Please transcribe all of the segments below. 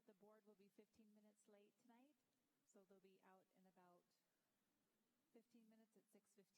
The board will be 15 minutes late tonight, so they'll be out in about 15 minutes at 6:15.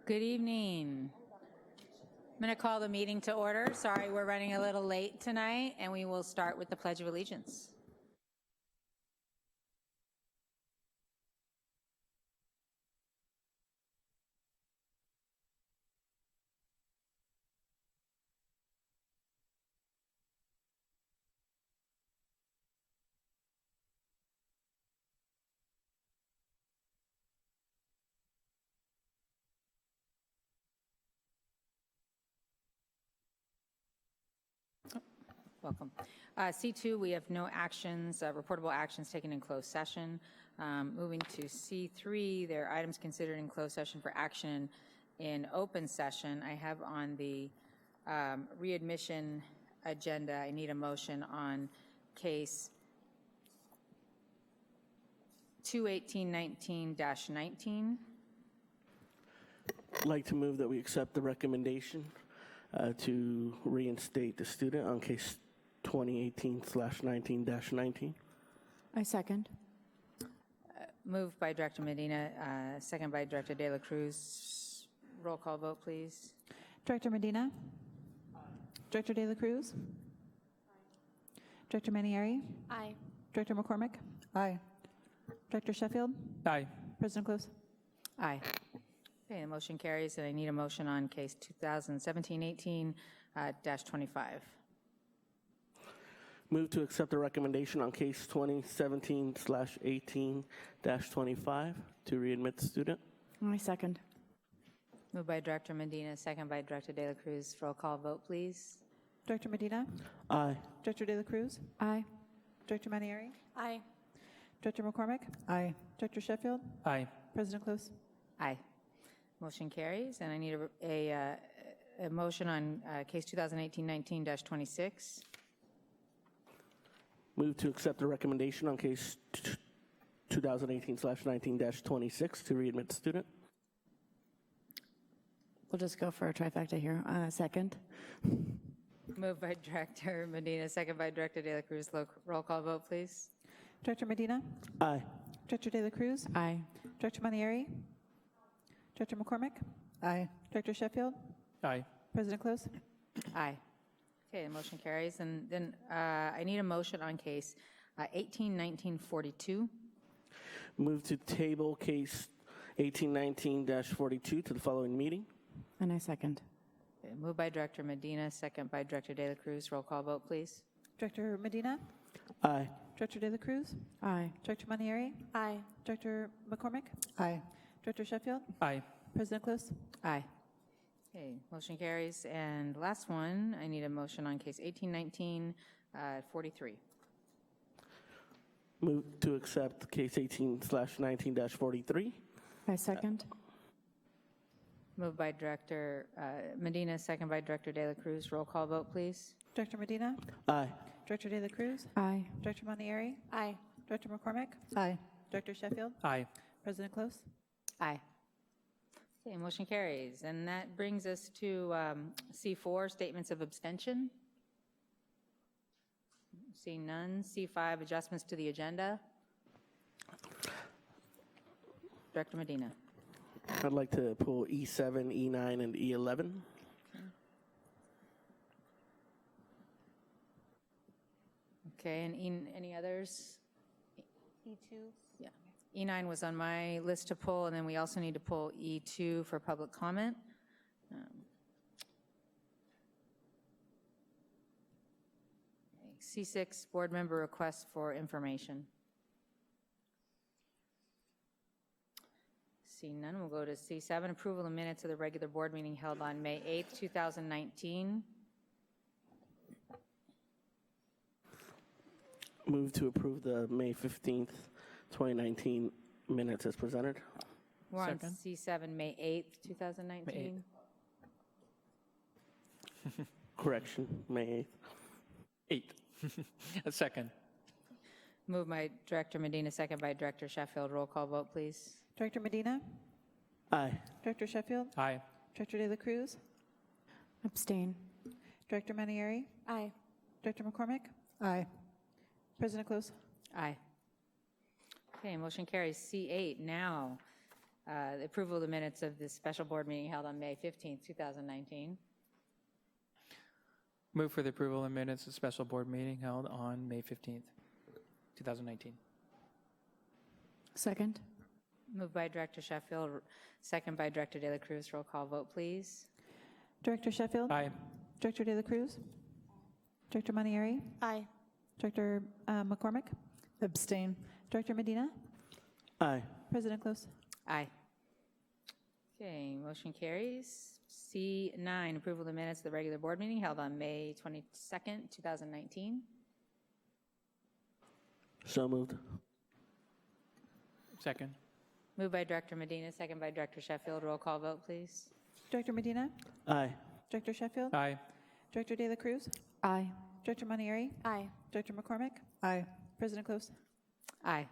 Good evening. I'm going to call the meeting to order. Sorry, we're running a little late tonight, and we will start with the Pledge of Allegiance. Welcome. C2, we have no actions, reportable actions taken in closed session. Moving to C3, there are items considered in closed session for action in open session. I have on the readmission agenda, I need a motion on case 21819-19. I'd like to move that we accept the recommendation to reinstate the student on case 2018/19-19. I second. Moved by Director Medina, second by Director De La Cruz. Roll call vote, please. Director Medina? Director De La Cruz? Director Manieri? Aye. Director McCormick? Aye. Director Sheffield? Aye. President Close? Aye. Okay, the motion carries, and I need a motion on case 2017-18-25. Move to accept the recommendation on case 2017/18-25 to readmit the student. I second. Moved by Director Medina, second by Director De La Cruz. Roll call vote, please. Director Medina? Aye. Director De La Cruz? Aye. Director Manieri? Aye. Director McCormick? Aye. Director Sheffield? Aye. President Close? Aye. Motion carries, and I need a motion on case 2018-19-26. Move to accept the recommendation on case 2018/19-26 to readmit the student. We'll just go for a trifecta here. Second. Moved by Director Medina, second by Director De La Cruz. Roll call vote, please. Director Medina? Aye. Director De La Cruz? Aye. Director Manieri? Director McCormick? Aye. Director Sheffield? Aye. President Close? Aye. Okay, the motion carries. And then I need a motion on case 18-19-42. Move to table case 1819-42 to the following meeting. And I second. Okay, moved by Director Medina, second by Director De La Cruz. Roll call vote, please. Director Medina? Aye. Director De La Cruz? Aye. Director Manieri? Aye. Director McCormick? Aye. Director Sheffield? Aye. President Close? Aye. Okay, motion carries. And last one, I need a motion on case 18-19-43. Move to accept case 18/19-43. I second. Moved by Director Medina, second by Director De La Cruz. Roll call vote, please. Director Medina? Aye. Director De La Cruz? Aye. Director Manieri? Aye. Director McCormick? Aye. Director Sheffield? Aye. President Close? Aye. Okay, motion carries. And that brings us to C4, statements of abstention. Seeing none. C5, adjustments to the agenda. Director Medina. I'd like to pull E7, E9, and E11. Okay, and any others? E2? Yeah. E9 was on my list to pull, and then we also need to pull E2 for public comment. C6, board member requests for information. Seeing none, we'll go to C7, approval of minutes of the regular board meeting held on May 8th, 2019. Move to approve the May 15th, 2019 minutes as presented. We're on Second. C7, May 8th, 2019. Correction, May 8th. 8. A second. Moved by Director Medina, second by Director Sheffield. Roll call vote, please. Director Medina? Aye. Director Sheffield? Aye. Director De La Cruz? Abstain. Director Manieri? Aye. Director McCormick? Aye. President Close? Aye. Okay, motion carries. C8 now. the approval of the minutes of this special board meeting held on May 15th, 2019. Move for the approval of minutes of special board meeting held on May 15th, 2019. Second. Moved by Director Sheffield, second by Director De La Cruz. Roll call vote, please. Director Sheffield? Aye. Director De La Cruz? Director Manieri? Aye. Director McCormick? Abstain. Director Medina? Aye. President Close? Aye. Okay, motion carries. C9, approval of the minutes of the regular board meeting held on May 22nd, 2019. So moved. Second. Moved by Director Medina, second by Director Sheffield. Roll call vote, please. Director Medina? Aye. Director Sheffield? Aye. Director De La Cruz? Aye. Director Manieri? Aye. Director McCormick? Aye. President Close? Aye.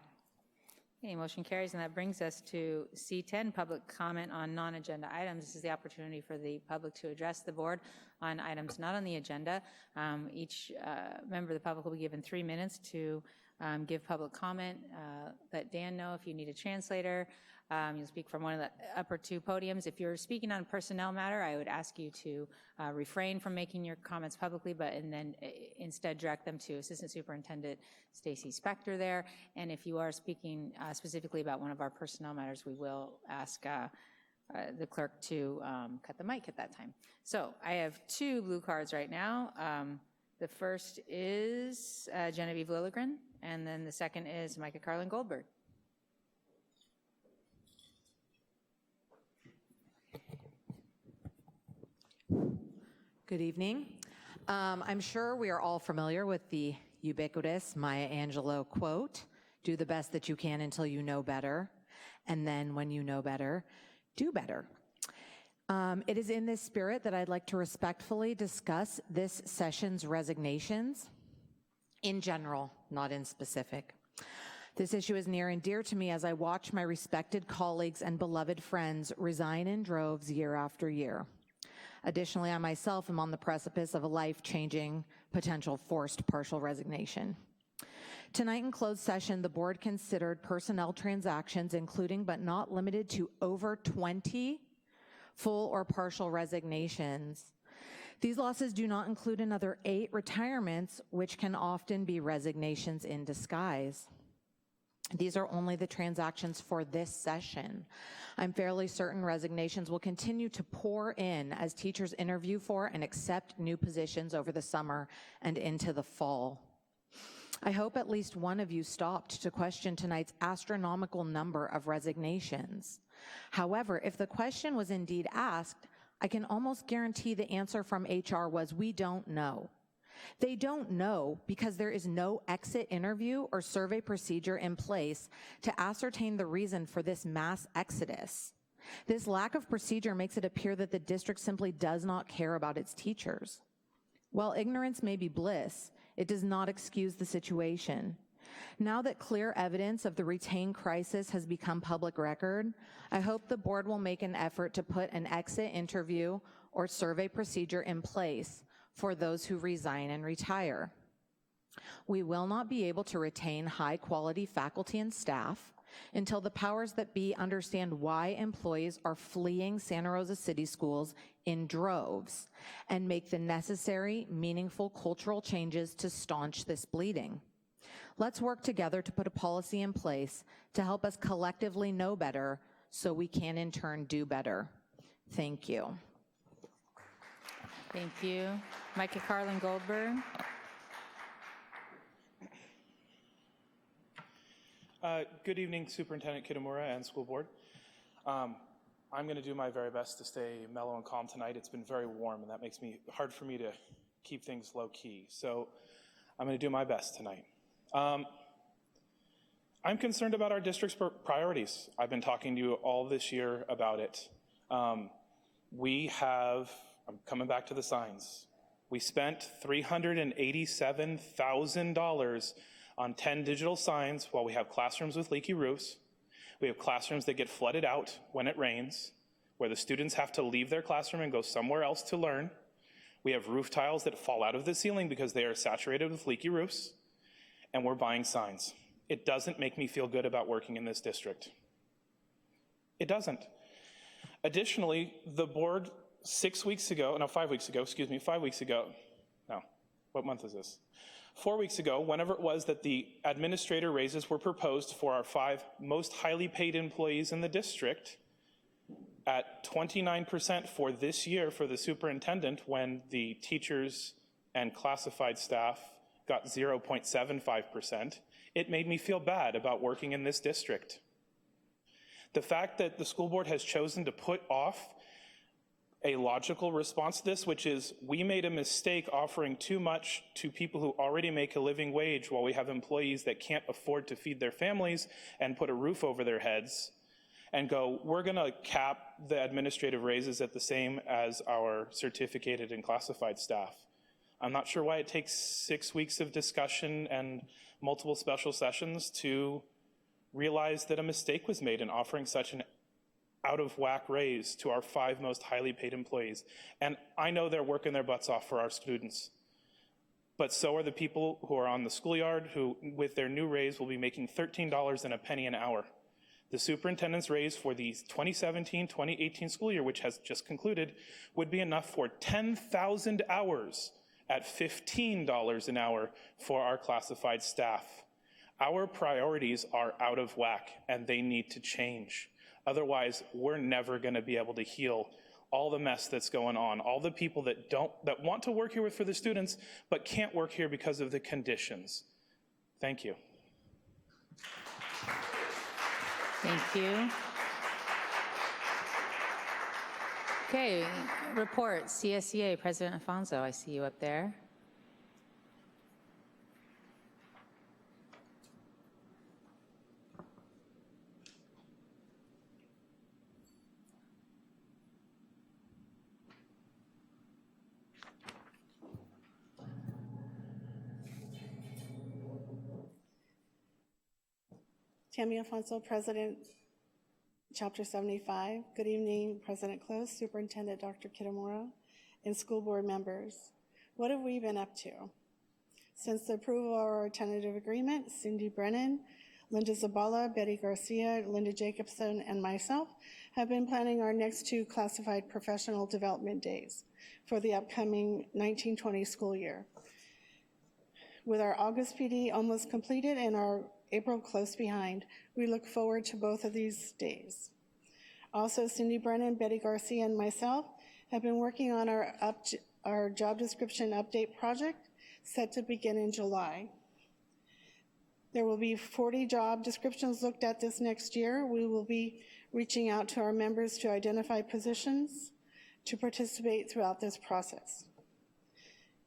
Okay, motion carries, and that brings us to C10, public comment on non-agenda items. This is the opportunity for the public to address the board on items not on the agenda. Each member of the public will be given 3 minutes to give public comment. Let Dan know if you need a translator. You'll speak from one of the upper two podiums. If you're speaking on a personnel matter, I would ask you to refrain from making your comments publicly, and then instead direct them to Assistant Superintendent Stacy Spector there. And if you are speaking specifically about one of our personnel matters, we will ask the clerk to cut the mic at that time. So I have 2 blue cards right now. The first is Genevieve Lilligren, and then the second is Micah Carlin Goldberg. Good evening. I'm sure we are all familiar with the ubiquitous Maya Angelou quote, "Do the best that you can until you know better, and then when you know better, do better." It is in this spirit that I'd like to respectfully discuss this session's resignations in general, not in specific. This issue is near and dear to me as I watch my respected colleagues and beloved friends resign in droves year after year. Additionally, I myself am on the precipice of a life-changing, potential forced partial resignation. Tonight in closed session, the board considered personnel transactions, including but not limited to over 20 full or partial resignations. These losses do not include another 8 retirements, which can often be resignations in disguise. These are only the transactions for this session. I'm fairly certain resignations will continue to pour in as teachers interview for and accept new positions over the summer and into the fall. I hope at least one of you stopped to question tonight's astronomical number of resignations. However, if the question was indeed asked, I can almost guarantee the answer from HR was, "We don't know." They don't know because there is no exit interview or survey procedure in place to ascertain the reason for this mass exodus. This lack of procedure makes it appear that the district simply does not care about its teachers. While ignorance may be bliss, it does not excuse the situation. Now that clear evidence of the retain crisis has become public record, I hope the board will make an effort to put an exit interview or survey procedure in place for those who resign and retire. We will not be able to retain high-quality faculty and staff until the powers that be understand why employees are fleeing Santa Rosa City Schools in droves and make the necessary, meaningful cultural changes to staunch this bleeding. Let's work together to put a policy in place to help us collectively know better so we can in turn do better. Thank you. Thank you. Micah Carlin Goldberg. Good evening, Superintendent Kitamura and School Board. I'm going to do my very best to stay mellow and calm tonight. It's been very warm, and that makes me hard for me to keep things low-key. So I'm going to do my best tonight. I'm concerned about our district's priorities. I've been talking to you all this year about it. I'm coming back to the signs. We spent $387,000 on 10 digital signs while we have classrooms with leaky roofs. We have classrooms that get flooded out when it rains, where the students have to leave their classroom and go somewhere else to learn. We have roof tiles that fall out of the ceiling because they are saturated with leaky roofs, and we're buying signs. It doesn't make me feel good about working in this district. It doesn't. Additionally, the board 5 weeks ago, no, what month is this? 4 weeks ago, whenever it was that the administrator raises were proposed for our 5 most highly paid employees in the district, at 29% for this year for the superintendent, when the teachers and classified staff got 0.75%, it made me feel bad about working in this district. The fact that the school board has chosen to put off a logical response to this, which is we made a mistake offering too much to people who already make a living wage while we have employees that can't afford to feed their families and put a roof over their heads, and go, we're gonna cap the administrative raises at the same as our certificated and classified staff. I'm not sure why it takes 6 weeks of discussion and multiple special sessions to realize that a mistake was made in offering such an out of whack raise to our 5 most highly paid employees. And I know they're working their butts off for our students, but so are the people who are on the schoolyard who, with their new raise, will be making $13 and a penny an hour. The superintendent's raise for the 2017-2018 school year, which has just concluded, would be enough for 10,000 hours at $15 an hour for our classified staff. Our priorities are out of whack, and they need to change. Otherwise, we're never going to be able to heal all the mess that's going on, all the people that want to work here for the students, but can't work here because of the conditions. Thank you. Thank you. Okay, report, CSEA, President Alfonso, I see you up there. Tammy Alfonso, President, Chapter 75. Good evening, President Close, Superintendent Dr. Kitamura, and school board members. What have we been up to? Since the approval of our tentative agreement, Cindy Brennan, Linda Zabala, Betty Garcia, Linda Jacobson, and myself have been planning our next 2 classified professional development days for the upcoming 1920 school year. With our August PD almost completed and our April close behind, we look forward to both of these days. Also, Cindy Brennan, Betty Garcia, and myself have been working on our job description update project set to begin in July. There will be 40 job descriptions looked at this next year. We will be reaching out to our members to identify positions to participate throughout this process.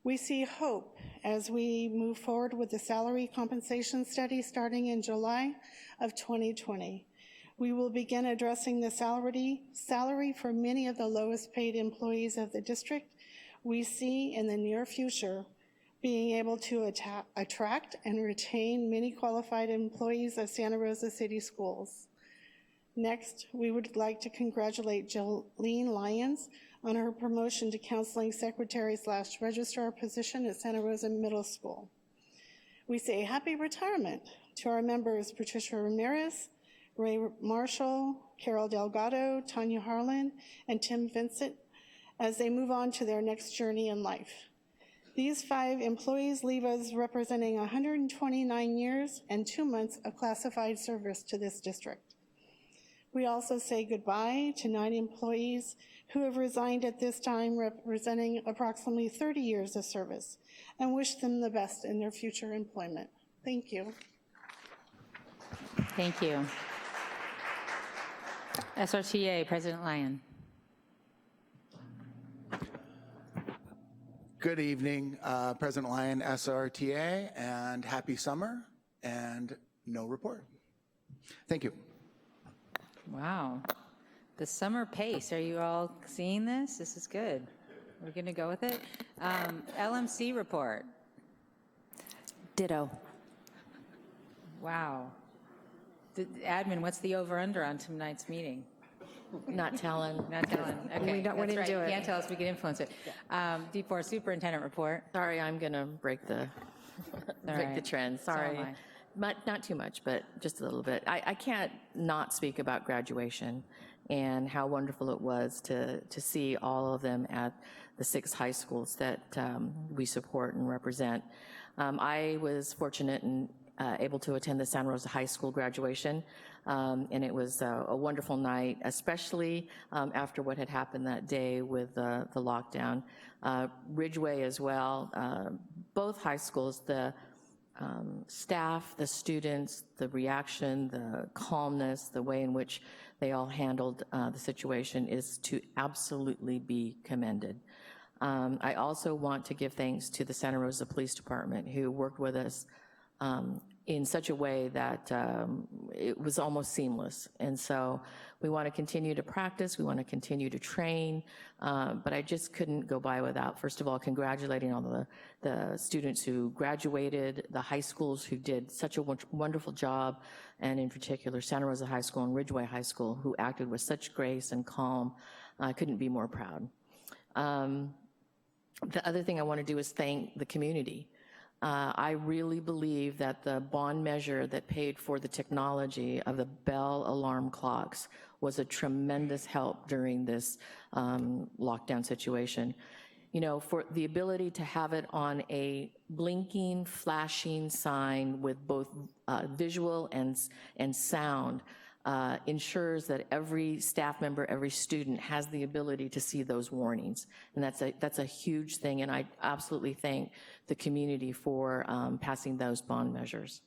We see hope as we move forward with the salary compensation study starting in July of 2020. We will begin addressing the salary for many of the lowest paid employees of the district. We see in the near future being able to attract and retain many qualified employees of Santa Rosa City Schools. Next, we would like to congratulate Jolene Lyons on her promotion to counseling secretary/registrar position at Santa Rosa Middle School. We say happy retirement to our members Patricia Ramirez, Ray Marshall, Carol Delgado, Tanya Harlan, and Tim Vincent as they move on to their next journey in life. These 5 employees leave us representing 129 years and 2 months of classified service to this district. We also say goodbye to 9 employees who have resigned at this time, representing approximately 30 years of service, and wish them the best in their future employment. Thank you. Thank you. SRTA, President Lyon. Good evening, President Lyon, SRTA, and happy summer, and no report. Thank you. Wow. The summer pace, are you all seeing this? This is good. We're going to go with it. LMC report. Ditto. Wow. Admin, what's the over-under on tonight's meeting? Not telling. Not telling. Okay, We didn't that's right. do it. You can't tell us, we can influence it. D4, superintendent report. Sorry, I'm going to break the All right. trend. So Sorry. am not too much, but just a little bit. I can't not speak about graduation and how wonderful it was to see all of them at the 6 high schools that we support and represent. I was fortunate and able to attend the Santa Rosa High School graduation, and it was a wonderful night, especially after what had happened that day with the lockdown. Ridgeway as well, both high schools, the staff, the students, the reaction, the calmness, the way in which they all handled the situation is to absolutely be commended. I also want to give thanks to the Santa Rosa Police Department, who worked with us in such a way that it was almost seamless. And so we want to continue to practice, we want to continue to train, but I just couldn't go by without, first of all, congratulating all the students who graduated, the high schools who did such a wonderful job, and in particular Santa Rosa High School and Ridgeway High School, who acted with such grace and calm. I couldn't be more proud. The other thing I want to do is thank the community. I really believe that the bond measure that paid for the technology of the Bell alarm clocks was a tremendous help during this lockdown situation. You know, for the ability to have it on a blinking, flashing sign with both visual and sound ensures that every staff member, every student has the ability to see those warnings. And that's a huge thing, and I absolutely thank the community for passing those bond measures.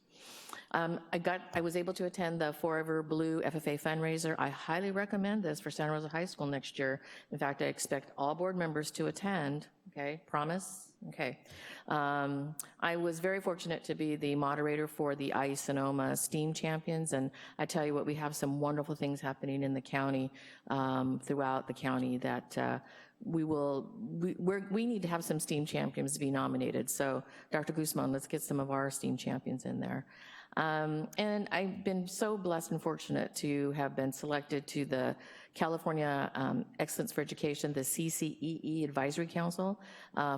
I was able to attend the Forever Blue FFA fundraiser. I highly recommend this for Santa Rosa High School next year. In fact, I expect all board members to attend. Okay, promise? Okay. I was very fortunate to be the moderator for the IE-Sonoma STEAM Champions, and I tell you what, we have some wonderful things happening in the county, throughout the county that we need to have some STEAM champions to be nominated. So Dr. Guzman, let's get some of our STEAM champions in there. And I've been so blessed and fortunate to have been selected to the California Excellence for Education, the CCEE Advisory Council,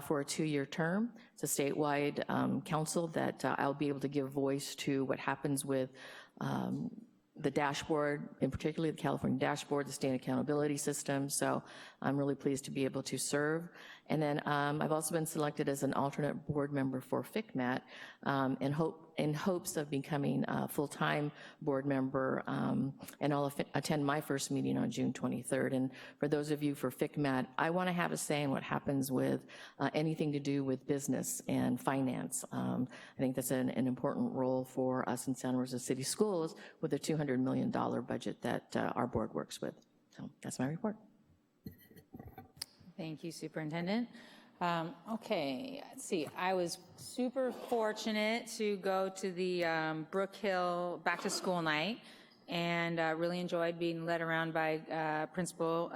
for a 2-year term. It's a statewide council that I'll be able to give voice to what happens with the dashboard, in particular the California dashboard, the state accountability system. So I'm really pleased to be able to serve. And then I've also been selected as an alternate board member for FCMAT in hopes of becoming a full-time board member, and I'll attend my first meeting on June 23rd. And for those of you for FCMAT, I want to have a say in what happens with anything to do with business and finance. I think that's an important role for us in Santa Rosa City Schools with a $200 million budget that our board works with. So that's my report. Thank you, Superintendent. Okay, let's see. I was super fortunate to go to the Brook Hill Back to School night, and really enjoyed being led around by Principal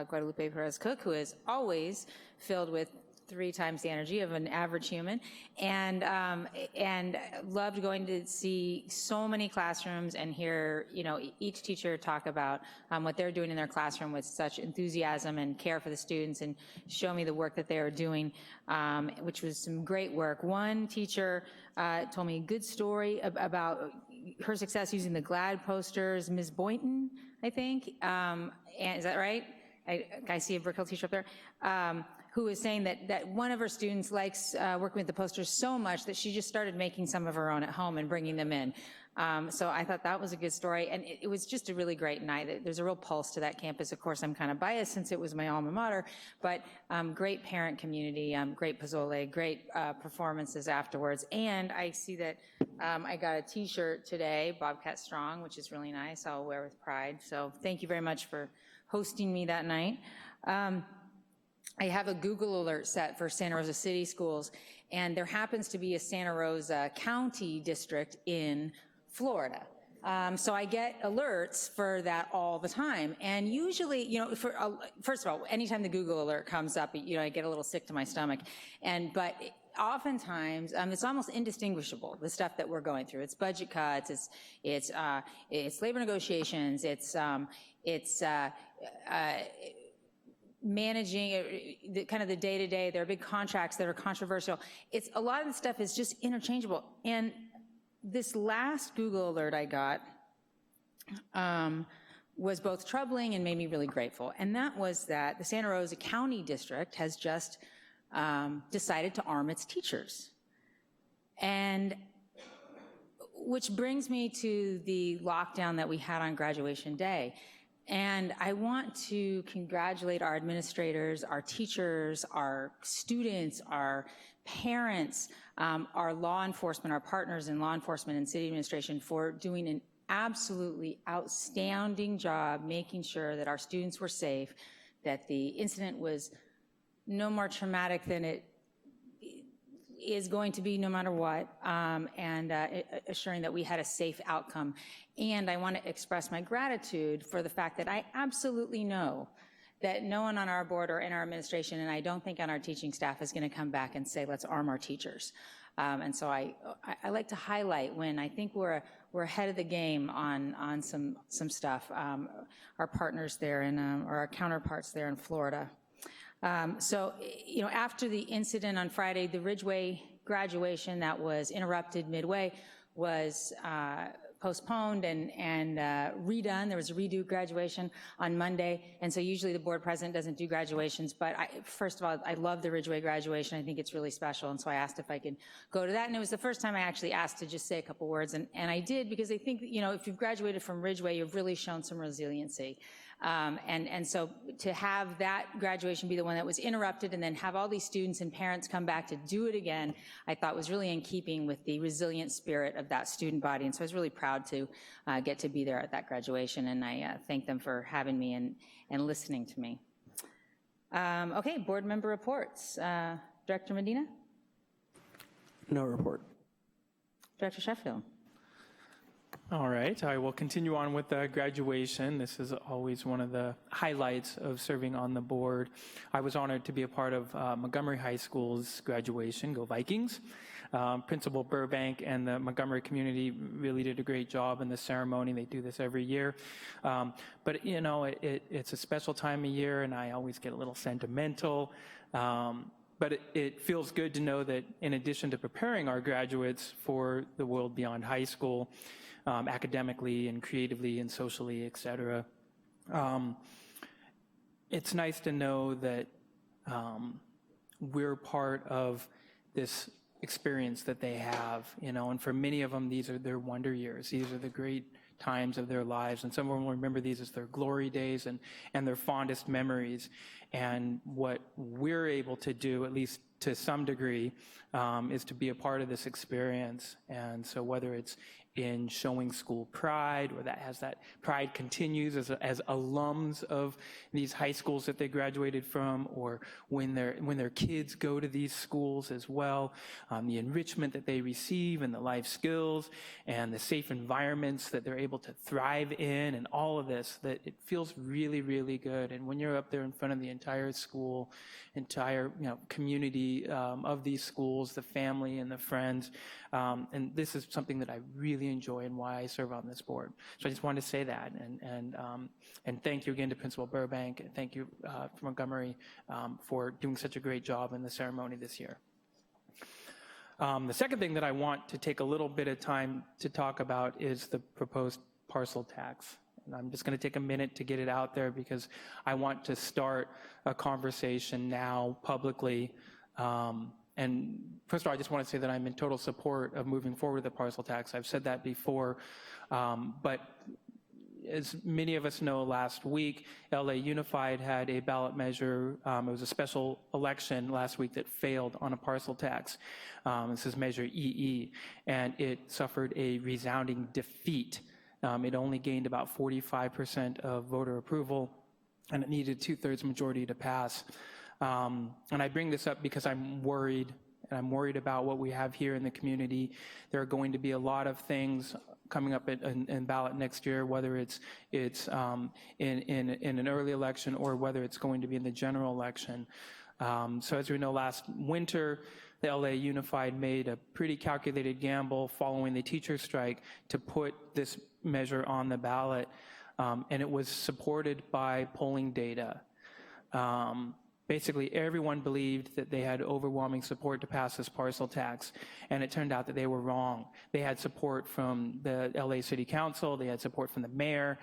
Guadalupe Perez-Cook, who is always filled with 3 times the energy of an average human, and loved going to see so many classrooms and hear, you know, each teacher talk about what they're doing in their classroom with such enthusiasm and care for the students, and show me the work that they are doing, which was some great work. One teacher told me a good story about her success using the GLAD posters, Ms. Boynton, I think, and is that right? I see a Brook Hill teacher up there. Who was saying that one of her students likes working with the posters so much that she just started making some of her own at home and bringing them in. So I thought that was a good story, and it was just a really great night. There's a real pulse to that campus. Of course, I'm kind of biased since it was my alma mater, but great parent community, great pozole, great performances afterwards. And I see that I got a t-shirt today, Bobcat Strong, which is really nice. I'll wear with pride. So thank you very much for hosting me that night. I have a Google alert set for Santa Rosa City Schools, and there happens to be a Santa Rosa County district in Florida. So I get alerts for that all the time. And usually, you know, first of all, anytime the Google alert comes up, you know, I get a little sick to my stomach. But oftentimes, it's almost indistinguishable, the stuff that we're going through. It's budget cuts, it's labor negotiations, it's managing kind of the day-to-day. There are big contracts that are controversial. A lot of the stuff is just interchangeable. And this last Google alert I got was both troubling and made me really grateful. And that was that the Santa Rosa County District has just decided to arm its teachers. And which brings me to the lockdown that we had on graduation day. And I want to congratulate our administrators, our teachers, our students, our parents, our law enforcement, our partners in law enforcement and city administration for doing an absolutely outstanding job making sure that our students were safe, that the incident was no more traumatic than it is going to be no matter what, and assuring that we had a safe outcome. And I want to express my gratitude for the fact that I absolutely know that no one on our board or in our administration, and I don't think on our teaching staff, is going to come back and say, let's arm our teachers. And so I like to highlight when I think we're ahead of the game on some stuff, our partners there or our counterparts there in Florida. So, you know, after the incident on Friday, the Ridgeway graduation that was interrupted midway was postponed and redone. There was a redo graduation on Monday, and so usually the board president doesn't do graduations, but first of all, I love the Ridgeway graduation. I think it's really special, and so I asked if I could go to that, and it was the first time I actually asked to just say a couple words, and I did, because I think, you know, if you've graduated from Ridgeway, you've really shown some resiliency. And so to have that graduation be the one that was interrupted and then have all these students and parents come back to do it again, I thought was really in keeping with the resilient spirit of that student body. And so I was really proud to get to be there at that graduation, and I thank them for having me and listening to me. Okay, board member reports. Director Medina? No report. Director Sheffield? All right, I will continue on with the graduation. This is always one of the highlights of serving on the board. I was honored to be a part of Montgomery High School's graduation. Go Vikings. Principal Burbank and the Montgomery community really did a great job in the ceremony. They do this every year. But, you know, it's a special time of year, and I always get a little sentimental. But it feels good to know that in addition to preparing our graduates for the world beyond high school, academically and creatively and socially, et cetera, it's nice to know that we're part of this experience that they have, you know, and for many of them, these are their wonder years. These are the great times of their lives, and some of them will remember these as their glory days and their fondest memories. And what we're able to do, at least to some degree, is to be a part of this experience. And so whether it's in showing school pride, or that pride continues as alums of these high schools that they graduated from, or when their kids go to these schools as well, the enrichment that they receive and the life skills and the safe environments that they're able to thrive in, and all of this, that it feels really, really good. And when you're up there in front of the entire school, entire community of these schools, the family and the friends, and this is something that I really enjoy and why I serve on this board. So I just wanted to say that, and thank you again to Principal Burbank, and thank you for Montgomery for doing such a great job in the ceremony this year. The second thing that I want to take a little bit of time to talk about is the proposed parcel tax. And I'm just going to take a minute to get it out there because I want to start a conversation now publicly. And first of all, I just want to say that I'm in total support of moving forward with the parcel tax. I've said that before, but as many of us know, last week, LA Unified had a ballot measure. It was a special election last week that failed on a parcel tax. This is Measure EE, and it suffered a resounding defeat. It only gained about 45% of voter approval, and it needed 2/3 majority to pass. And I bring this up because I'm worried, and I'm worried about what we have here in the community. There are going to be a lot of things coming up in ballot next year, whether it's in an early election or whether it's going to be in the general election. So as we know, last winter, the LA Unified made a pretty calculated gamble following the teacher strike to put this measure on the ballot, and it was supported by polling data. Basically, everyone believed that they had overwhelming support to pass this parcel tax, and it turned out that they were wrong. They had support from the LA City Council, they had support from the mayor,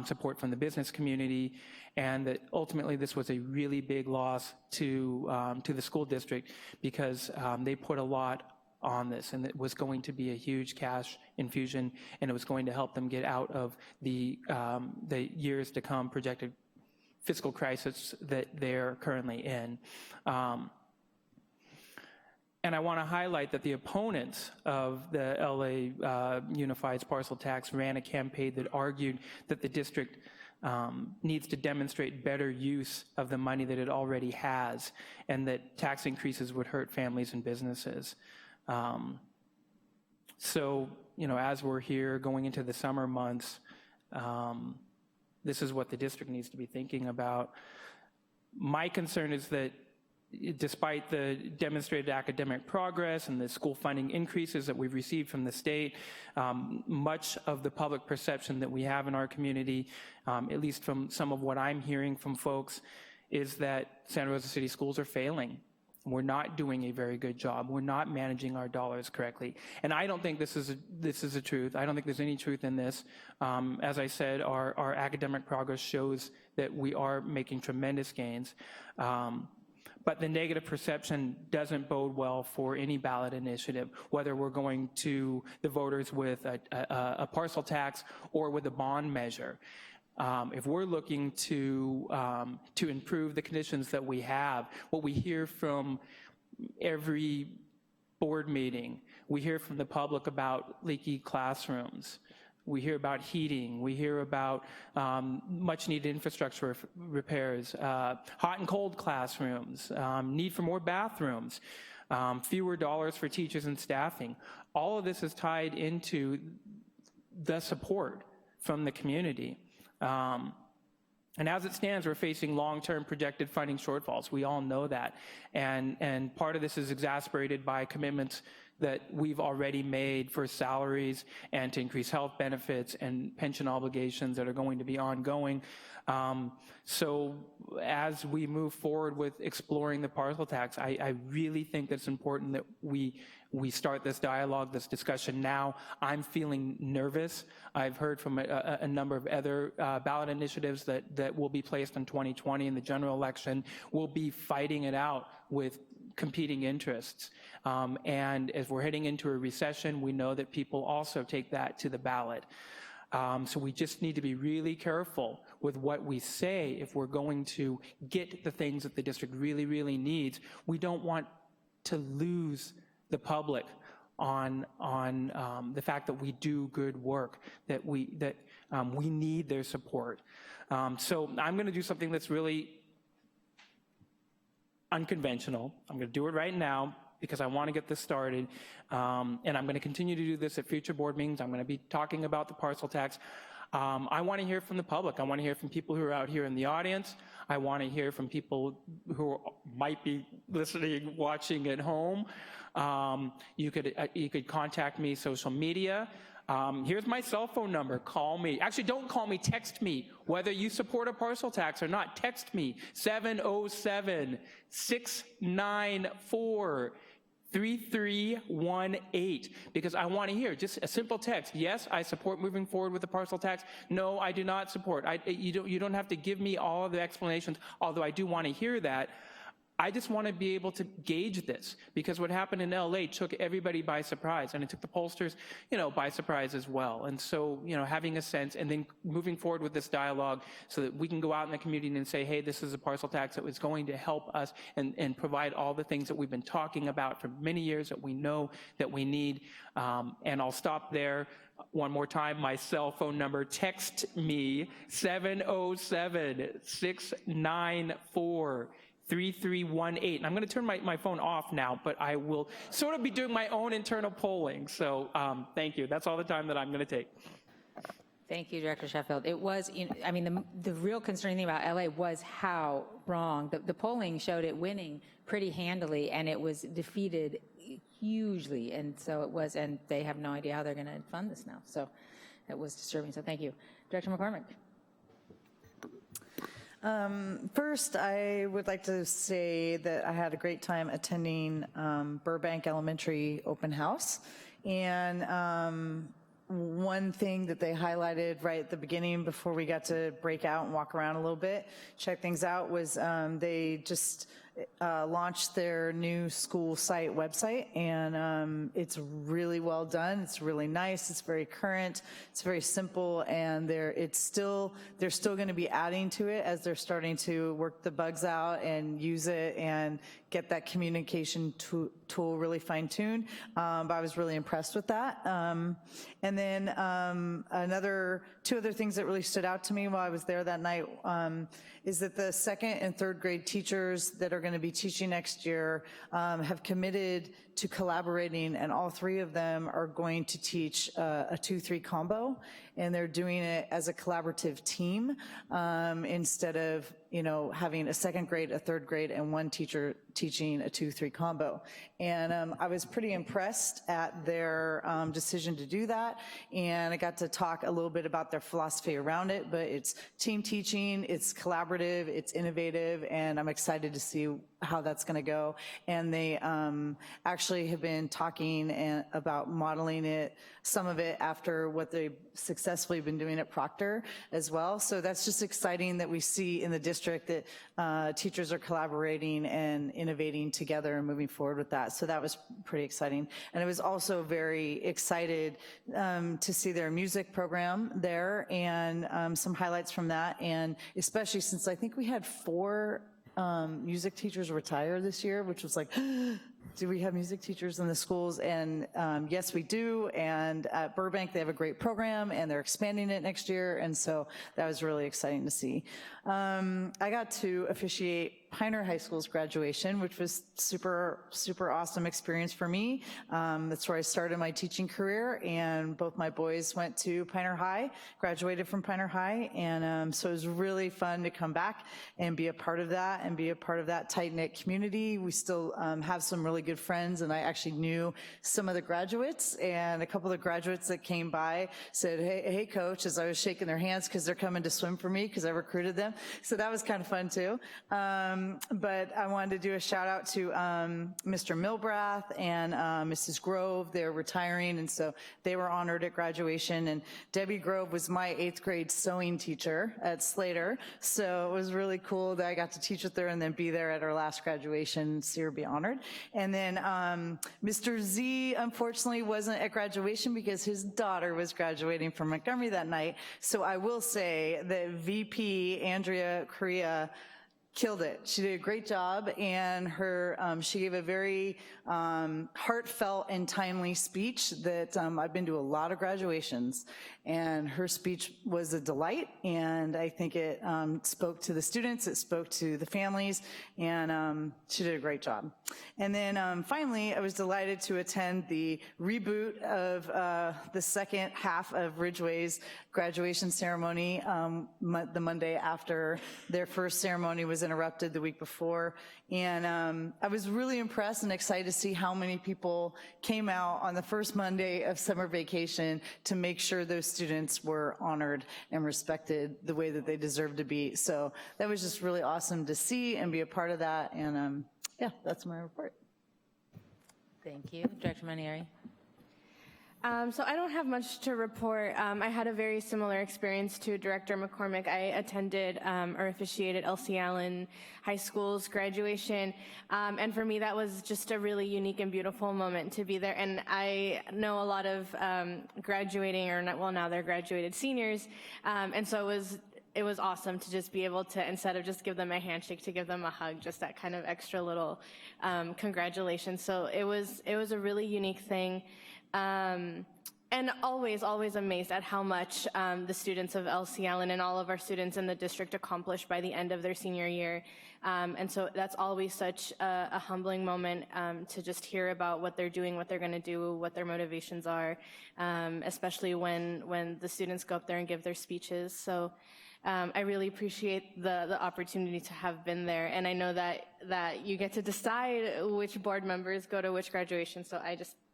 support from the business community, and that ultimately this was a really big loss to the school district because they put a lot on this, and it was going to be a huge cash infusion, and it was going to help them get out of the years to come projected fiscal crisis that they're currently in. And I want to highlight that the opponents of the LA Unified's parcel tax ran a campaign that argued that the district needs to demonstrate better use of the money that it already has, and that tax increases would hurt families and businesses. So, as we're here going into the summer months, this is what the district needs to be thinking about. My concern is that despite the demonstrated academic progress and the school funding increases that we've received from the state, much of the public perception that we have in our community, at least from some of what I'm hearing from folks, is that Santa Rosa City schools are failing. We're not doing a very good job. We're not managing our dollars correctly. And I don't think this is the truth. I don't think there's any truth in this. As I said, our academic progress shows that we are making tremendous gains. But the negative perception doesn't bode well for any ballot initiative, whether we're going to the voters with a parcel tax or with a bond measure. If we're looking to improve the conditions that we have, what we hear from every board meeting, we hear from the public about leaky classrooms. We hear about heating. We hear about much needed infrastructure repairs, hot and cold classrooms, need for more bathrooms, fewer dollars for teachers and staffing. All of this is tied into the support from the community. And as it stands, we're facing long-term projected funding shortfalls. We all know that. And part of this is exacerbated by commitments that we've already made for salaries and to increase health benefits and pension obligations that are going to be ongoing. So as we move forward with exploring the parcel tax, I really think that it's important that we start this dialogue, this discussion now. I'm feeling nervous. I've heard from a number of other ballot initiatives that will be placed in 2020 in the general election. We'll be fighting it out with competing interests. And as we're heading into a recession, we know that people also take that to the ballot. So we just need to be really careful with what we say if we're going to get the things that the district really, really needs. We don't want to lose the public on the fact that we do good work, that we need their support. So I'm going to do something that's really unconventional. I'm going to do it right now because I want to get this started. And I'm going to continue to do this at future board meetings. I'm going to be talking about the parcel tax. I want to hear from the public. I want to hear from people who are out here in the audience. I want to hear from people who might be listening, watching at home. You could contact me social media. Here's my cell phone number. Call me. Actually, don't call me. Text me. Whether you support a parcel tax or not, text me. 707-694-3318, because I want to hear just a simple text. Yes, I support moving forward with the parcel tax. No, I do not support. You don't have to give me all of the explanations, although I do want to hear that. I just want to be able to gauge this, because what happened in LA took everybody by surprise, and it took the pollsters, by surprise as well. And so, having a sense and then moving forward with this dialogue so that we can go out in the community and say, hey, this is a parcel tax that was going to help us and provide all the things that we've been talking about for many years that we know that we need. And I'll stop there. One more time, my cell phone number, text me, 707-694-3318. And I'm going to turn my phone off now, but I will sort of be doing my own internal polling. So thank you. That's all the time that I'm going to take. Thank you, Director Sheffield. It was, the real concerning thing about LA was how wrong. The polling showed it winning pretty handily, and it was defeated hugely. And so it was, and they have no idea how they're going to fund this now. So it was disturbing. So thank you. Director McCormick. First, I would like to say that I had a great time attending Burbank Elementary Open House. And one thing that they highlighted right at the beginning before we got to break out and walk around a little bit, check things out, was they just launched their new school site website, and it's really well done. It's really nice. It's very current. It's very simple, and they're still going to be adding to it as they're starting to work the bugs out and use it and get that communication tool really fine-tuned. But I was really impressed with that. And then two other things that really stood out to me while I was there that night is that the second and third grade teachers that are going to be teaching next year have committed to collaborating, and all three of them are going to teach a 2-3 combo, and they're doing it as a collaborative team instead of having a second grade, a third grade, and one teacher teaching a 2-3 combo. And I was pretty impressed at their decision to do that, and I got to talk a little bit about their philosophy around it, but it's team teaching, it's collaborative, it's innovative, and I'm excited to see how that's going to go. And they actually have been talking about modeling it, some of it after what they've successfully been doing at Proctor as well. So that's just exciting that we see in the district that teachers are collaborating and innovating together and moving forward with that. So that was pretty exciting. And I was also very excited to see their music program there and some highlights from that. And especially since I think we had 4 music teachers retire this year, which was like, do we have music teachers in the schools? And yes, we do. And at Burbank, they have a great program, and they're expanding it next year. And so that was really exciting to see. I got to officiate Pioneer High School's graduation, which was super, super awesome experience for me. That's where I started my teaching career, and both my boys went to Pioneer High, graduated from Pioneer High, and so it was really fun to come back and be a part of that and be a part of that tight-knit community. We still have some really good friends, and I actually knew some of the graduates, and a couple of the graduates that came by said, hey coach, as I was shaking their hands because they're coming to swim for me because I recruited them. So that was kind of fun too. But I wanted to do a shout out to Mr. Milbrath and Mrs. Grove. They're retiring, and so they were honored at graduation. And Debbie Grove was my 8th grade sewing teacher at Slater, so it was really cool that I got to teach with her and then be there at her last graduation, see her be honored. And then Mr. Z, unfortunately, wasn't at graduation because his daughter was graduating from Montgomery that night. So I will say that VP Andrea Correa killed it. She did a great job, and she gave a very heartfelt and timely speech that I've been to a lot of graduations, and her speech was a delight, and I think it spoke to the students, it spoke to the families, and she did a great job. And then finally, I was delighted to attend the reboot of the second half of Ridgeway's graduation ceremony the Monday after their first ceremony was interrupted the week before. And I was really impressed and excited to see how many people came out on the first Monday of summer vacation to make sure those students were honored and respected the way that they deserve to be. So that was just really awesome to see and be a part of that. And yeah, that's my report. Thank you. Director Manieri. So I don't have much to report. I had a very similar experience to Director McCormick. I attended or officiated LC Allen High School's graduation, and for me that was just a really unique and beautiful moment to be there. And I know a lot of graduating, or not, well, now they're graduated seniors, and so it was awesome to just be able to, instead of just give them a handshake, to give them a hug, just that kind of extra little congratulations. So it was a really unique thing. And always amazed at how much the students of LC Allen and all of our students in the district accomplished by the end of their senior year. And so that's always such a humbling moment to just hear about what they're doing, what they're going to do, what their motivations are, especially when the students go up there and give their speeches. So I really appreciate the opportunity to have been there. And I know that you get to decide which board members go to which graduation. So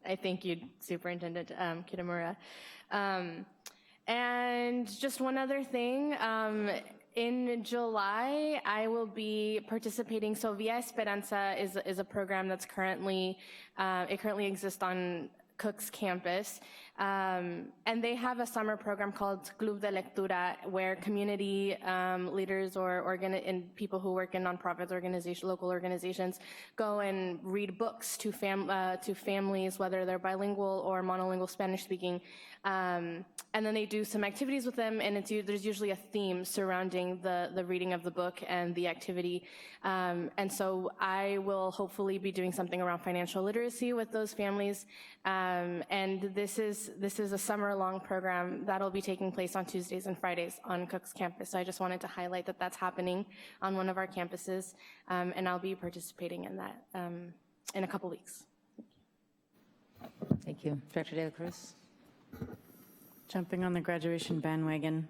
I thank you, Superintendent Kitamura. And just one other thing, In July, I will be participating. So Via Esperanza is a program that's currently exists on Cook's campus. And they have a summer program called Club de Lectura, where community leaders and people who work in nonprofits, local organizations, go and read books to families, whether they're bilingual or monolingual Spanish-speaking. And then they do some activities with them, and there's usually a theme surrounding the reading of the book and the activity. And so I will hopefully be doing something around financial literacy with those families. And this is a summer-long program that'll be taking place on Tuesdays and Fridays on Cook's campus. So I just wanted to highlight that that's happening on one of our campuses, and I'll be participating in that in a couple weeks. Thank you. Director De La Cruz. Jumping on the graduation bandwagon,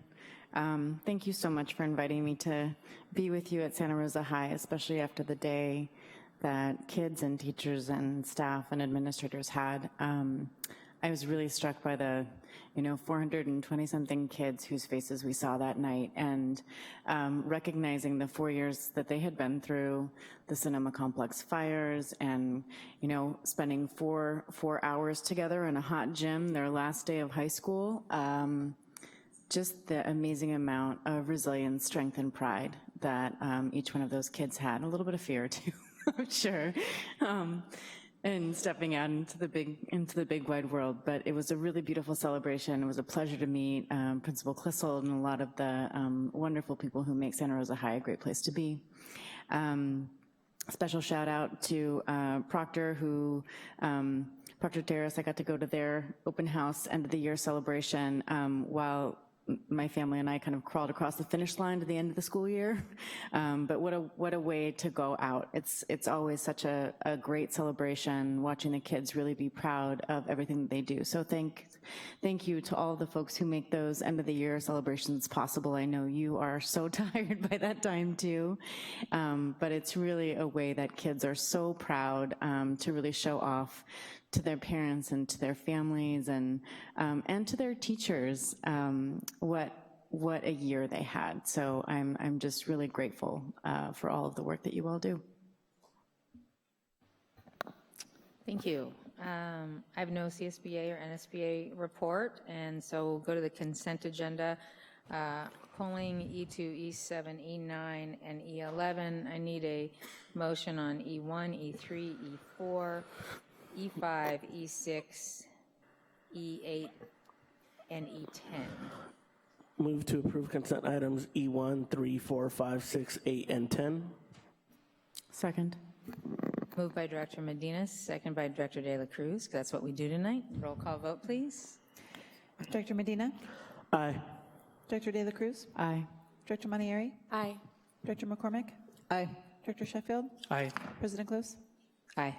thank you so much for inviting me to be with you at Santa Rosa High, especially after the day that kids and teachers and staff and administrators had. I was really struck by the 420-something kids whose faces we saw that night, and recognizing the 4 years that they had been through, the cinema complex fires, and spending four hours together in a hot gym their last day of high school. Just the amazing amount of resilience, strength, and pride that each one of those kids had. A little bit of fear too, I'm sure. And stepping out into the big wide world. But it was a really beautiful celebration. It was a pleasure to meet Principal Clissold and a lot of the wonderful people who make Santa Rosa High a great place to be. Special shout out to Proctor, Proctor Terrace. I got to go to their open house end of the year celebration while my family and I kind of crawled across the finish line to the end of the school year. But what a way to go out. It's always such a great celebration, watching the kids really be proud of everything that they do. So thank you to all the folks who make those end of the year celebrations possible. I know you are so tired by that time too. But it's really a way that kids are so proud to really show off to their parents and to their families and to their teachers what a year they had. So I'm just really grateful for all of the work that you all do. Thank you. I have no CSBA or NSBA report, and so we'll go to the consent agenda. Pulling E2, E7, E9, and E11. I need a motion on E1, E3, E4, E5, E6, E8, and E10. Move to approve consent items E1, 3, 4, 5, 6, 8, and 10. Second. Moved by Director Medina, second by Director De La Cruz. That's what we do tonight. Roll call vote, please. Director Medina? Aye. Director De La Cruz? Aye. Director Montieri? Aye. Director McCormick? Aye. Director Sheffield? Aye. President Close? Aye.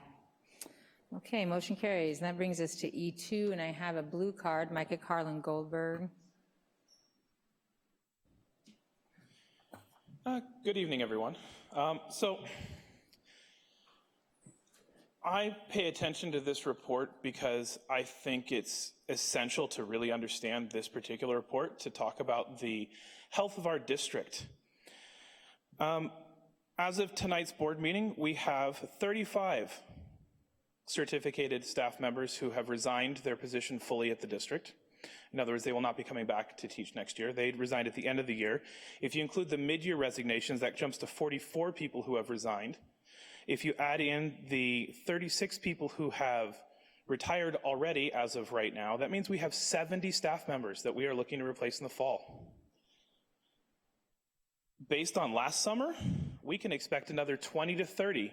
Okay, motion carries. And that brings us to E2, and I have a blue card, Micah Carlin Goldberg. Good evening, everyone. So I pay attention to this report because I think it's essential to really understand this particular report to talk about the health of our district. As of tonight's board meeting, we have 35 certificated staff members who have resigned their position fully at the district. In other words, they will not be coming back to teach next year. They resigned at the end of the year. If you include the mid-year resignations, that jumps to 44 people who have resigned. If you add in the 36 people who have retired already as of right now, that means we have 70 staff members that we are looking to replace in the fall. Based on last summer, we can expect another 20 to 30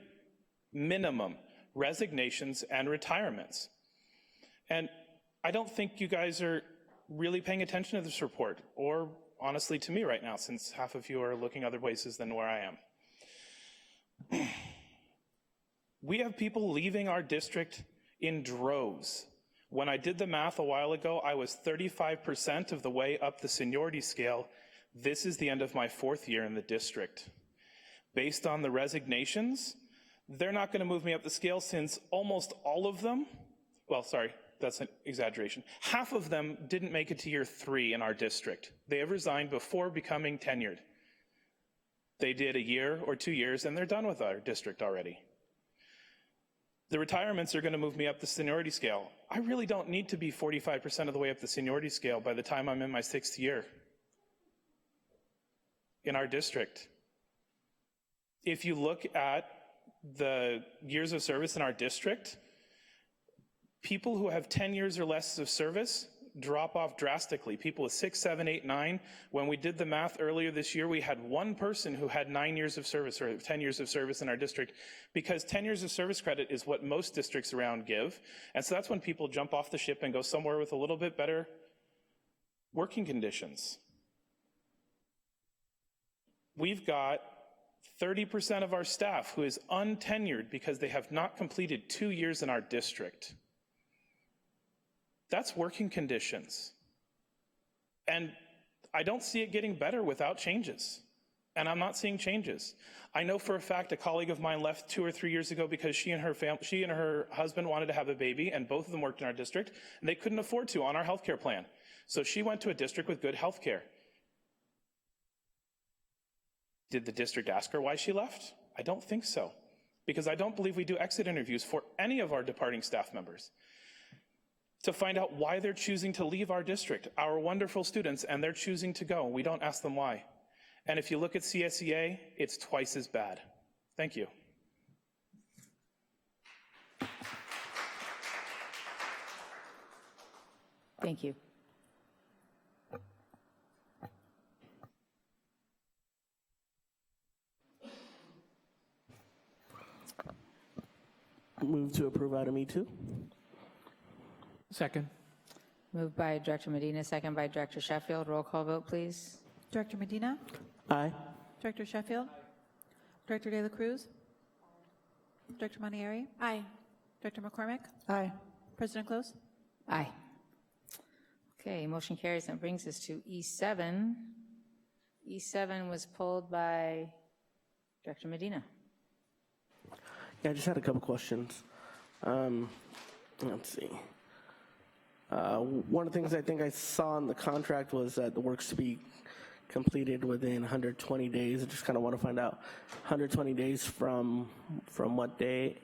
minimum resignations and retirements. And I don't think you guys are really paying attention to this report, or honestly to me right now, since half of you are looking other places than where I am. We have people leaving our district in droves. When I did the math a while ago, I was 35% of the way up the seniority scale. This is the end of my 4th year in the district. Based on the resignations, they're not going to move me up the scale since almost all of them, well, sorry, that's an exaggeration. Half of them didn't make it to year 3 in our district. They have resigned before becoming tenured. They did a year or 2 years, and they're done with our district already. The retirements are going to move me up the seniority scale. I really don't need to be 45% of the way up the seniority scale by the time I'm in my 6th year in our district. If you look at the years of service in our district, people who have 10 years or less of service drop off drastically. People with 6, 7, 8, 9. When we did the math earlier this year, we had one person who had 9 years of service or 10 years of service in our district, because 10 years of service credit is what most districts around give. And so that's when people jump off the ship and go somewhere with a little bit better working conditions. We've got 30% of our staff who is untenured because they have not completed 2 years in our district. That's working conditions. And I don't see it getting better without changes. And I'm not seeing changes. I know for a fact a colleague of mine left 2 or 3 years ago because she and her husband wanted to have a baby, and both of them worked in our district, and they couldn't afford to on our healthcare plan. So she went to a district with good healthcare. Did the district ask her why she left? I don't think so, because I don't believe we do exit interviews for any of our departing staff members to find out why they're choosing to leave our district, our wonderful students, and they're choosing to go. We don't ask them why. And if you look at CSEA, it's twice as bad. Thank you. Thank you. Move to approve item E2. Second. Moved by Director Medina, second by Director Sheffield. Roll call vote, please. Director Medina? Aye. Director Sheffield? Director De La Cruz? Director Montieri? Aye. Director McCormick? Aye. President Close? Aye. Okay, motion carries. That brings us to E7. E7 was pulled by Director Medina. Yeah, I just had a couple questions. Let's see. One of the things I think I saw in the contract was that the work's to be completed within 120 days. I just kind of want to find out 120 days from what date?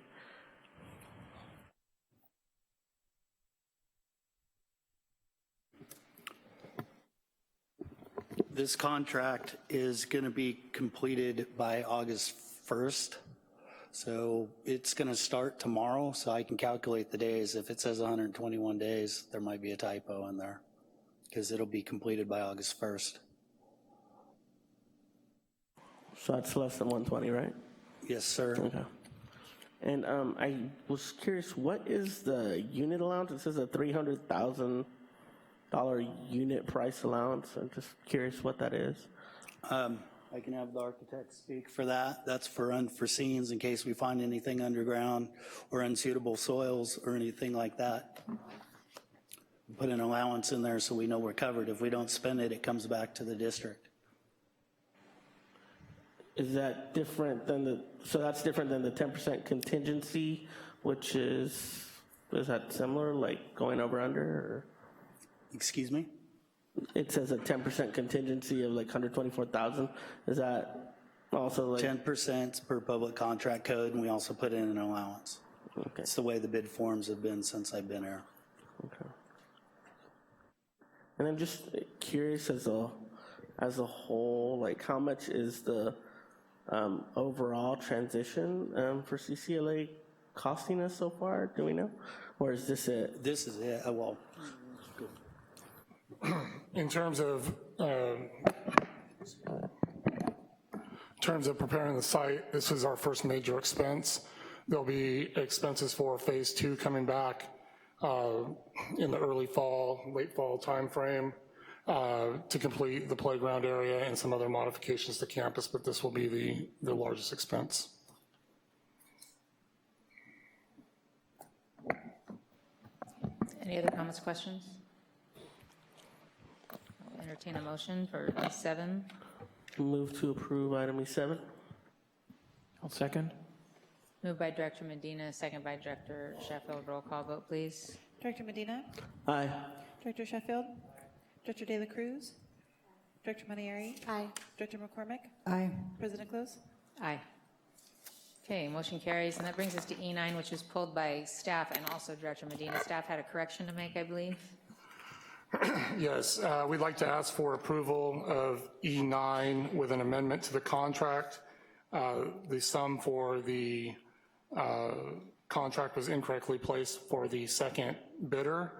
This contract is going to be completed by August 1st. So it's going to start tomorrow, so I can calculate the days. If it says 121 days, there might be a typo in there, because it'll be completed by August 1st. So that's less than 120, right? Yes, sir. Okay. And I was curious, what is the unit allowance? It says a $300,000 unit price allowance. I'm just curious what that is. I can have the architect speak for that. That's for unforeseens, in case we find anything underground or unsuitable soils or anything like that. Put an allowance in there so we know we're covered. If we don't spend it, it comes back to the district. Is that different than so that's different than the 10% contingency, which is that similar, like going over under? Or? Excuse me? It says a 10% contingency of like 124,000. Is that also like 10% per public contract code, and we also put in an allowance. Okay. It's the way the bid forms have been since I've been here. Okay. And I'm just curious as a whole, like how much is the overall transition for CCLA costing us so far? Do we know, or is this it? This is it. Well. In terms of preparing the site, this is our first major expense. There'll be expenses for phase 2 coming back in the early fall, late fall timeframe to complete the playground area and some other modifications to campus, but this will be the largest expense. Any other comments, questions? Entertain a motion for E7. Move to approve item E7. I'll second. Moved by Director Medina, second by Director Sheffield. Roll call vote, please. Director Medina? Aye. Director Sheffield? Director De La Cruz? Director Manieri? Aye. Director McCormick? Aye. President Close? Aye. Okay, motion carries, and that brings us to E9, which was pulled by staff and also Director Medina. Staff had a correction to make, I believe. Yes, we'd like to ask for approval of E9 with an amendment to the contract. The sum for the contract was incorrectly placed for the second bidder.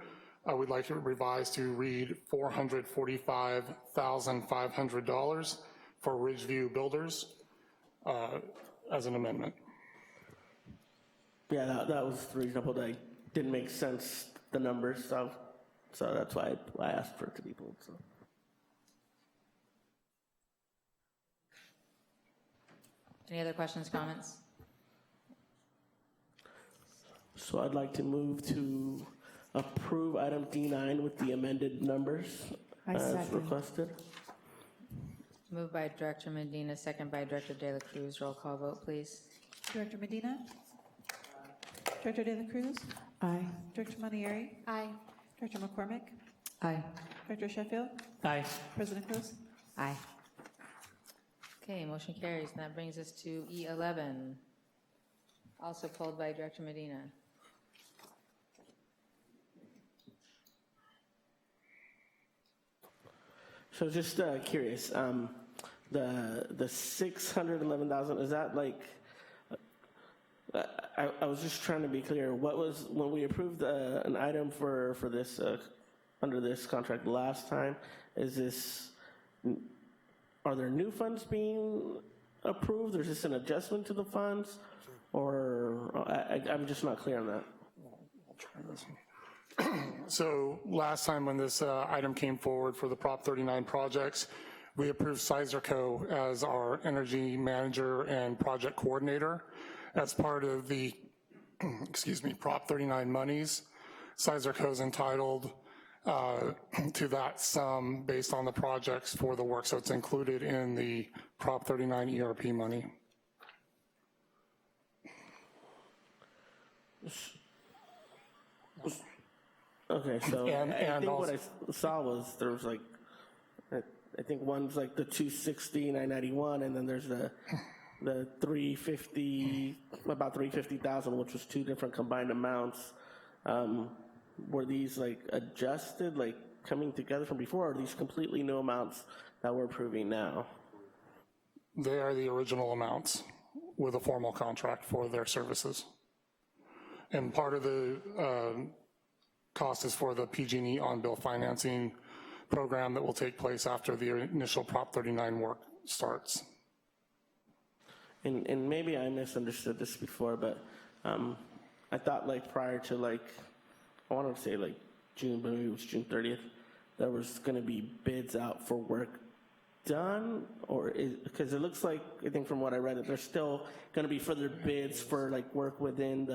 We'd like to revise to read $445,500 for Ridgeview Builders as an amendment. Yeah, that was reasonable. That didn't make sense, the numbers, so that's why I asked for it to be pulled. Any other questions, comments? So I'd like to move to approve item D9 with the amended numbers as requested. Moved by Director Medina, second by Director De La Cruz. Roll call vote, please. Director Medina? Director De La Cruz? Aye. Director Manieri? Aye. Director McCormick? Aye. Director Sheffield? Aye. President Close? Aye. Okay, motion carries, and that brings us to E11, also pulled by Director Medina. So just curious, the 611,000, is that like, I was just trying to be clear, what was, when we approved an item for this, under this contract last time, is this, are there new funds being approved, or is this an adjustment to the funds, or, I'm just not clear on that. I'll try this one. So last time when this item came forward for the Prop 39 projects, we approved Sizerco as our energy manager and project coordinator. As part of the, excuse me, Prop 39 monies, Sizerco is entitled to that sum based on the projects for the work, so it's included in the Prop 39 ERP money. Okay, so And I think also, what I saw was there was like, I think one's like the 260, 991, and then there's the 350, about 350,000, which was two different combined amounts. Were these like adjusted, like coming together from before, or are these completely new amounts that we're approving now? they are the original amounts with a formal contract for their services. And part of the cost is for the PG&E on-bill financing program that will take place after the initial Prop 39 work starts. And maybe I misunderstood this before, but I thought like prior to like, I wanted to say like June, but maybe it was June 30th, there was gonna be bids out for work done, or because it looks like, I think from what I read, that there's still gonna be further bids for like work within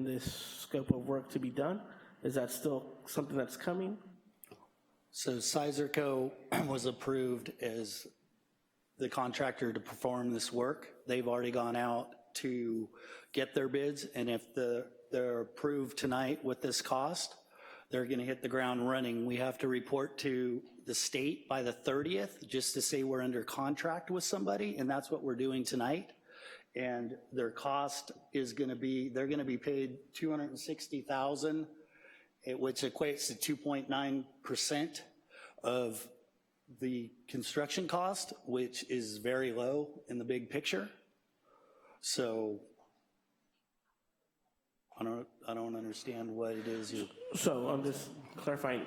this scope of work to be done. Is that still something that's coming? So Sizerco was approved as the contractor to perform this work. They've already gone out to get their bids, and if they're approved tonight with this cost, they're gonna hit the ground running. We have to report to the state by the 30th just to say we're under contract with somebody, and that's what we're doing tonight. And their cost is gonna be, they're gonna be paid $260,000, which equates to 2.9% of the construction cost, which is very low in the big picture. So I don't understand what it is you. So I'm just clarifying,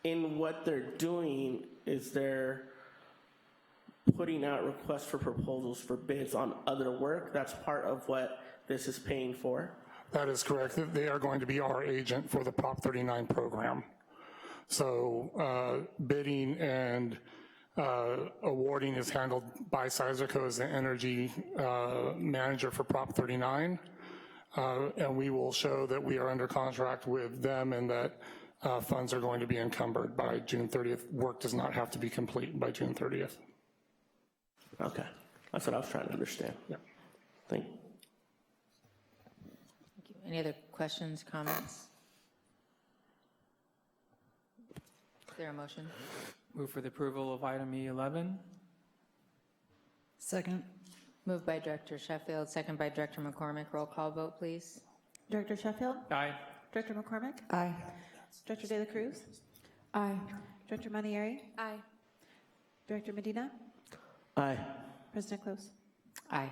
in what they're doing, is they're putting out requests for proposals for bids on other work? That's part of what this is paying for? That is correct. They are going to be our agent for the Prop 39 program. So bidding and awarding is handled by Sizerco as the energy manager for Prop 39. And we will show that we are under contract with them and that funds are going to be encumbered by June 30th. Work does not have to be complete by June 30th. Okay, that's what I was trying to understand. Yeah. Thank you. Thank you. Any other questions, comments? Is there a motion? Move for the approval of item E11. Second. Moved by Director Sheffield, second by Director McCormick. Roll call vote, please. Director Sheffield? Aye. Director McCormick? Aye. Director De La Cruz? Aye. Director Manieri? Aye. Director Medina? Aye. President Close? Aye.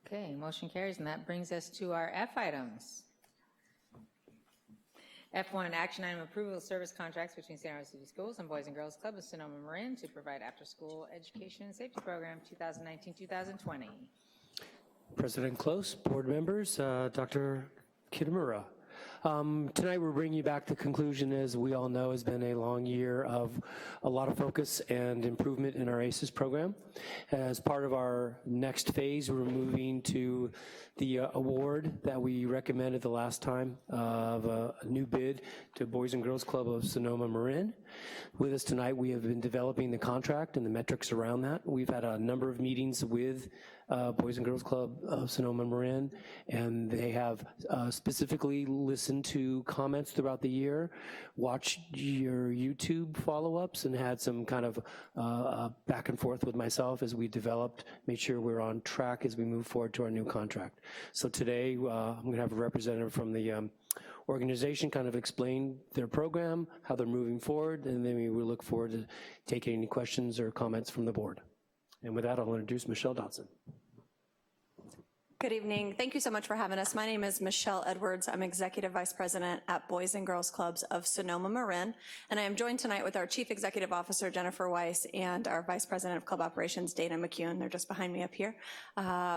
Okay, motion carries, and that brings us to our F items. F1, action item approval of service contracts between Santa Rosa City Schools and Boys and Girls Club of Sonoma Marin to provide after-school education and safety program 2019-2020. President Close, board members, Dr. Kitamura. Tonight we're bringing you back the conclusion, as we all know, has been a long year of a lot of focus and improvement in our ACES program. As part of our next phase, we're moving to the award that we recommended the last time of a new bid to Boys and Girls Club of Sonoma Marin. With us tonight, we have been developing the contract and the metrics around that. We've had a number of meetings with Boys and Girls Club of Sonoma Marin, and they have specifically listened to comments throughout the year, watched your YouTube follow-ups, and had some kind of back and forth with myself as we developed, made sure we're on track as we move forward to our new contract. So today, I'm gonna have a representative from the organization kind of explain their program, how they're moving forward, and then we will look forward to taking any questions or comments from the board. And with that, I'll introduce Michelle Dotson. Good evening. Thank you so much for having us. My name is Michelle Edwards. I'm Executive Vice President at Boys and Girls Clubs of Sonoma Marin, and I am joined tonight with our Chief Executive Officer, Jennifer Weiss, and our Vice President of Club Operations, Dana McCune. They're just behind me up here.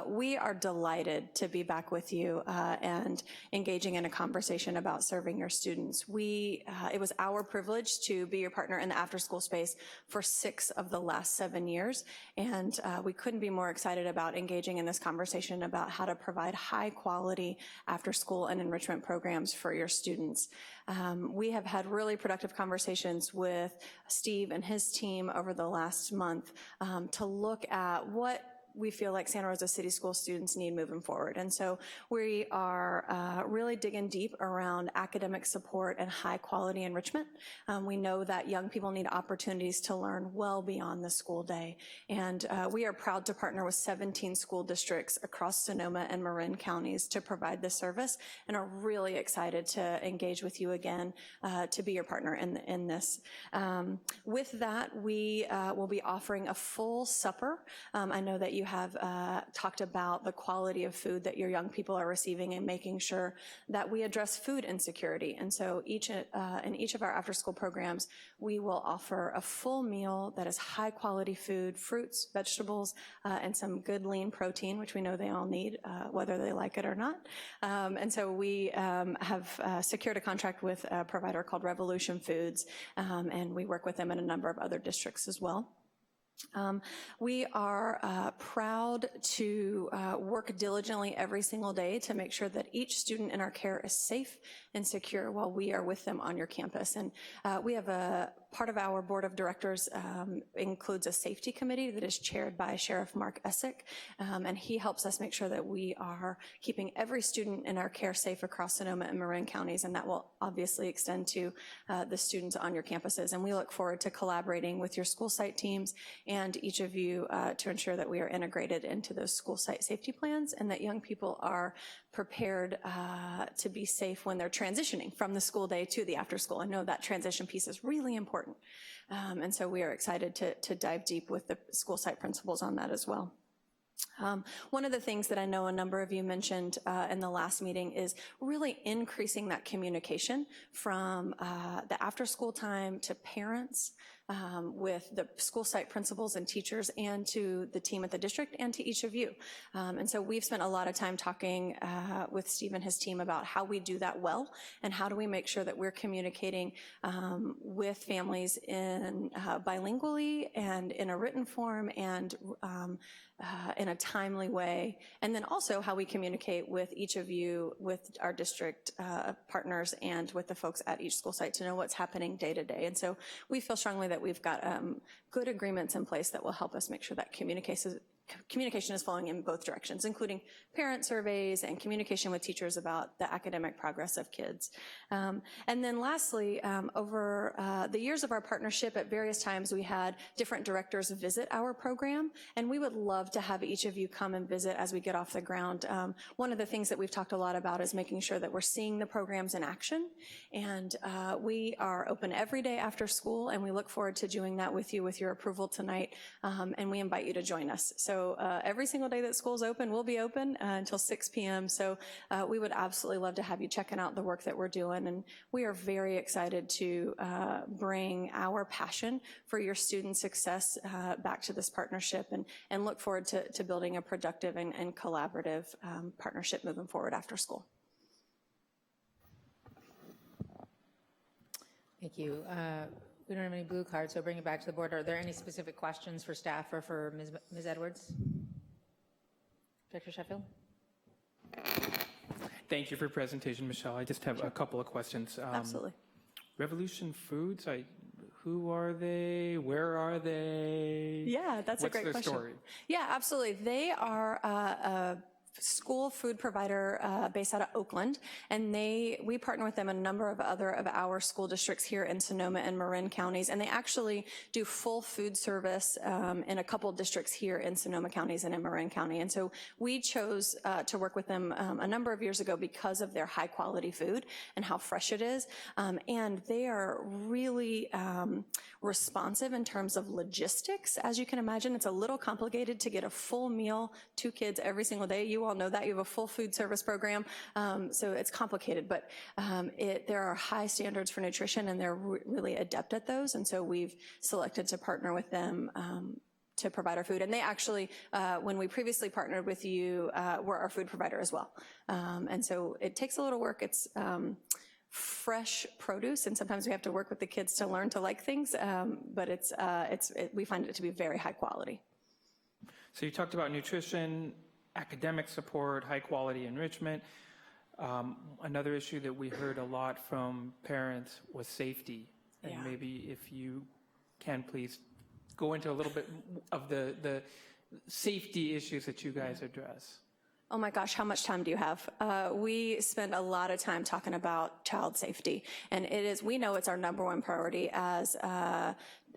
We are delighted to be back with you and engaging in a conversation about serving your students. It was our privilege to be your partner in the after-school space for 6 of the last 7 years, and we couldn't be more excited about engaging in this conversation about how to provide high quality after school and enrichment programs for your students. We have had really productive conversations with Steve and his team over the last month to look at what we feel like Santa Rosa City School students need moving forward. And so we are really digging deep around academic support and high quality enrichment. We know that young people need opportunities to learn well beyond the school day. And we are proud to partner with 17 school districts across Sonoma and Marin counties to provide this service, and are really excited to engage with you again to be your partner in this. With that, we will be offering a full supper. I know that you have talked about the quality of food that your young people are receiving and making sure that we address food insecurity. And so in each of our after-school programs, we will offer a full meal that is high quality food, fruits, vegetables, and some good lean protein, which we know they all need, whether they like it or not. And so we have secured a contract with a provider called Revolution Foods, and we work with them in a number of other districts as well. We are proud to work diligently every single day to make sure that each student in our care is safe and secure while we are with them on your campus. And we have part of our board of directors includes a safety committee that is chaired by Sheriff Mark Essick, and he helps us make sure that we are keeping every student in our care safe across Sonoma and Marin counties, and that will obviously extend to the students on your campuses. And we look forward to collaborating with your school site teams and each of you to ensure that we are integrated into those school site safety plans, and that young people are prepared to be safe when they're transitioning from the school day to the after school. I know that transition piece is really important. And so we are excited to dive deep with the school site principals on that as well. One of the things that I know a number of you mentioned in the last meeting is really increasing that communication from the after school time to parents, with the school site principals and teachers, and to the team at the district, and to each of you. And so we've spent a lot of time talking with Steve and his team about how we do that well, and how do we make sure that we're communicating with families in bilingually and in a written form and in a timely way, and then also how we communicate with each of you, with our district partners, and with the folks at each school site to know what's happening day to day. And so we feel strongly that we've got good agreements in place that will help us make sure that communication is flowing in both directions, including parent surveys and communication with teachers about the academic progress of kids. And then lastly, over the years of our partnership, at various times we had different directors visit our program, and we would love to have each of you come and visit as we get off the ground. One of the things that we've talked a lot about is making sure that we're seeing the programs in action, and we are open every day after school, and we look forward to doing that with you with your approval tonight, and we invite you to join us. So every single day that school's open, we'll be open until 6 p.m. So we would absolutely love to have you checking out the work that we're doing, and we are very excited to bring our passion for your student success back to this partnership, and look forward to building a productive and collaborative partnership moving forward after school. Thank you. We don't have any blue cards, so bring it back to the board. Are there any specific questions for staff or for Ms. Edwards? Director Sheffield? Thank you for your presentation, Michelle. I just have a couple of questions. Absolutely. Revolution Foods, who are they? Where are they? Yeah, that's a great question. What's their story? Yeah, absolutely. They are a school food provider based out of Oakland, and we partner with them in a number of other of our school districts here in Sonoma and Marin counties, and they actually do full food service in a couple districts here in Sonoma counties and in Marin County. And so we chose to work with them a number of years ago because of their high quality food and how fresh it is, and they are really responsive in terms of logistics. As you can imagine, it's a little complicated to get a full meal to kids every single day. You all know that. You have a full food service program, so it's complicated, but there are high standards for nutrition, and they're really adept at those, and so we've selected to partner with them to provide our food. And they actually, when we previously partnered with you, were our food provider as well. And so it takes a little work. It's fresh produce, and sometimes we have to work with the kids to learn to like things, but we find it to be very high quality. So you talked about nutrition, academic support, high quality enrichment. Another issue that we heard a lot from parents was safety. And maybe if you can please go into a little bit of the safety issues that you guys address. Oh my gosh, how much time do you have? We spend a lot of time talking about child safety, and we know it's our number one priority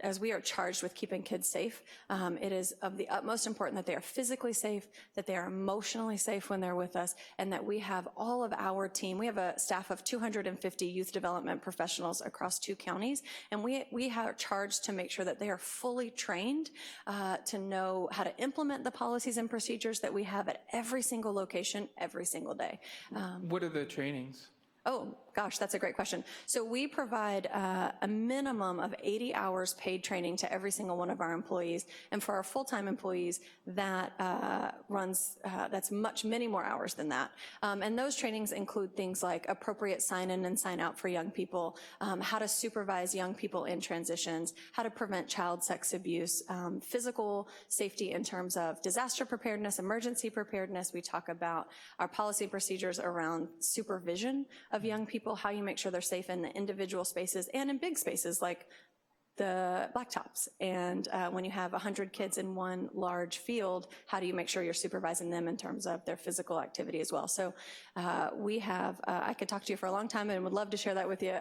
as we are charged with keeping kids safe. It is of the utmost importance that they are physically safe, that they are emotionally safe when they're with us, and that we have all of our team. We have a staff of 250 youth development professionals across 2 counties, and we are charged to make sure that they are fully trained to know how to implement the policies and procedures that we have at every single location, every single day. What are the trainings? Oh, gosh, that's a great question. So we provide a minimum of 80 hours paid training to every single one of our employees. And for our full-time employees, that's many more hours than that. And those trainings include things like appropriate sign-in and sign-out for young people, how to supervise young people in transitions, how to prevent child sex abuse, physical safety in terms of disaster preparedness, emergency preparedness. We talk about our policy and procedures around supervision of young people, how you make sure they're safe in the individual spaces and in big spaces like the blacktops. And when you have 100 kids in one large field, how do you make sure you're supervising them in terms of their physical activity as well? So we have, I could talk to you for a long time and would love to share that with you,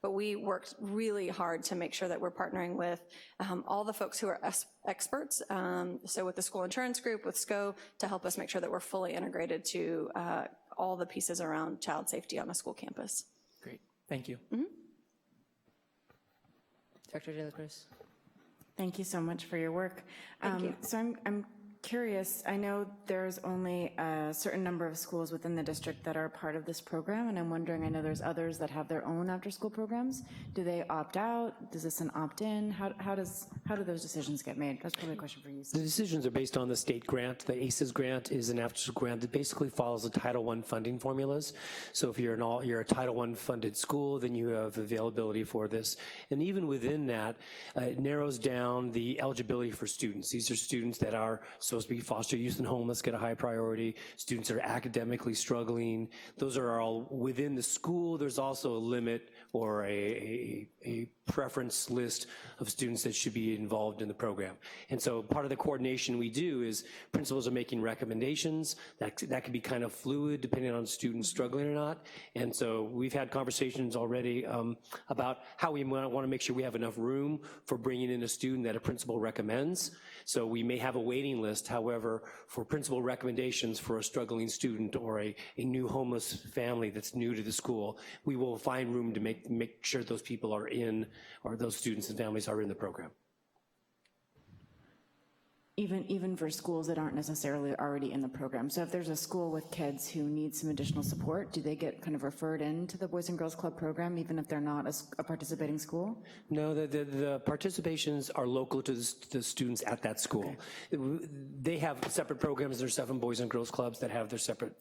but we worked really hard to make sure that we're partnering with all the folks who are experts, so with the school insurance group, with SCO, to help us make sure that we're fully integrated to all the pieces around child safety on a school campus. Great, thank you. Mm-hmm. Dr. De La Cruz. Thank you so much for your work. Thank you. So I'm curious, I know there's only a certain number of schools within the district that are part of this program, and I'm wondering, I know there's others that have their own after-school programs. Do they opt out? Is this an opt-in? How do those decisions get made? That's probably a question for you, Steve. The decisions are based on the state grant. The ACES grant is an after-school grant that basically follows the Title I funding formulas. So if you're a Title I funded school, then you have availability for this. And even within that, it narrows down the eligibility for students. These are students that are supposed to be foster youth and homeless, get a high priority. Students that are academically struggling. Those are all within the school. There's also a limit or a preference list of students that should be involved in the program. And so part of the coordination we do is principals are making recommendations. That can be kind of fluid depending on students struggling or not. And so we've had conversations already about how we want to make sure we have enough room for bringing in a student that a principal recommends. So we may have a waiting list, however, for principal recommendations for a struggling student or a new homeless family that's new to the school, we will find room to make sure those people are in, or those students and families are in the program. Even for schools that aren't necessarily already in the program. So if there's a school with kids who need some additional support, do they get kind of referred into the Boys and Girls Club program even if they're not a participating school? No, the participations are local to the students at that school. Okay. They have separate programs. There's 7 Boys and Girls Clubs that have their separate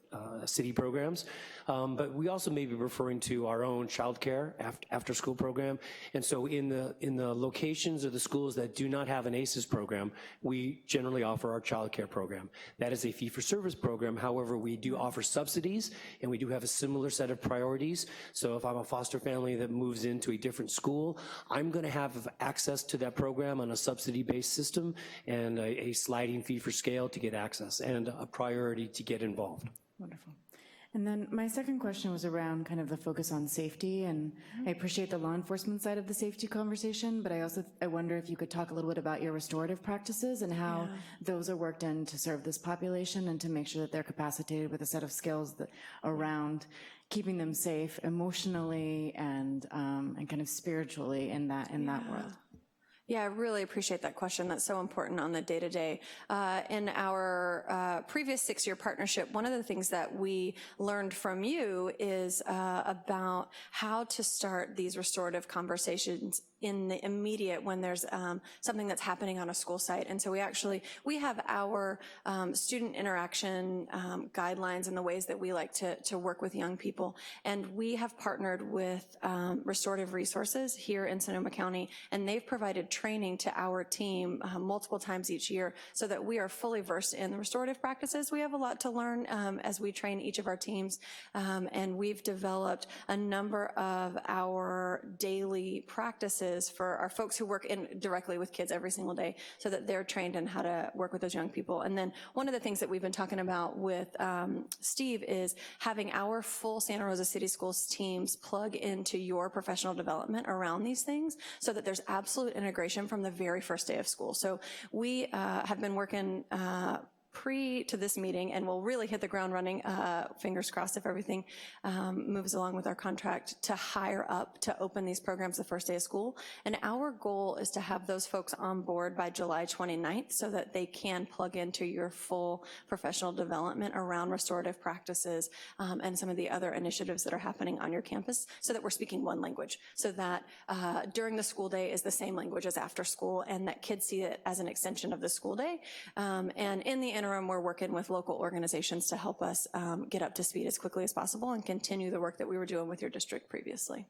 city programs. But we also may be referring to our own childcare after school program. And so in the locations of the schools that do not have an ACES program, we generally offer our child care program. That is a fee-for-service program. However, we do offer subsidies, and we do have a similar set of priorities. So if I'm a foster family that moves into a different school, I'm gonna have access to that program on a subsidy-based system and a sliding fee for scale to get access and a priority to get involved. Wonderful. And then my second question was around kind of the focus on safety, and I appreciate the law enforcement side of the safety conversation, but I wonder if you could talk a little bit about your restorative practices and how those are worked in to serve this population and to make sure that they're capacitated with a set of skills that around keeping them safe emotionally and kind of spiritually in that world. Yeah, I really appreciate that question. That's so important on the day-to-day. In our previous 6-year partnership, one of the things that we learned from you is about how to start these restorative conversations in the immediate when there's something that's happening on a school site. And so we have our student interaction guidelines and the ways that we like to work with young people. And we have partnered with Restorative Resources here in Sonoma County, and they've provided training to our team multiple times each year so that we are fully versed in the restorative practices. We have a lot to learn as we train each of our teams, and we've developed a number of our daily practices for our folks who work directly with kids every single day so that they're trained in how to work with those young people. And then one of the things that we've been talking about with Steve is having our full Santa Rosa City Schools teams plug into your professional development around these things so that there's absolute integration from the very first day of school. So we have been working pre to this meeting, and we'll really hit the ground running, fingers crossed if everything moves along with our contract, to hire up to open these programs the first day of school. And our goal is to have those folks on board by July 29th so that they can plug into your full professional development around restorative practices and some of the other initiatives that are happening on your campus, so that we're speaking one language, so that during the school day is the same language as after school, and that kids see it as an extension of the school day. And in the interim, we're working with local organizations to help us get up to speed as quickly as possible and continue the work that we were doing with your district previously.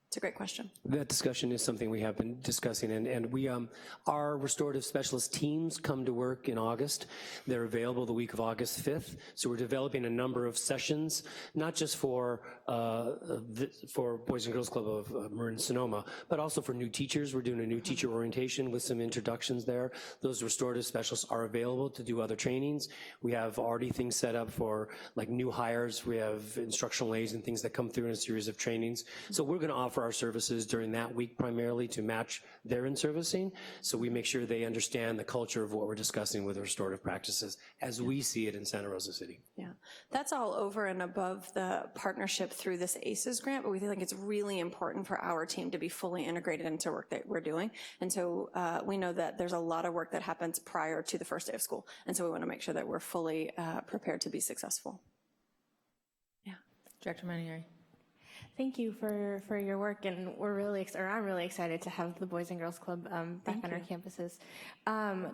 It's a great question. That discussion is something we have been discussing, and we, our restorative specialist teams come to work in August. They're available the week of August 5th, so we're developing a number of sessions, not just for Boys and Girls Club of Marin Sonoma, but also for new teachers. We're doing a new teacher orientation with some introductions there. Those restorative specialists are available to do other trainings. We have already things set up for like new hires. We have instructional aids and things that come through in a series of trainings. So we're gonna offer our services during that week primarily to match their in-servicing, so we make sure they understand the culture of what we're discussing with restorative practices as we see it in Santa Rosa City. Yeah, that's all over and above the partnership through this ACES grant, but we think it's really important for our team to be fully integrated into work that we're doing. And so we know that there's a lot of work that happens prior to the first day of school, and so we want to make sure that we're fully prepared to be successful. Yeah, Director Manieri. Thank you for your work, and I'm really excited to have the Boys and Girls Club back on our campuses.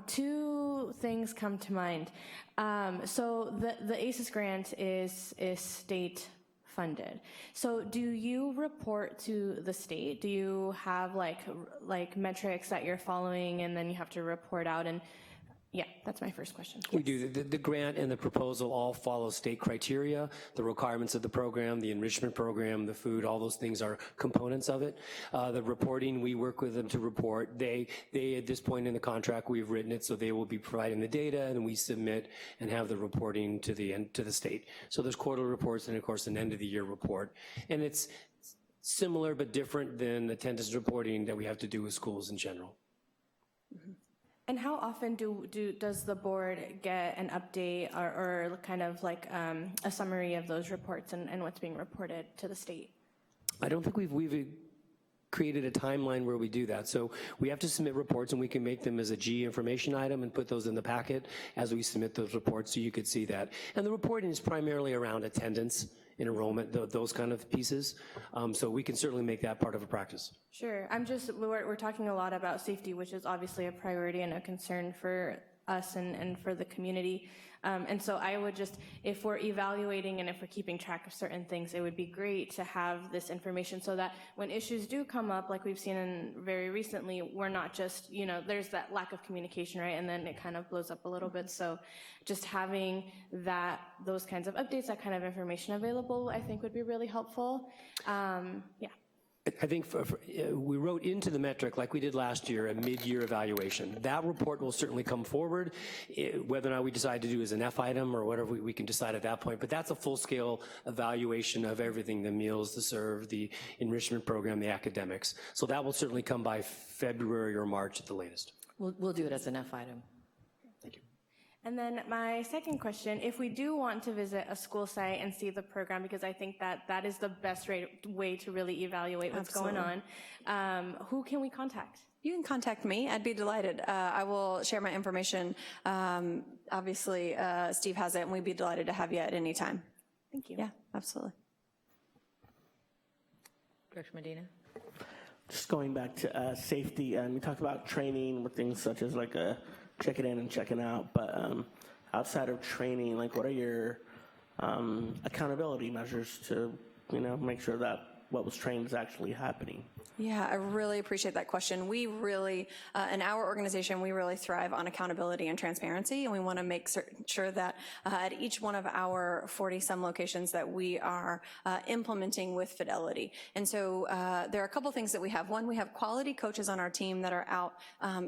2 things come to mind. So the ACES grant is state funded. So do you report to the state? Do you have like metrics that you're following, and then you have to report out? And Yeah, that's my first question. We do. The grant and the proposal all follow state criteria, the requirements of the program, the enrichment program, the food, all those things are components of it. The reporting, we work with them to report. They at this point in the contract, we've written it, so they will be providing the data, and we submit and have the reporting to the state. So there's quarterly reports and, of course, an end-of-the-year report. And it's similar but different than attendance reporting that we have to do with schools in general. Mm-hmm. And how often does the board get an update or kind of like a summary of those reports and what's being reported to the state? I don't think we've created a timeline where we do that. So we have to submit reports, and we can make them as a G information item and put those in the packet as we submit those reports, so you could see that. And the reporting is primarily around attendance, enrollment, those kind of pieces. So we can certainly make that part of a practice. Sure. We're talking a lot about safety, which is obviously a priority and a concern for us and for the community. And so I would just, if we're evaluating and if we're keeping track of certain things, it would be great to have this information so that when issues do come up, like we've seen very recently, we're not just, there's that lack of communication, right? And then it kind of blows up a little bit. So just having those kinds of updates, that kind of information available, I think would be really helpful. Yeah. I think we wrote into the metric, like we did last year, a mid-year evaluation. That report will certainly come forward. Whether or not we decide to do as an F item or whatever, we can decide at that point. But that's a full-scale evaluation of everything, the meals, the serve, the enrichment program, the academics. So that will certainly come by February or March at the latest. We'll do it as an F item. And then my second question, if we do want to visit a school site and see the program, because I think that is the best way to really evaluate what's going on, who can we contact? You can contact me. I'd be delighted. I will share my information. Obviously, Steve has it, and we'd be delighted to have you at any time. Thank you. Yeah, absolutely. Director Medina? Just going back to safety, we talked about training with things such as like checking in and checking out, but outside of training, like what are your accountability measures to, make sure that what was trained is actually happening? Yeah, I really appreciate that question. We really, in our organization, we really thrive on accountability and transparency, and we want to make sure that at each one of our 40-some locations that we are implementing with fidelity. And so there are a couple things that we have. One, we have quality coaches on our team that are out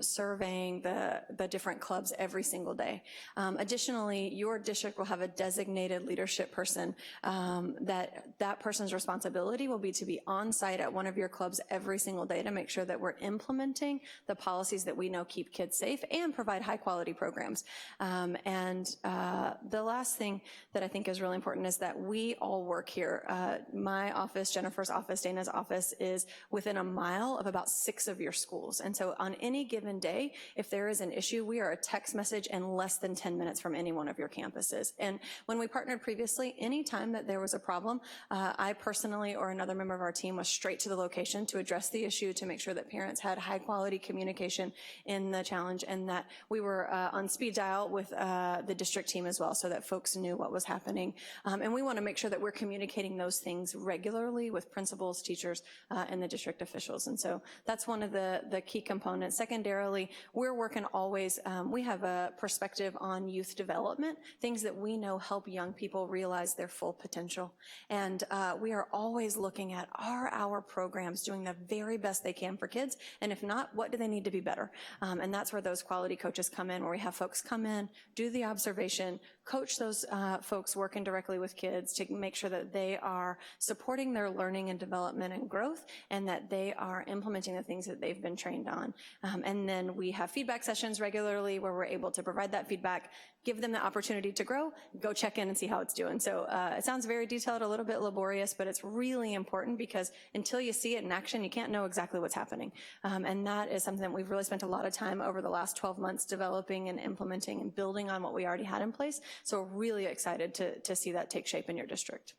surveying the different clubs every single day. Additionally, your district will have a designated leadership person that person's responsibility will be to be on site at one of your clubs every single day to make sure that we're implementing the policies that we know keep kids safe and provide high quality programs. The last thing that I think is really important is that we all work here. My office, Jennifer's office, Dana's office is within a mile of about 6 of your schools. And so on any given day, if there is an issue, we are a text message and less than 10 minutes from any one of your campuses. And when we partnered previously, anytime that there was a problem, I personally or another member of our team was straight to the location to address the issue, to make sure that parents had high quality communication in the challenge, and that we were on speed dial with the district team as well, so that folks knew what was happening. And we want to make sure that we're communicating those things regularly with principals, teachers, and the district officials. And so that's one of the key components. Secondarily, we're working always, we have a perspective on youth development, things that we know help young people realize their full potential. And we are always looking at, are our programs doing the very best they can for kids? And if not, what do they need to be better? And that's where those quality coaches come in, where we have folks come in, do the observation, coach those folks working directly with kids to make sure that they are supporting their learning and development and growth, and that they are implementing the things that they've been trained on. And then we have feedback sessions regularly where we're able to provide that feedback, give them the opportunity to grow, go check in and see how it's doing. So it sounds very detailed, a little bit laborious, but it's really important, because until you see it in action, you can't know exactly what's happening. And that is something that we've really spent a lot of time over the last 12 months developing and implementing and building on what we already had in place. So we're really excited to see that take shape in your district.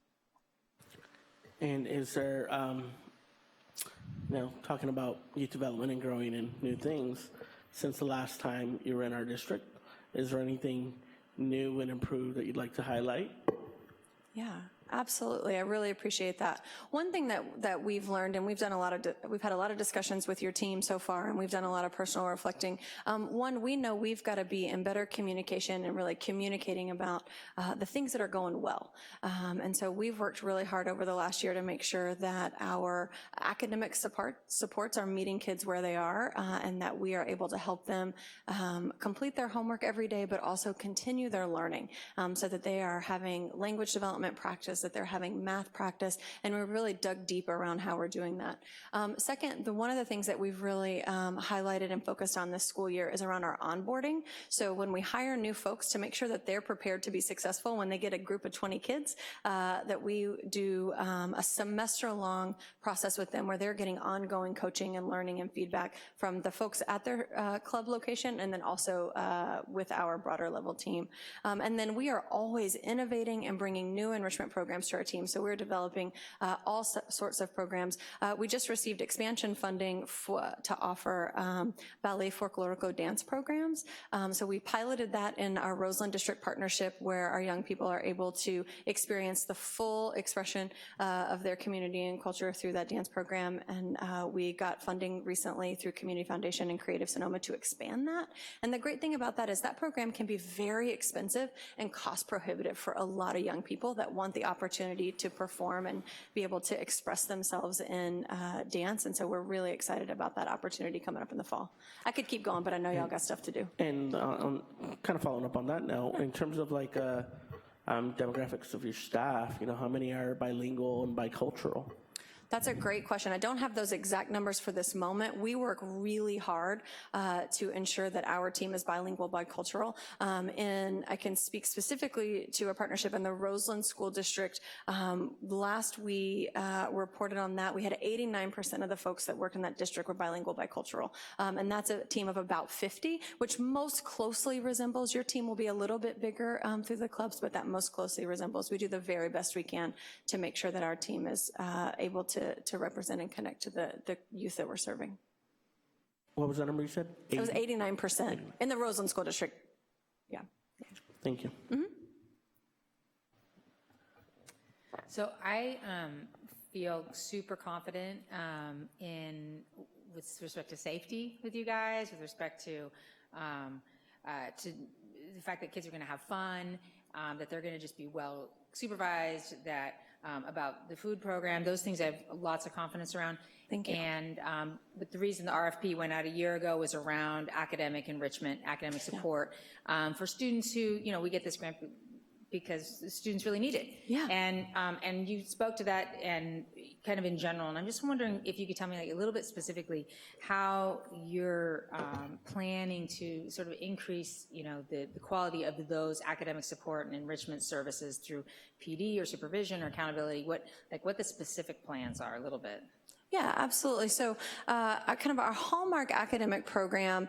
And is there, talking about youth development and growing and new things, since the last time you were in our district, is there anything new and improved that you'd like to highlight? Yeah, Absolutely, I really appreciate that. One thing that we've learned, and we've had a lot of discussions with your team so far, and we've done a lot of personal reflecting. One, we know we've got to be in better communication and really communicating about the things that are going well. And so we've worked really hard over the last year to make sure that our academic supports are meeting kids where they are, and that we are able to help them complete their homework every day, but also continue their learning, so that they are having language development practice, that they're having math practice, and we've really dug deep around how we're doing that. Second, one of the things that we've really highlighted and focused on this school year is around our onboarding. So when we hire new folks, to make sure that they're prepared to be successful when they get a group of 20 kids, that we do a semester-long process with them where they're getting ongoing coaching and learning and feedback from the folks at their club location, and then also with our broader level team. And then we are always innovating and bringing new enrichment programs to our team. So we're developing all sorts of programs. We just received expansion funding to offer ballet folklorico dance programs. So we piloted that in our Roseland District partnership, where our young people are able to experience the full expression of their community and culture through that dance program. And we got funding recently through Community Foundation and Creative Sonoma to expand that. And the great thing about that is that program can be very expensive and cost prohibitive for a lot of young people that want the opportunity to perform and be able to express themselves in dance. And so we're really excited about that opportunity coming up in the fall. I could keep going, but I know y'all got stuff to do. And kind of following up on that now, in terms of like demographics of your staff, how many are bilingual and bicultural? That's a great question. I don't have those exact numbers for this moment. We work really hard to ensure that our team is bilingual, bicultural. And I can speak specifically to a partnership in the Roseland School District. Last we reported on that, we had 89% of the folks that worked in that district were bilingual, bicultural. And that's a team of about 50, which most closely resembles, your team will be a little bit bigger through the clubs, but that most closely resembles. We do the very best we can to make sure that our team is able to represent and connect to the youth that we're serving. What was that number you said? It was 89% in the Roseland School District. Yeah. Thank you. Mm-hmm. So I feel super confident with respect to safety with you guys, with respect to the fact that kids are going to have fun, that they're going to just be well supervised, that about the food program, those things I have lots of confidence around. Thank you. And but the reason the RFP went out a year ago was around academic enrichment, academic support for students who, we get this grant because the students really need it. Yeah. And you spoke to that and kind of in general, and I'm just wondering if you could tell me like a little bit specifically how you're planning to sort of increase, the quality of those academic support and enrichment services through PD or supervision or accountability, what the specific plans are a little bit. Yeah, absolutely. So kind of our hallmark academic program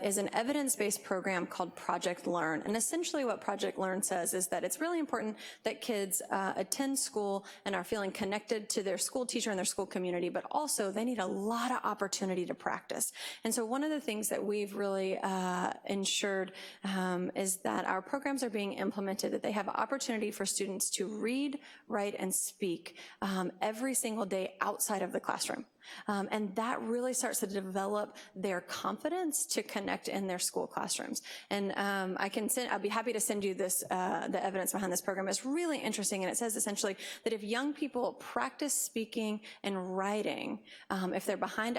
is an evidence-based program called Project Learn. And essentially what Project Learn says is that it's really important that kids attend school and are feeling connected to their school teacher and their school community, but also they need a lot of opportunity to practice. And so one of the things that we've really ensured is that our programs are being implemented, that they have opportunity for students to read, write, and speak every single day outside of the classroom. And that really starts to develop their confidence to connect in their school classrooms. And I'll be happy to send you this, the evidence behind this program. It's really interesting, and it says essentially that if young people practice speaking and writing, if they're behind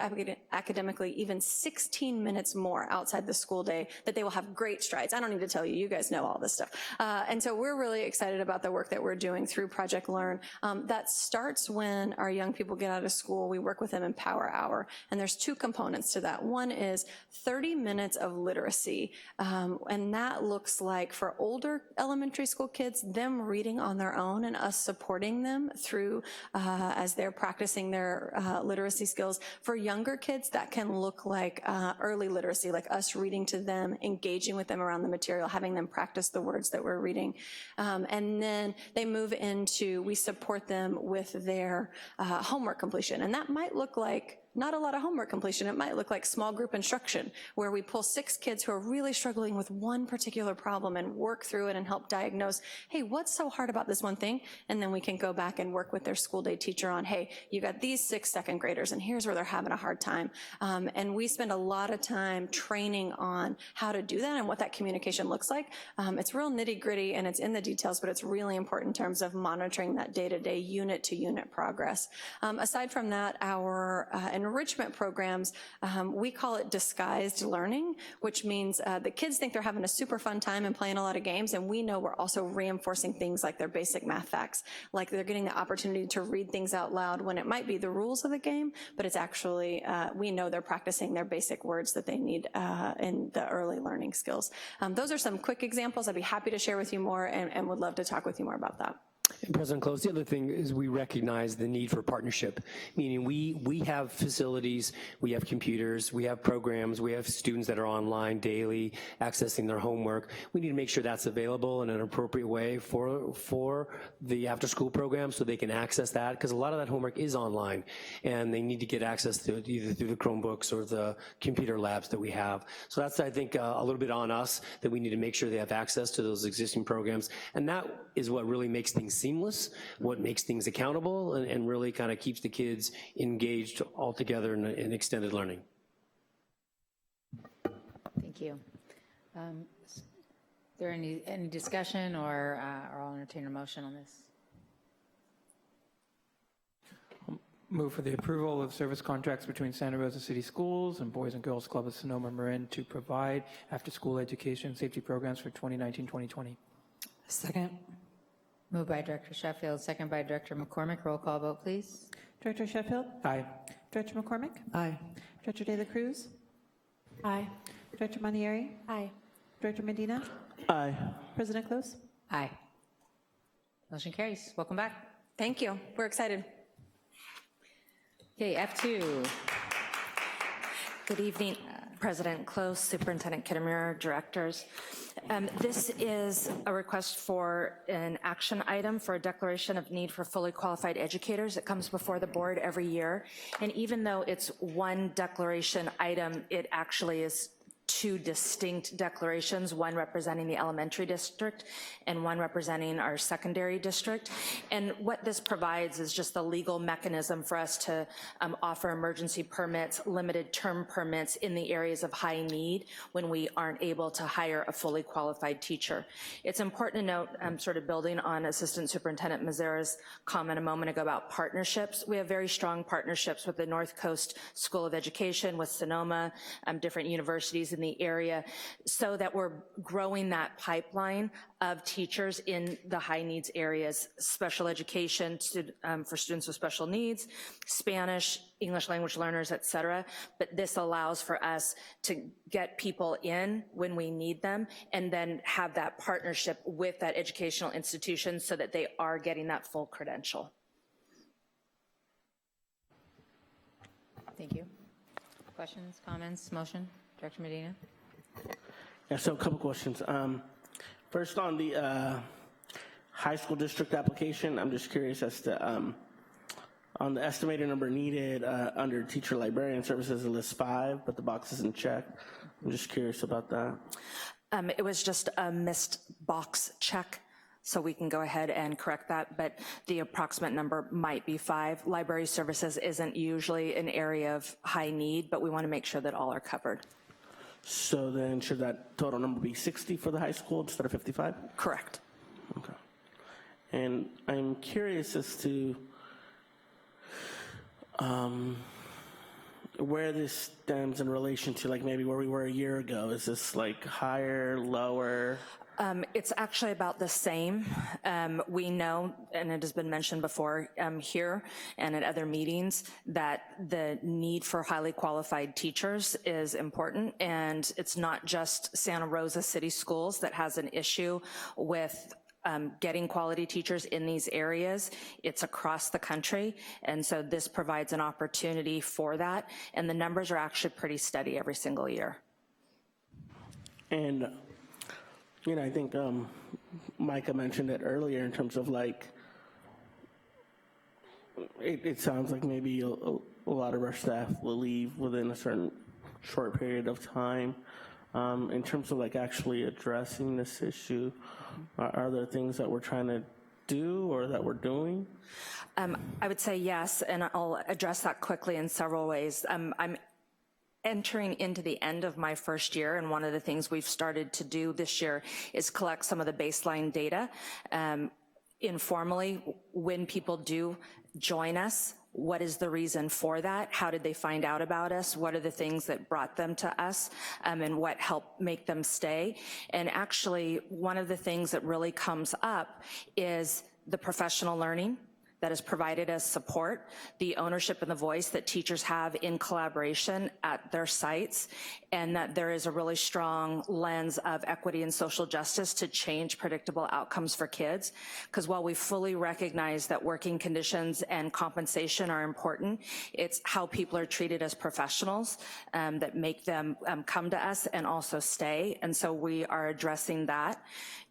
academically even 16 minutes more outside the school day, that they will have great strides. I don't need to tell you, you guys know all this stuff. And so we're really excited about the work that we're doing through Project Learn. That starts when our young people get out of school. We work with them in Power Hour, and there's two components to that. One is 30 minutes of literacy, and that looks like, for older elementary school kids, them reading on their own and us supporting them through as they're practicing their literacy skills. For younger kids, that can look like early literacy, like us reading to them, engaging with them around the material, having them practice the words that we're reading. And then they move into, we support them with their homework completion, and that might look like not a lot of homework completion. It might look like small group instruction, where we pull 6 kids who are really struggling with one particular problem and work through it and help diagnose, hey, what's so hard about this one thing? And then we can go back and work with their school day teacher on, hey, you got these 6 second graders, and here's where they're having a hard time. And we spend a lot of time training on how to do that and what that communication looks like. It's real nitty-gritty and it's in the details, but it's really important in terms of monitoring that day-to-day, unit-to-unit progress. Aside from that, our enrichment programs, we call it disguised learning, which means the kids think they're having a super fun time and playing a lot of games, and we know we're also reinforcing things like their basic math facts, like they're getting the opportunity to read things out loud when it might be the rules of the game, but it's actually, we know they're practicing their basic words that they need in the early learning skills. Those are some quick examples. I'd be happy to share with you more and would love to talk with you more about that. And President Close, the other thing is we recognize the need for partnership, meaning we have facilities, we have computers, we have programs, we have students that are online daily accessing their homework. We need to make sure that's available in an appropriate way for the after-school program so they can access that, because a lot of that homework is online and they need to get access to it either through the Chromebooks or the computer labs that we have. So that's, I think, a little bit on us, that we need to make sure they have access to those existing programs, and that is what really makes things seamless, what makes things accountable, and really kind of keeps the kids engaged all together in extended learning. Thank you. Is there any discussion, or I'll entertain a motion on this? Move for the approval of service contracts between Santa Rosa City Schools and Boys and Girls Club of Sonoma Marin to provide after-school education safety programs for 2019-2020. Second. Moved by Director Sheffield, second by Director McCormick. Roll call vote, please. Director Sheffield? Aye. Director McCormick? Aye. Director De La Cruz? Aye. Director Manieri? Aye. Director Medina? Aye. President Close? Aye. Motion carries. Welcome back. Thank you. We're excited. Okay, F2. Good evening, President Close, Superintendent Kittimura, directors. This is a request for an action item for a declaration of need for fully qualified educators. It comes before the board every year. And even though it's one declaration item, it actually is 2 distinct declarations, one representing the elementary district and one representing our secondary district. And what this provides is just the legal mechanism for us to offer emergency permits, limited term permits in the areas of high need when we aren't able to hire a fully qualified teacher. It's important to note, sort of building on Assistant Superintendent Mazzara's comment a moment ago about partnerships. We have very strong partnerships with the North Coast School of Education, with Sonoma, different universities in the area, so that we're growing that pipeline of teachers in the high needs areas, special education for students with special needs, Spanish, English language learners, et cetera. But this allows for us to get people in when we need them and then have that partnership with that educational institution so that they are getting that full credential. Thank you. Questions, comments, motion? Director Medina? Yeah, so a couple questions. First, on the high school district application, I'm just curious as to, on the estimated number needed under teacher librarian services, it lists 5, but the box isn't checked. I'm just curious about that. It was just a missed box check, so we can go ahead and correct that, but the approximate number might be 5. Library services isn't usually an area of high need, but we want to make sure that all are covered. So then should that total number be 60 for the high school instead of 55? Correct. Okay. And I'm curious as to where this stems in relation to like maybe where we were a year ago. Is this like higher, lower? It's actually about the same. We know, and it has been mentioned before here and at other meetings, that the need for highly qualified teachers is important, and it's not just Santa Rosa City Schools that has an issue with getting quality teachers in these areas. It's across the country, and so this provides an opportunity for that, and the numbers are actually pretty steady every single year. And you know, I think Micah mentioned it earlier in terms of like, it sounds like maybe a lot of our staff will leave within a certain short period of time. In terms of like actually addressing this issue, are there things that we're trying to do or that we're doing? I would say yes, and I'll address that quickly in several ways. I'm entering into the end of my first year, and one of the things we've started to do this year is collect some of the baseline data informally when people do join us. What is the reason for that? How did they find out about us? What are the things that brought them to us, and what helped make them stay? And actually, one of the things that really comes up is the professional learning that is provided as support, the ownership and the voice that teachers have in collaboration at their sites, and that there is a really strong lens of equity and social justice to change predictable outcomes for kids. Because while we fully recognize that working conditions and compensation are important, it's how people are treated as professionals that make them come to us and also stay, and so we are addressing that.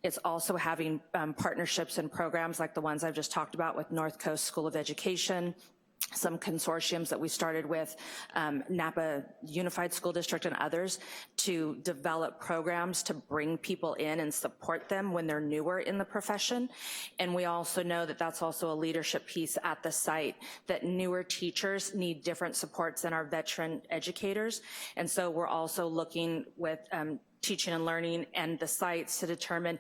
It's also having partnerships and programs like the ones I've just talked about with North Coast School of Education, some consortiums that we started with Napa Unified School District and others to develop programs to bring people in and support them when they're newer in the profession. And we also know that that's also a leadership piece at the site, that newer teachers need different supports than our veteran educators. And so we're also looking with teaching and learning and the sites to determine,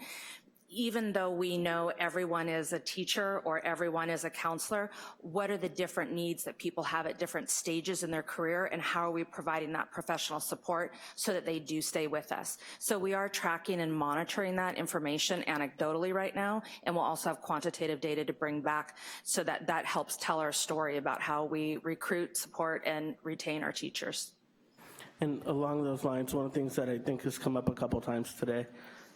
even though we know everyone is a teacher or everyone is a counselor, what are the different needs that people have at different stages in their career, and how are we providing that professional support so that they do stay with us? So we are tracking and monitoring that information anecdotally right now, and we'll also have quantitative data to bring back so that that helps tell our story about how we recruit, support, and retain our teachers. And along those lines, one of the things that I think has come up a couple times today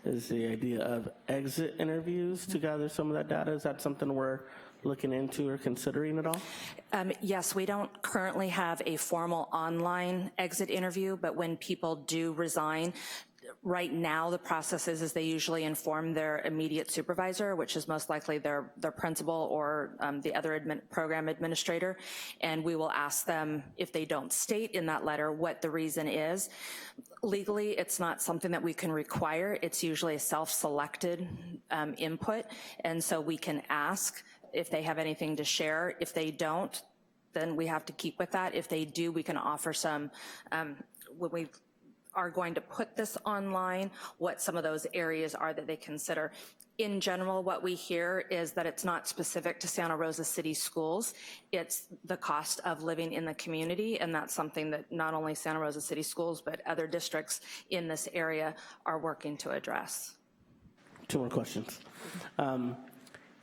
is the idea of exit interviews to gather some of that data. Is that something we're looking into or considering at all? Yes, we don't currently have a formal online exit interview, but when people do resign, right now the process is they usually inform their immediate supervisor, which is most likely their principal or the other program administrator, and we will ask them, if they don't state in that letter what the reason is. Legally, it's not something that we can require. It's usually a self-selected input, and so we can ask if they have anything to share. If they don't, then we have to keep with that. If they do, we can offer some, when we are going to put this online, what some of those areas are that they consider. In general, what we hear is that it's not specific to Santa Rosa City Schools. It's the cost of living in the community, and that's something that not only Santa Rosa City Schools, but other districts in this area are working to address. Two more questions.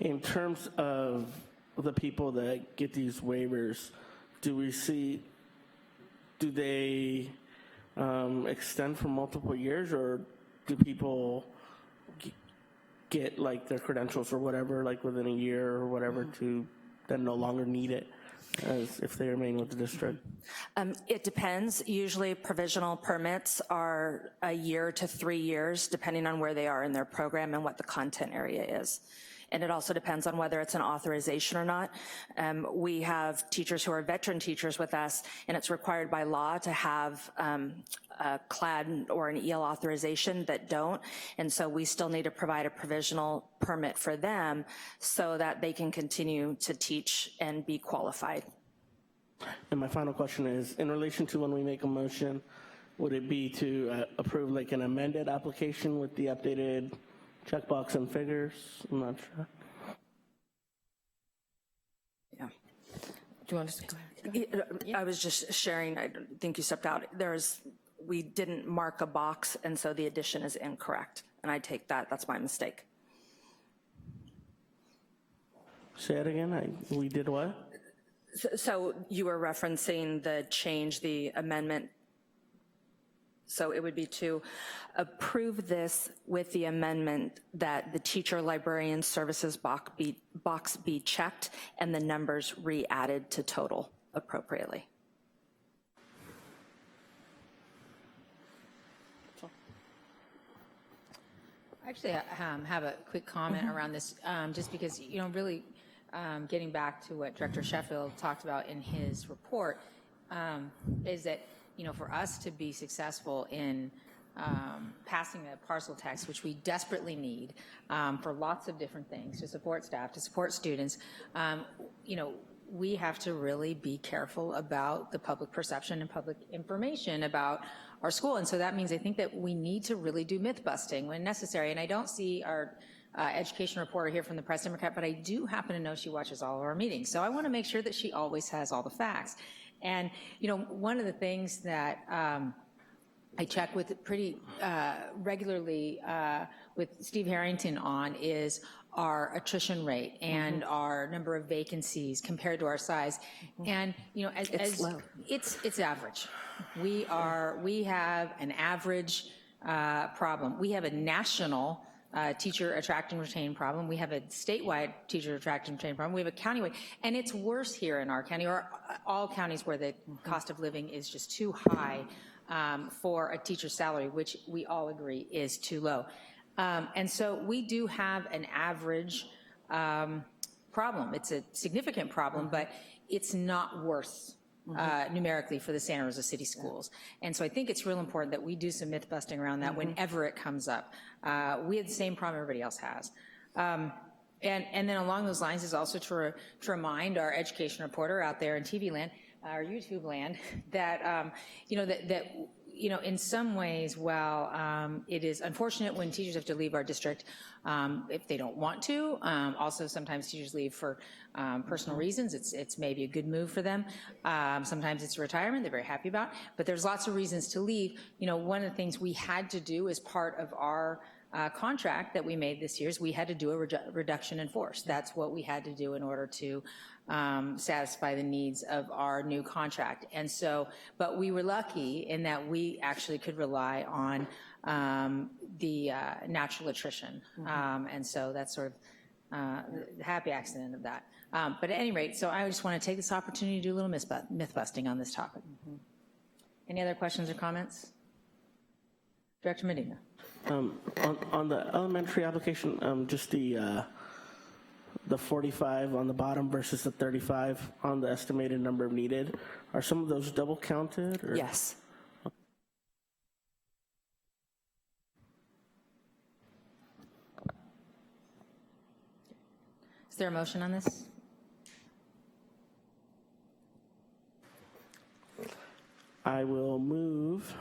In terms of the people that get these waivers, do they extend for multiple years, or do people get like their credentials or whatever, like within a year or whatever, to then no longer need it as if they remain with the district? It depends. Usually provisional permits are a year to 3 years, depending on where they are in their program and what the content area is. And it also depends on whether it's an authorization or not. We have teachers who are veteran teachers with us, and it's required by law to have a CLAD or an EL authorization that don't, and so we still need to provide a provisional permit for them so that they can continue to teach and be qualified. And my final question is, in relation to when we make a motion, would it be to approve like an amended application with the updated checkbox and figures? I'm not sure. Yeah. Do you want us to go ahead? I was just sharing, I think you stepped out. We didn't mark a box, and so the addition is incorrect. And I take that, that's my mistake. Say it again, we did what? So you were referencing the change, the amendment. So it would be to approve this with the amendment that the teacher librarian services box be checked and the numbers re-added to total appropriately. Actually, I have a quick comment around this, just because, really, getting back to what Director Sheffield talked about in his report, is that, for us to be successful in passing a parcel tax, which we desperately need for lots of different things, to support staff, to support students, we have to really be careful about the public perception and public information about our school. And so that means I think that we need to really do myth busting when necessary. And I don't see our education reporter here from the Press Democrat, but I do happen to know she watches all of our meetings. So I want to make sure that she always has all the facts. And, one of the things that I check with pretty regularly with Steve Harrington on is our attrition rate and our number of vacancies compared to our size. And, it's low. It's average. We have an average problem. We have a national teacher attract and retain problem. We have a statewide teacher attract and retain problem. We have a countywide, and it's worse here in our county, or all counties where the cost of living is just too high for a teacher's salary, which we all agree is too low. And so we do have an average problem. It's a significant problem, but it's not worse numerically for the Santa Rosa City Schools. And so I think it's real important that we do some myth busting around that whenever it comes up. We have the same problem everybody else has. And then along those lines is also to remind our education reporter out there in TV land, our YouTube land, that, in some ways, while it is unfortunate when teachers have to leave our district if they don't want to, also sometimes teachers leave for personal reasons. It's maybe a good move for them. Sometimes it's retirement they're very happy about, but there's lots of reasons to leave. One of the things we had to do as part of our contract that we made this year is we had to do a reduction in force. That's what we had to do in order to satisfy the needs of our new contract. And so, but we were lucky in that we actually could rely on the natural attrition. And so that's sort of the happy accident of that. But at any rate, so I just want to take this opportunity to do a little myth busting on this topic. Any other questions or comments? Director Medina. On the elementary application, just the 45 on the bottom versus the 35 on the estimated number of needed, are some of those double counted? Or? Yes. Is there a motion on this? I will move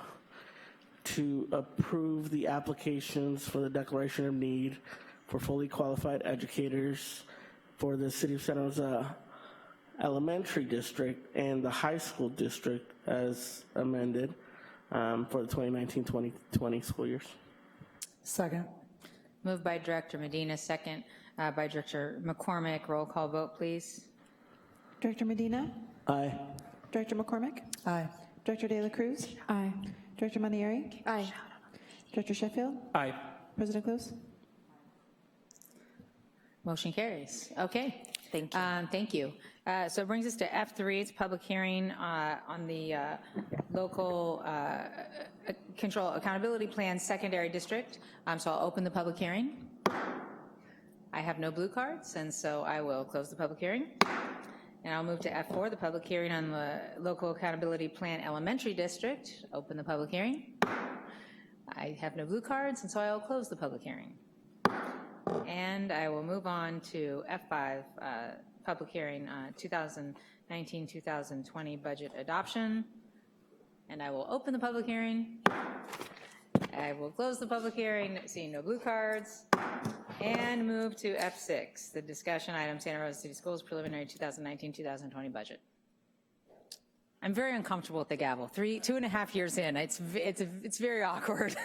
to approve the applications for the declaration of need for fully qualified educators for the City of Santa Rosa Elementary District and the High School District as amended for the 2019-2020 school years. Second. Moved by Director Medina, second by Director McCormick. Roll call vote, please. Director Medina? Aye. Director McCormick? Aye. Director De La Cruz? Aye. Director Manieri? Aye. Director Sheffield? Aye. President Close? Motion carries. Okay. Thank you. Thank you. So it brings us to F3. It's public hearing on the local control accountability plan secondary district. So I'll open the public hearing. I have no blue cards, and so I will close the public hearing. And I'll move to F4, the public hearing on the local accountability plan elementary district. Open the public hearing. I have no blue cards, and so I will close the public hearing. And I will move on to F5, public hearing 2019-2020 budget adoption. And I will open the public hearing. I will close the public hearing, seeing no blue cards. And move to F6, the discussion item, Santa Rosa City Schools preliminary 2019-2020 budget. I'm very uncomfortable with the gavel. 2.5 years in, it's very awkward.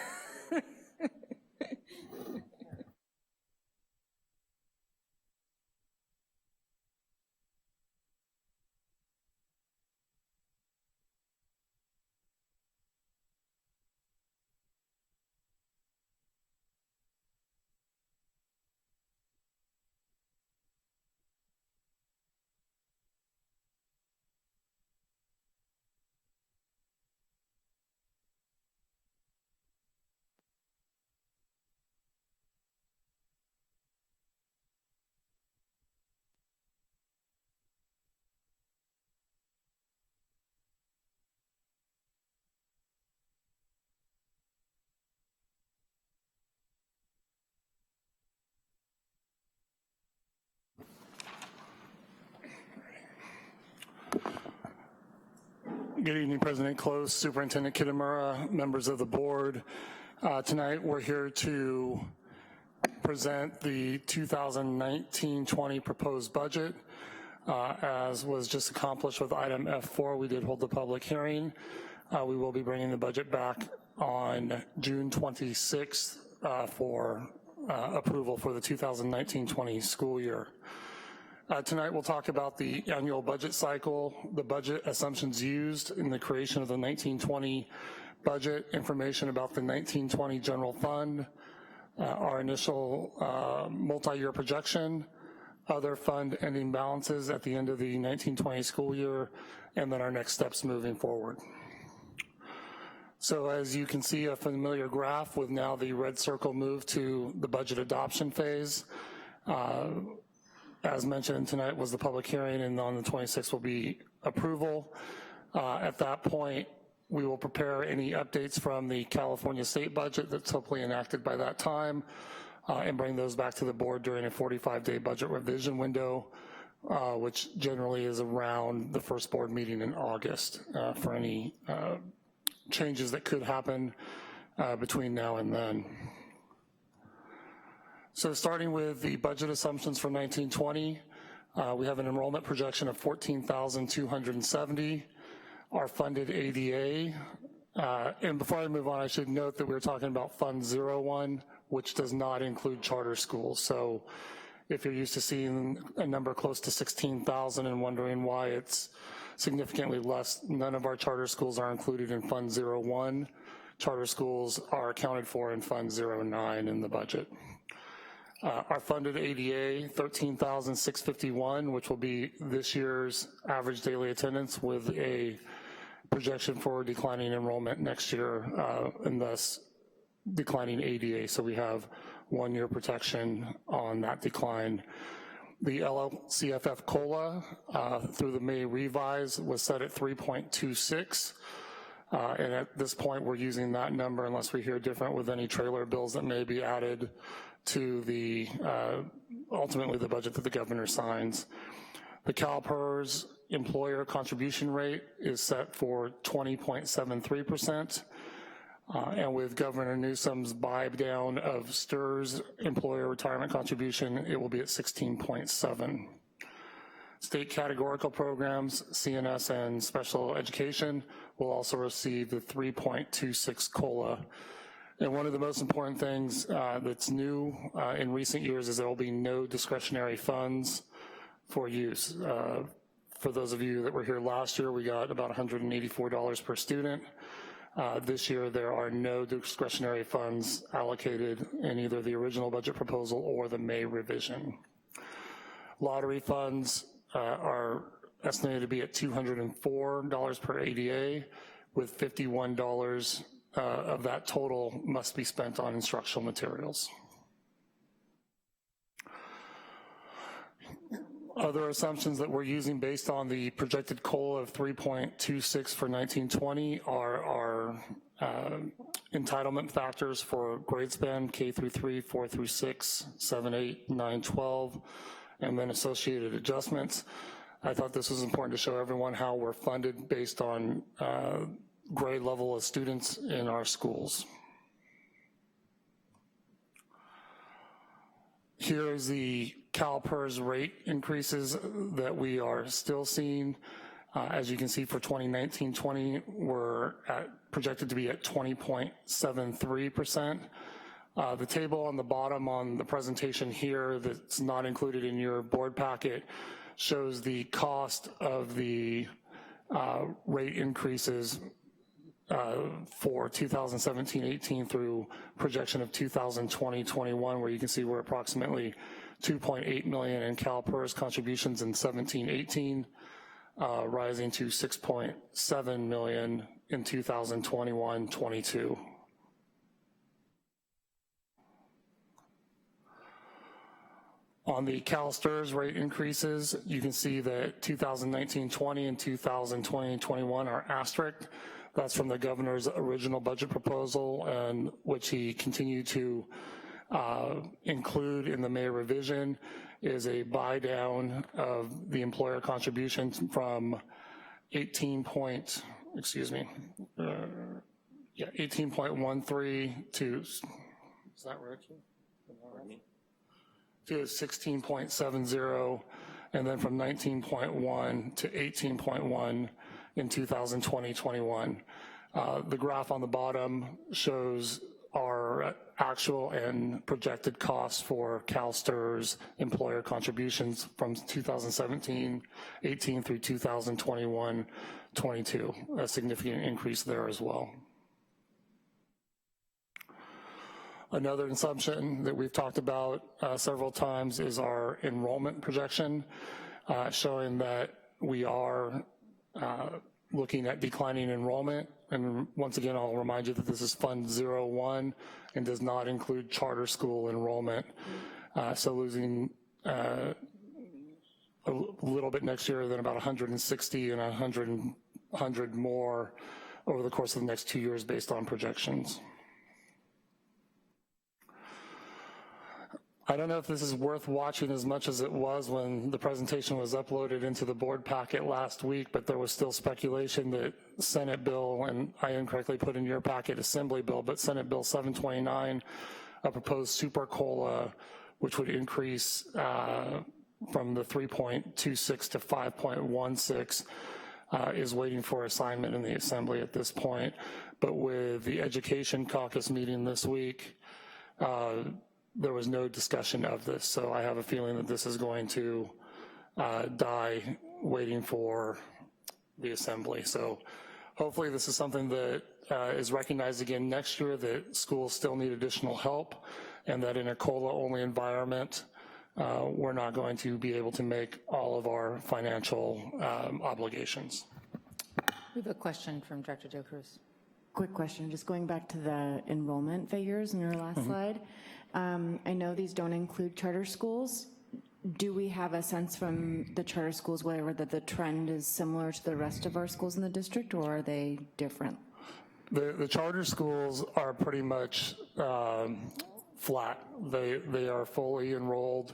Good evening, President Close, Superintendent Kitamura, members of the board. Tonight we're here to present the 2019-20 proposed budget. As was just accomplished with item F4, we did hold the public hearing. We will be bringing the budget back on June 26th for approval for the 2019-20 school year. Tonight we'll talk about the annual budget cycle, the budget assumptions used in the creation of the 1920 budget, information about the 1920 general fund, our initial multi-year projection, other fund ending balances at the end of the 1920 school year, and then our next steps moving forward. So as you can see, a familiar graph with now the red circle moved to the budget adoption phase. As mentioned, tonight was the public hearing, and on the 26th will be approval. At that point, we will prepare any updates from the California state budget that's hopefully enacted by that time, and bring those back to the board during a 45-day budget revision window, which generally is around the first board meeting in August for any changes that could happen between now and then. So starting with the budget assumptions for 1920, we have an enrollment projection of 14,270. Our funded ADA, and before I move on, I should note that we're talking about Fund 01, which does not include charter schools. So if you're used to seeing a number close to 16,000 and wondering why it's significantly less, none of our charter schools are included in Fund 01. Charter schools are accounted for in Fund 09 in the budget. Our funded ADA, 13,651, which will be this year's average daily attendance with a projection for declining enrollment next year, and thus declining ADA. So we have 1 year protection on that decline. The LLCFF COLA through the May revise was set at 3.26. And at this point, we're using that number unless we hear different with any trailer bills that may be added to the, ultimately the budget that the governor signs. The CalPERS employer contribution rate is set for 20.73%. And with Governor Newsom's buy down of STIR's employer retirement contribution, it will be at 16.7. State categorical programs, CNS and special education, will also receive the 3.26 COLA. And one of the most important things that's new in recent years is there will be no discretionary funds for use. For those of you that were here last year, we got about $184 per student. This year, there are no discretionary funds allocated in either the original budget proposal or the May revision. Lottery funds are estimated to be at $204 per ADA, with $51 of that total must be spent on instructional materials. Other assumptions that we're using based on the projected COLA of 3.26 for 1920 are our entitlement factors for grade span K through 3, 4 through 6, 7, 8, 9, 12, and then associated adjustments. I thought this was important to show everyone how we're funded based on grade level of students in our schools. Here is the CalPERS rate increases that we are still seeing. As you can see, for 2019-20, we're projected to be at 20.73%. The table on the bottom on the presentation here that's not included in your board packet shows the cost of the rate increases for 2017-18 through projection of 2020-21, where you can see we're approximately 2.8 million in CalPERS contributions in 17-18, rising to 6.7 million in 2021-22. On the CalSTRS rate increases, you can see that 2019-20 and 2020-21 are asterisk. That's from the governor's original budget proposal, and which he continued to include in the May revision, is a buy down of the employer contributions from 18.1 excuse me, yeah, 18.13 to, is that right? To 16.70, and then from 19.1 to 18.1 in 2020-21. The graph on the bottom shows our actual and projected costs for CalSTRS employer contributions from 2017-18 through 2021-22, a significant increase there as well. Another assumption that we've talked about several times is our enrollment projection, showing that we are looking at declining enrollment. And once again, I'll remind you that this is Fund 01 and does not include charter school enrollment. So losing a little bit next year, then about 160 and 100 more over the course of the next 2 years based on projections. I don't know if this is worth watching as much as it was when the presentation was uploaded into the board packet last week, but there was still speculation that Senate bill, and I incorrectly put in your packet Assembly bill, but Senate Bill 729, a proposed super COLA, which would increase from the 3.26 to 5.16, is waiting for assignment in the Assembly at this point. But with the Education Caucus meeting this week, there was no discussion of this, so I have a feeling that this is going to die waiting for the Assembly. So hopefully this is something that is recognized again next year, that schools still need additional help, and that in a COLA-only environment, we're not going to be able to make all of our financial obligations. We have a question from Director De La Cruz. Quick question, just going back to the enrollment figures in your last slide. I know these don't include charter schools. Do we have a sense from the charter schools whether the trend is similar to the rest of our schools in the district, or are they different? The charter schools are pretty much flat. They are fully enrolled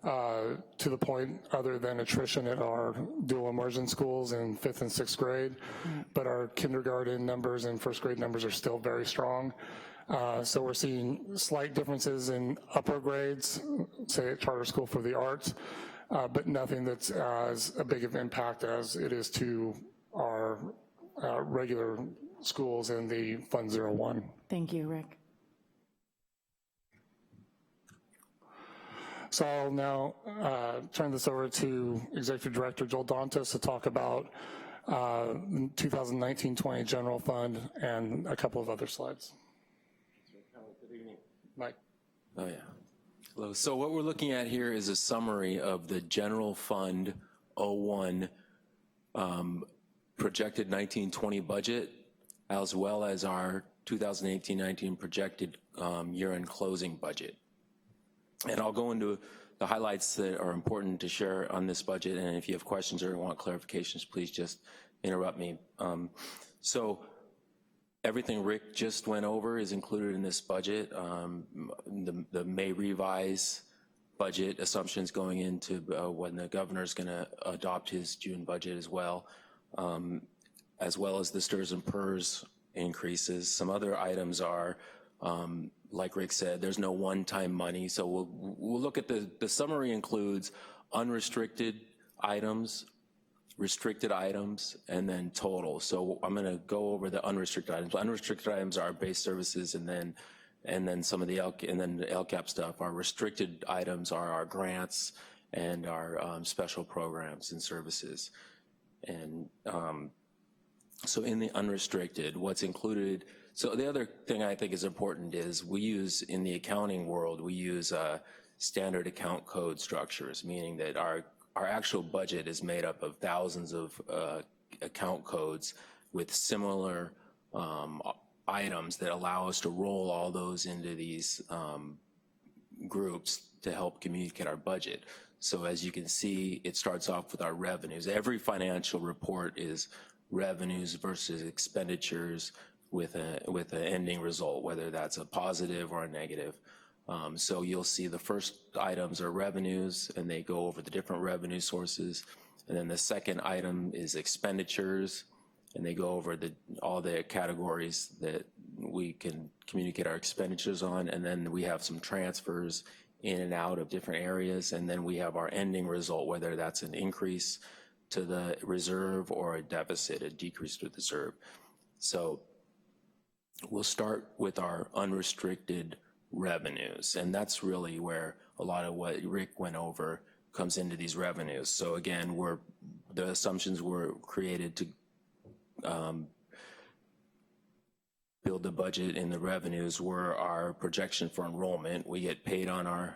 to the point other than attrition at our dual immersion schools in 5th and 6th grade, but our kindergarten numbers and 1st grade numbers are still very strong. So we're seeing slight differences in upper grades, say at Charter School for the Arts, but nothing that's as a big of impact as it is to our regular schools in the Fund 01. Thank you, Rick. So I'll now turn this over to Executive Director Joel Dantos to talk about 2019-20 General Fund and a couple of other slides. Good evening. Mike. Oh yeah. Hello. So what we're looking at here is a summary of the General Fund 01 projected 19-20 budget, as well as our 2018-19 projected year-end closing budget. And I'll go into the highlights that are important to share on this budget, and if you have questions or want clarifications, please just interrupt me. So everything Rick just went over is included in this budget. The May revise budget assumptions going into when the governor's gonna adopt his June budget as well as the STRS and PERS increases. Some other items are, like Rick said, there's no one-time money, so we'll look at the summary includes unrestricted items, restricted items, and then total. So I'm gonna go over the unrestricted items. Unrestricted items are base services, and then some of the LCAP stuff. Our restricted items are our grants and our special programs and services. And so in the unrestricted, what's included. So the other thing I think is important is we use, in the accounting world, we use standard account code structures, meaning that our actual budget is made up of thousands of account codes with similar items that allow us to roll all those into these groups to help communicate our budget. So as you can see, it starts off with our revenues. Every financial report is revenues versus expenditures with an ending result, whether that's a positive or a negative. So you'll see the first items are revenues, and they go over the different revenue sources. And then the second item is expenditures, and they go over all the categories that we can communicate our expenditures on, and then we have some transfers in and out of different areas, and then we have our ending result, whether that's an increase to the reserve or a deficit, a decrease to the reserve. So we'll start with our unrestricted revenues, and that's really where a lot of what Rick went over comes into these revenues. So again, the assumptions were created to build the budget, and the revenues were our projection for enrollment. We get paid on our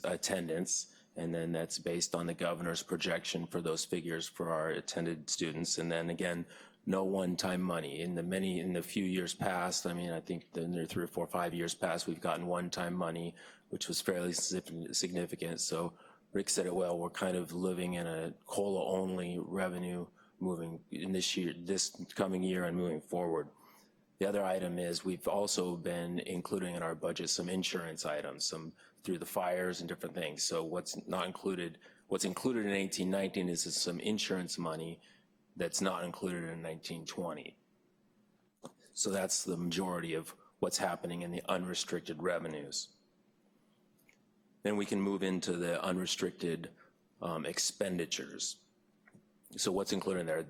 attendance, and then that's based on the governor's projection for those figures for our attended students. And then again, no one-time money. In the few years past, I mean, I think in the 3 or 4 or 5 years past, we've gotten one-time money, which was fairly significant. So Rick said it well, we're kind of living in a COLA-only revenue moving in this coming year and moving forward. The other item is we've also been including in our budget some insurance items, some through the fires and different things. So what's included in 1819 is some insurance money that's not included in 1920. So that's the majority of what's happening in the unrestricted revenues. Then we can move into the unrestricted expenditures. So what's included in there?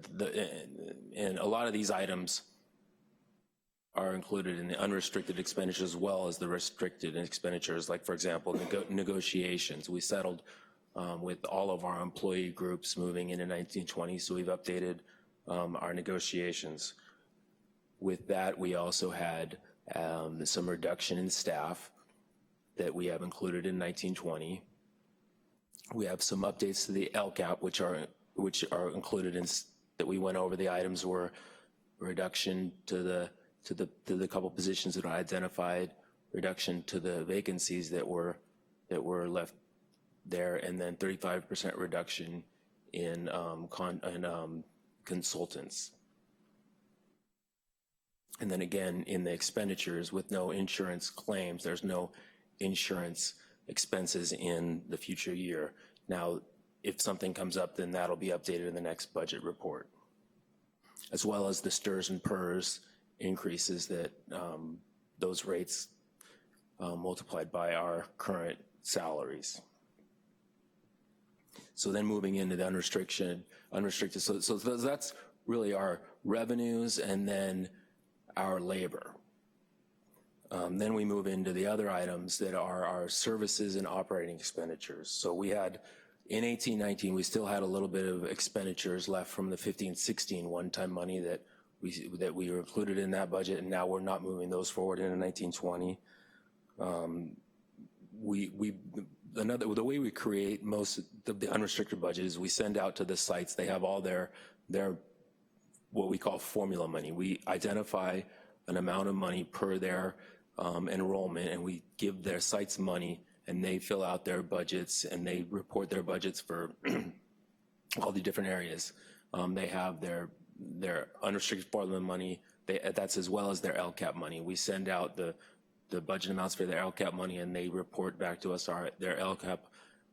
And a lot of these items are included in the unrestricted expenditures as well as the restricted expenditures. Like, for example, negotiations. We settled with all of our employee groups moving into 1920, so we've updated our negotiations. With that, we also had some reduction in staff that we have included in 1920. We have some updates to the LCAP, which are included in that we went over. The items were reduction to the couple positions that are identified, reduction to the vacancies that were left there, and then 35% reduction in consultants. And then again, in the expenditures with no insurance claims, there's no insurance expenses in the future year. Now, if something comes up, then that'll be updated in the next budget report, as well as the STRS and PERS increases that those rates multiplied by our current salaries. So then moving into the unrestricted, so that's really our revenues and then our labor. Then we move into the other items that are our services and operating expenditures. So we had, in 1819, we still had a little bit of expenditures left from the 15-16 one-time money that we were included in that budget, and now we're not moving those forward into 1920. The way we create most of the unrestricted budget is we send out to the sites. They have all their what we call formula money. We identify an amount of money per their enrollment, and we give their sites money, and they fill out their budgets, and they report their budgets for all the different areas. They have their unrestricted formula money. That's as well as their LCAP money. We send out the budget amounts for their LCAP money, and they report back to us their LCAP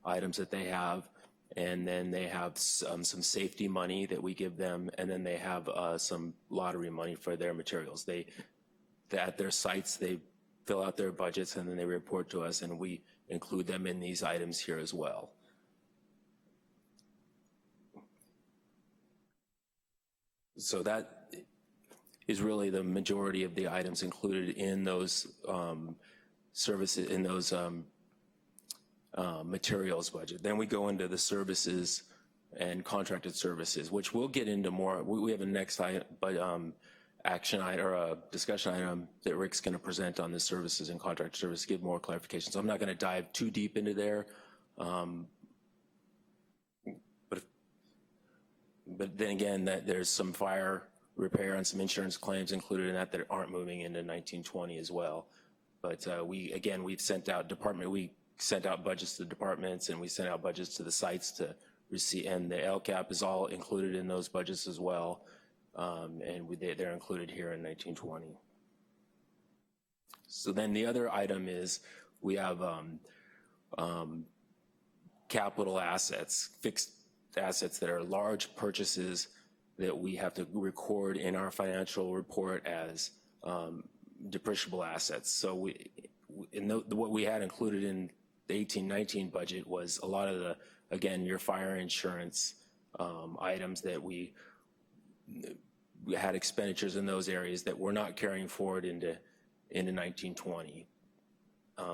items that they have. And then they have some safety money that we give them, and then they have some lottery money for their materials. At their sites, they fill out their budgets, and then they report to us, and we include them in these items here as well. So that is really the majority of the items included in those services, in those materials budget. Then we go into the services and contracted services, which we'll get into more. We have a next action item or a discussion item that Rick's going to present on the services and contracted services, give more clarification. So I'm not going to dive too deep into there. But then again, there's some fire repair and some insurance claims included in that aren't moving into 1920 as well. But we've sent out we sent out budgets to the departments, and we sent out budgets to the sites to receive, and the LCAP is all included in those budgets as well, and they're included here in 1920. So then the other item is we have capital assets, fixed assets that are large purchases that we have to record in our financial report as depreciable assets. So what we had included in the 18-19 budget was a lot of the, again, your fire insurance items that we had expenditures in those areas that we're not carrying forward into 1920.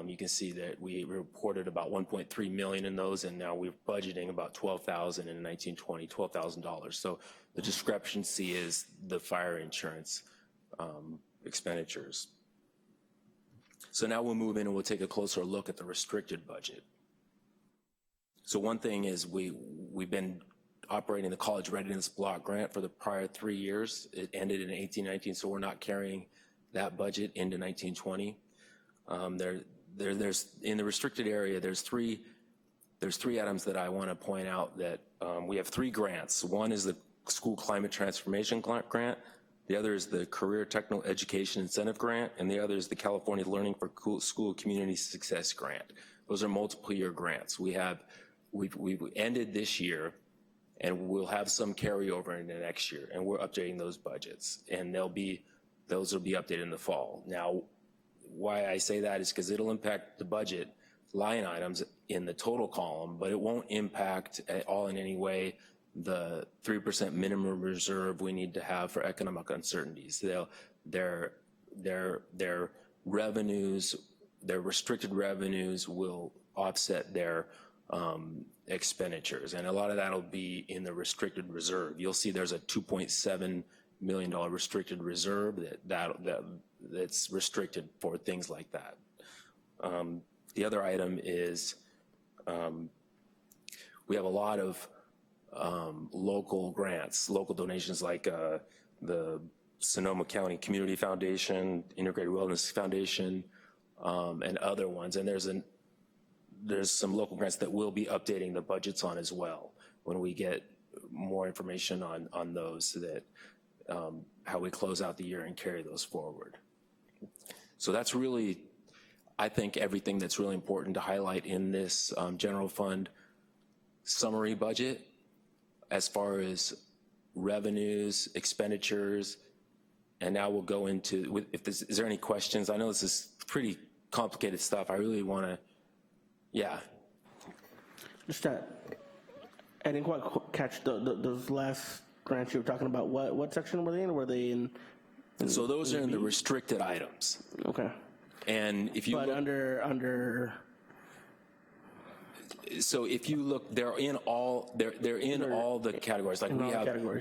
You can see that we reported about 1.3 million in those, and now we're budgeting about 12,000 in 1920, $12,000. So the discrepancy is the fire insurance expenditures. So now we'll move in and we'll take a closer look at the restricted budget. So one thing is we've been operating the college readiness block grant for the prior 3 years. It ended in 18-19, so we're not carrying that budget into 1920. There's in the restricted area, there's three items that I want to point out that we have 3 grants. One is the School Climate Transformation Grant, the other is the Career Technical Education Incentive Grant, and the other is the California Learning for School Community Success Grant. Those are multiple year grants. We've ended this year, and we'll have some carryover into next year, and we're updating those budgets, and those will be updated in the fall. Now, why I say that is because it'll impact the budget line items in the total column, but it won't impact at all in any way the 3% minimum reserve we need to have for economic uncertainties. Their revenues, their restricted revenues will offset their expenditures, and a lot of that will be in the restricted reserve. You'll see there's a $2.7 million restricted reserve that's restricted for things like that. The other item is we have a lot of local grants, local donations like the Sonoma County Community Foundation, Integrated Wellness Foundation, and other ones. And there's some local grants that we'll be updating the budgets on as well when we get more information on those, so that how we close out the year and carry those forward. So that's really, I think, everything that's really important to highlight in this general fund summary budget as far as revenues, expenditures, and now we'll go into, is there any questions? I know this is pretty complicated stuff. I really want to, yeah. Just I didn't quite catch those last grants you were talking about. What section were they in? Were they in so those are in the restricted items. Okay. And if you look, under. So if you look, they're in all the categories. Like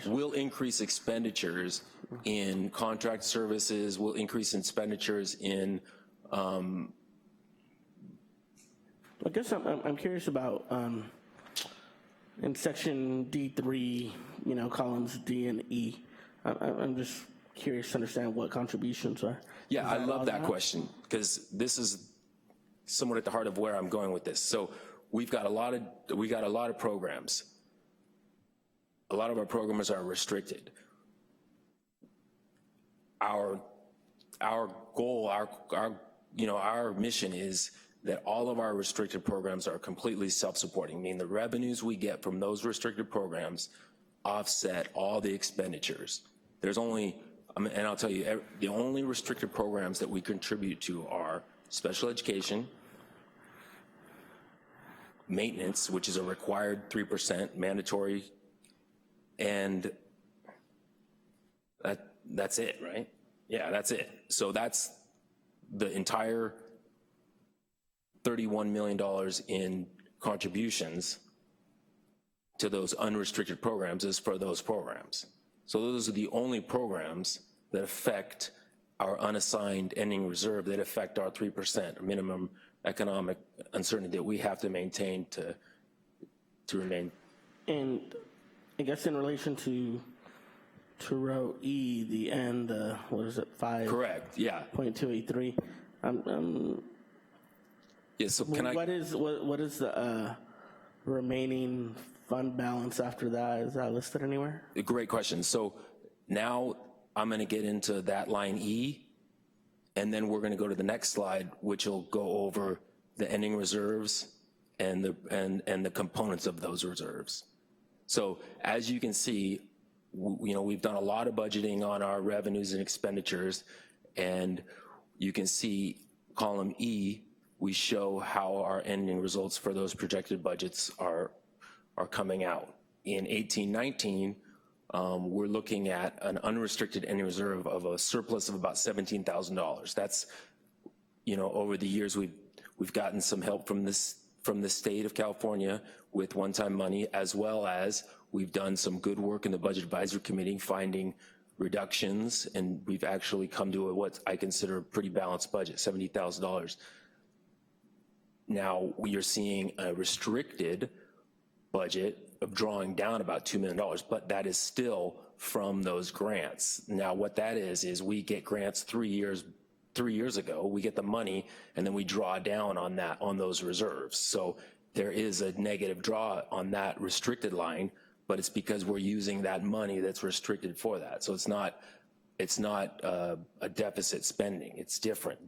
we'll increase expenditures in contract services. We'll increase expenditures in. I guess I'm curious about in section D3, columns D and E. I'm just curious to understand what contributions are. Yeah, I love that question, because this is somewhat at the heart of where I'm going with this. So we've got a lot of programs. A lot of our programs are restricted. Our goal, our mission is that all of our restricted programs are completely self-supporting, meaning the revenues we get from those restricted programs offset all the expenditures. There's only, and I'll tell you, the only restricted programs that we contribute to are special education, maintenance, which is a required 3% mandatory, and that's it, right? Yeah, that's it. So that's the entire $31 million in contributions to those unrestricted programs is for those programs. So those are the only programs that affect our unassigned ending reserve, that affect our 3% minimum economic uncertainty that we have to maintain to remain. And I guess in relation to row E, the end, what is it, 5? Correct, yeah. .283. Yeah, so what is the remaining fund balance after that? Is that listed anywhere? Great question. So now I'm going to get into that line E, and then we're going to go to the next slide, which will go over the ending reserves and the components of those reserves. So as you can see, we've done a lot of budgeting on our revenues and expenditures, and you can see column E, we show how our ending results for those projected budgets are coming out. In 18-19, we're looking at an unrestricted ending reserve of a surplus of about $17,000. That's, over the years we've gotten some help from the state of California with one-time money, as well as we've done some good work in the Budget Advisory Committee finding reductions, and we've actually come to what I consider a pretty balanced budget, $70,000. Now we are seeing a restricted budget of drawing down about $2 million, but that is still from those grants. Now what that is we get grants 3 years ago, we get the money, and then we draw down on those reserves. So there is a negative draw on that restricted line, but it's because we're using that money that's restricted for that. So it's not a deficit spending, it's different.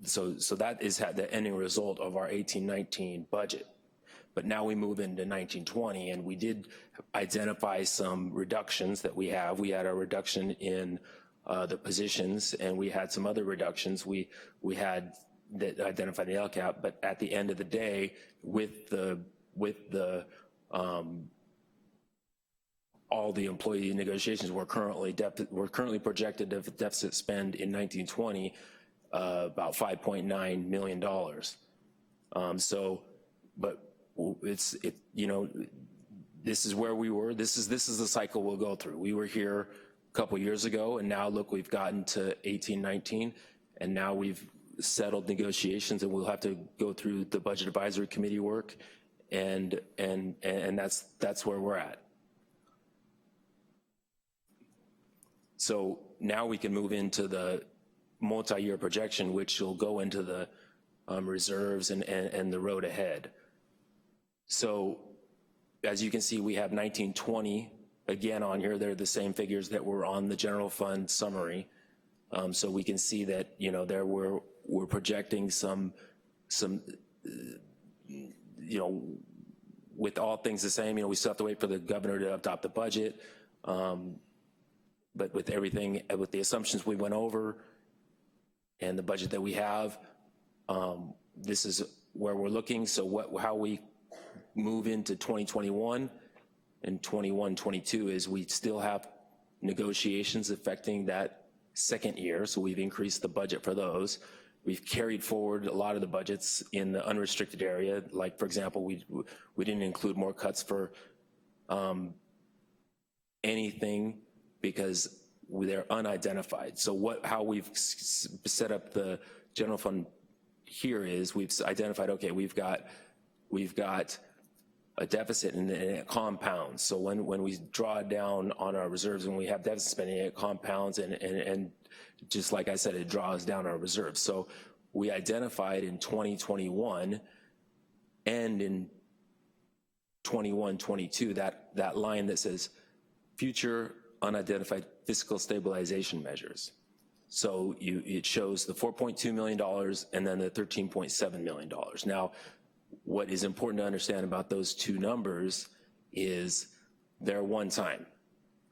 So that is the ending result of our 18-19 budget. But now we move into 19-20, and we did identify some reductions that we have. We had a reduction in the positions, and we had some other reductions we had that identified the LCAP, but at the end of the day, with all the employee negotiations, we're currently projected a deficit spend in 19-20 about $5.9 million. But this is where we were. This is the cycle we'll go through. We were here a couple years ago, and now look, we've gotten to 18-19, and now we've settled negotiations, and we'll have to go through the Budget Advisory Committee work, and that's where we're at. So now we can move into the multi-year projection, which will go into the reserves and the road ahead. So as you can see, we have 19-20 again on here. They're the same figures that were on the general fund summary. So we can see that we're projecting some with all things the same. We still have to wait for the governor to adopt the budget. But with everything, with the assumptions we went over and the budget that we have, this is where we're looking. So how we move into 2021 and 21-22 is we still have negotiations affecting that second year. So we've increased the budget for those. We've carried forward a lot of the budgets in the unrestricted area. Like, for example, we didn't include more cuts for anything because they're unidentified. So how we've set up the general fund here is we've identified, okay, we've got a deficit and it compounds. So when we draw down on our reserves and we have deficit spending, it compounds and just like I said, it draws down our reserves. So we identified in 2021 and in 21-22 that line that says future unidentified fiscal stabilization measures. So it shows the $4.2 million and then the $13.7 million. Now, what is important to understand about those two numbers is they're one time,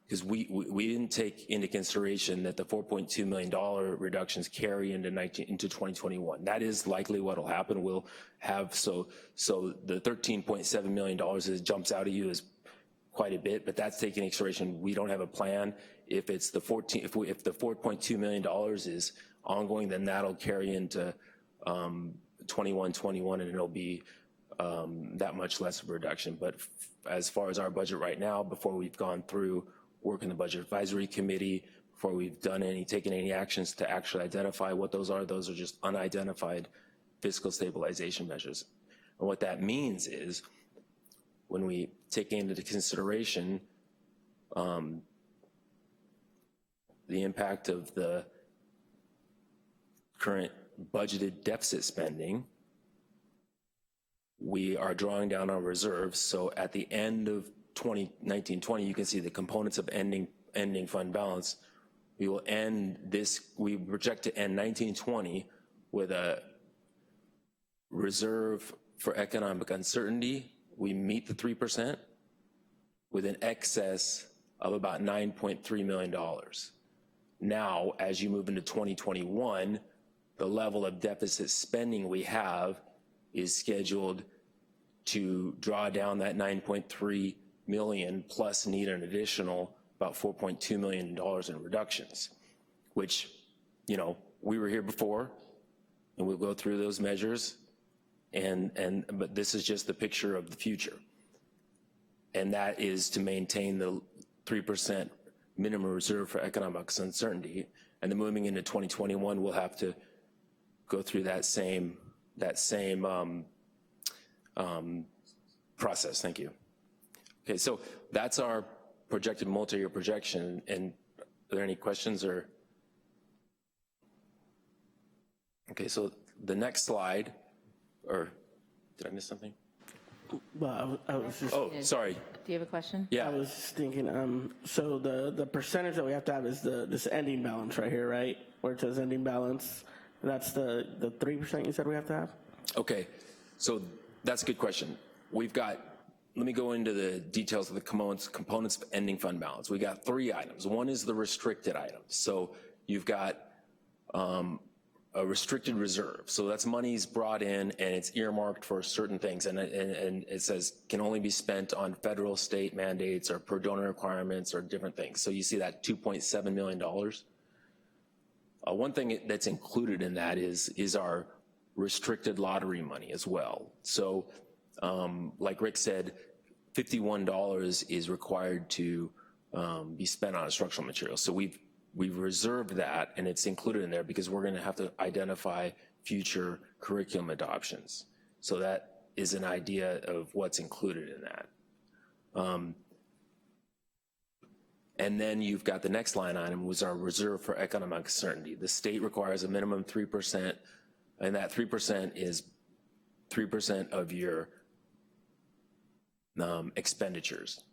because we didn't take into consideration that the $4.2 million reductions carry into 2021. That is likely what will happen. We'll have, so the $13.7 million jumps out at you as quite a bit, but that's taking into consideration we don't have a plan. If it's the if the $4.2 million is ongoing, then that'll carry into 21, and it'll be that much less of a reduction. But as far as our budget right now, before we've gone through work in the Budget Advisory Committee, before we've taken any actions to actually identify what those are just unidentified fiscal stabilization measures. And what that means is when we take into consideration the impact of the current budgeted deficit spending, we are drawing down our reserves. So at the end of 2019-20, you can see the components of ending fund balance. We will end this, we project to end 19-20 with a reserve for economic uncertainty. We meet the 3% with an excess of about $9.3 million. Now, as you move into 2021, the level of deficit spending we have is scheduled to draw down that $9.3 million plus need an additional about $4.2 million in reductions, which, you know, we were here before, and we'll go through those measures, but this is just the picture of the future. And that is to maintain the 3% minimum reserve for economic uncertainty. And then moving into 2021, we'll have to go through that same process. Thank you. Okay, so that's our projected multi-year projection. And are there any questions or? Okay, so the next slide, or did I miss something? Well, I was just. Oh, sorry. Do you have a question? Yeah. I was just thinking, so the percentage that we have to have is this ending balance right here, right? Where it says ending balance, that's the 3% you said we have to have? Okay, so that's a good question. We've got, let me go into the details of the components of ending fund balance. We got 3 items. One is the restricted items. So you've got a restricted reserve. So that's money's brought in and it's earmarked for certain things, and it says can only be spent on federal, state mandates or per donor requirements or different things. So you see that $2.7 million. One thing that's included in that is our restricted lottery money as well. So like Rick said, $51 is required to be spent on instructional materials. So we've reserved that, and it's included in there because we're gonna have to identify future curriculum adoptions. So that is an idea of what's included in that. And then you've got the next line item was our reserve for economic uncertainty. The state requires a minimum 3%, and that 3% is 3% of your expenditures,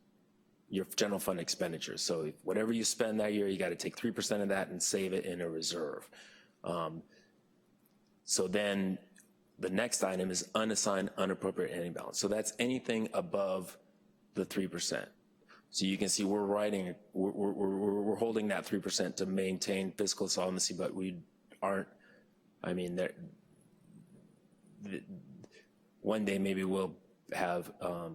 your general fund expenditures. So whatever you spend that year, you got to take 3% of that and save it in a reserve. So then the next item is unassigned unappropriate ending balance. So that's anything above the 3%. So you can see we're holding that 3% to maintain fiscal solvency, but we aren't, I mean, one day maybe we'll have, I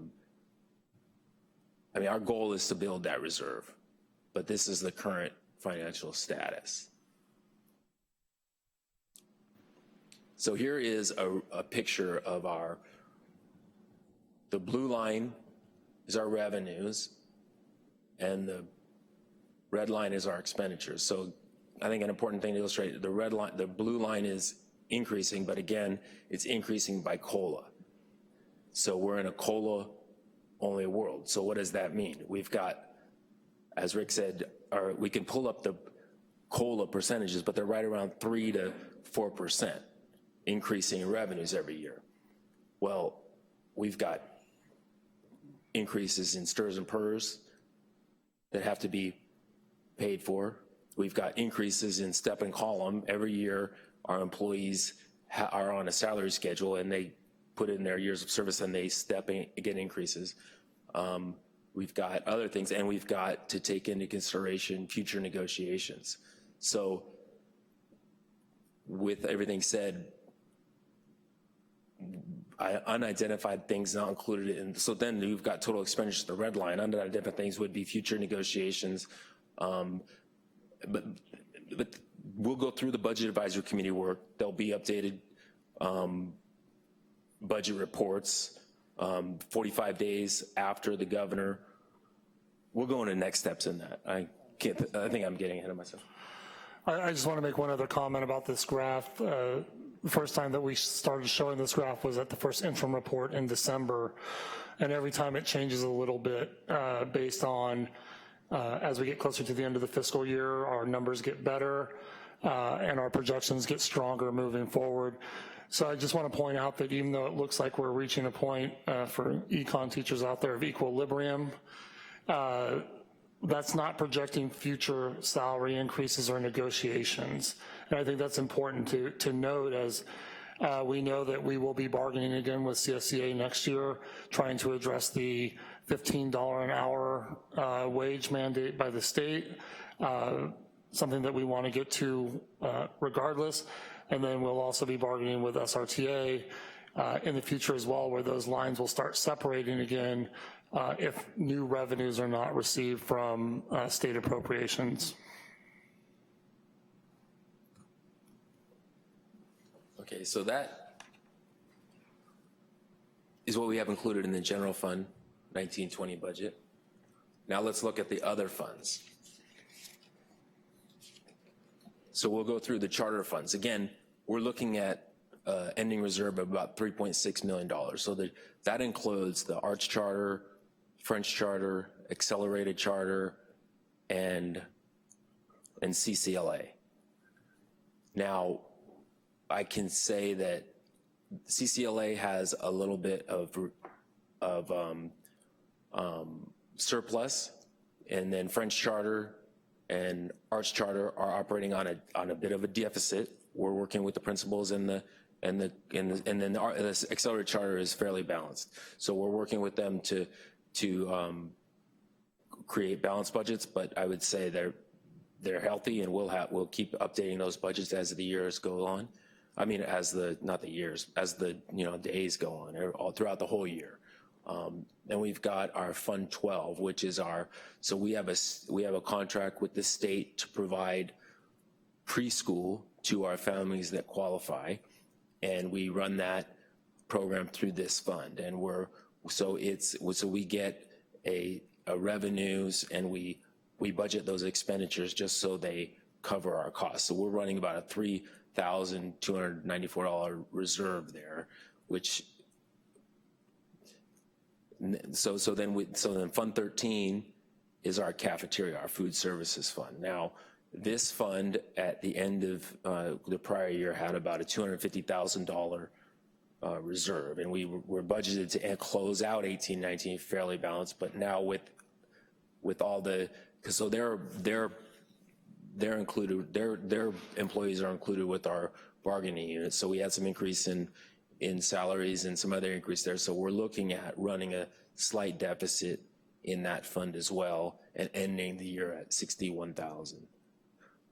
mean, our goal is to build that reserve, but this is the current financial status. So here is a picture of the blue line is our revenues, and the red line is our expenditures. So I think an important thing to illustrate, the blue line is increasing, but again, it's increasing by COLA. So we're in a COLA-only world. So what does that mean? We've got, as Rick said, we can pull up the COLA percentages, but they're right around 3 to 4% increasing in revenues every year. Well, we've got increases in STRS and PERS that have to be paid for. We've got increases in step and column. Every year, our employees are on a salary schedule and they put in their years of service and they get increases. We've got other things, and we've got to take into consideration future negotiations. So with everything said, unidentified things not included in, so then you've got total expenditures, the red line. Unidentified things would be future negotiations. But we'll go through the budget advisory committee work. There'll be updated budget reports 45 days after the governor. We'll go into next steps in that. I think I'm getting ahead of myself. I just want to make one other comment about this graph. The first time that we started showing this graph was at the first interim report in December, and every time it changes a little bit based on as we get closer to the end of the fiscal year, our numbers get better and our projections get stronger moving forward. So I just want to point out that even though it looks like we're reaching a point for econ teachers out there of equilibrium, that's not projecting future salary increases or negotiations. And I think that's important to note, as we know that we will be bargaining again with CSEA next year, trying to address the $15 an hour wage mandate by the state, something that we want to get to regardless. And then we'll also be bargaining with SRTA in the future as well, where those lines will start separating again if new revenues are not received from state appropriations. Okay, so that is what we have included in the general fund 1920 budget. Now let's look at the other funds. So we'll go through the charter funds. Again, we're looking at ending reserve of about $3.6 million. So that includes the arts charter, French charter, accelerated charter, and CCLA. Now, I can say that CCLA has a little bit of surplus, and then French charter and arts charter are operating on a bit of a deficit. We're working with the principals and then the accelerated charter is fairly balanced. So we're working with them to create balanced budgets, but I would say they're healthy, and we'll keep updating those budgets as the years go on. I mean, as the days go on, or all throughout the whole year. And we've got our Fund 12, which is so we have a contract with the state to provide preschool to our families that qualify, and we run that program through this fund. And so we get a revenues, and we budget those expenditures just so they cover our costs. So we're running about a $3,294 reserve there, which so then Fund 13 is our cafeteria, our food services fund. Now, this fund at the end of the prior year had about a $250,000 reserve, and we were budgeted to close out 18-19 fairly balanced. But now with all so they're included, their employees are included with our bargaining unit. So we had some increase in salaries and some other increase there. So we're looking at running a slight deficit in that fund as well, and ending the year at $61,000.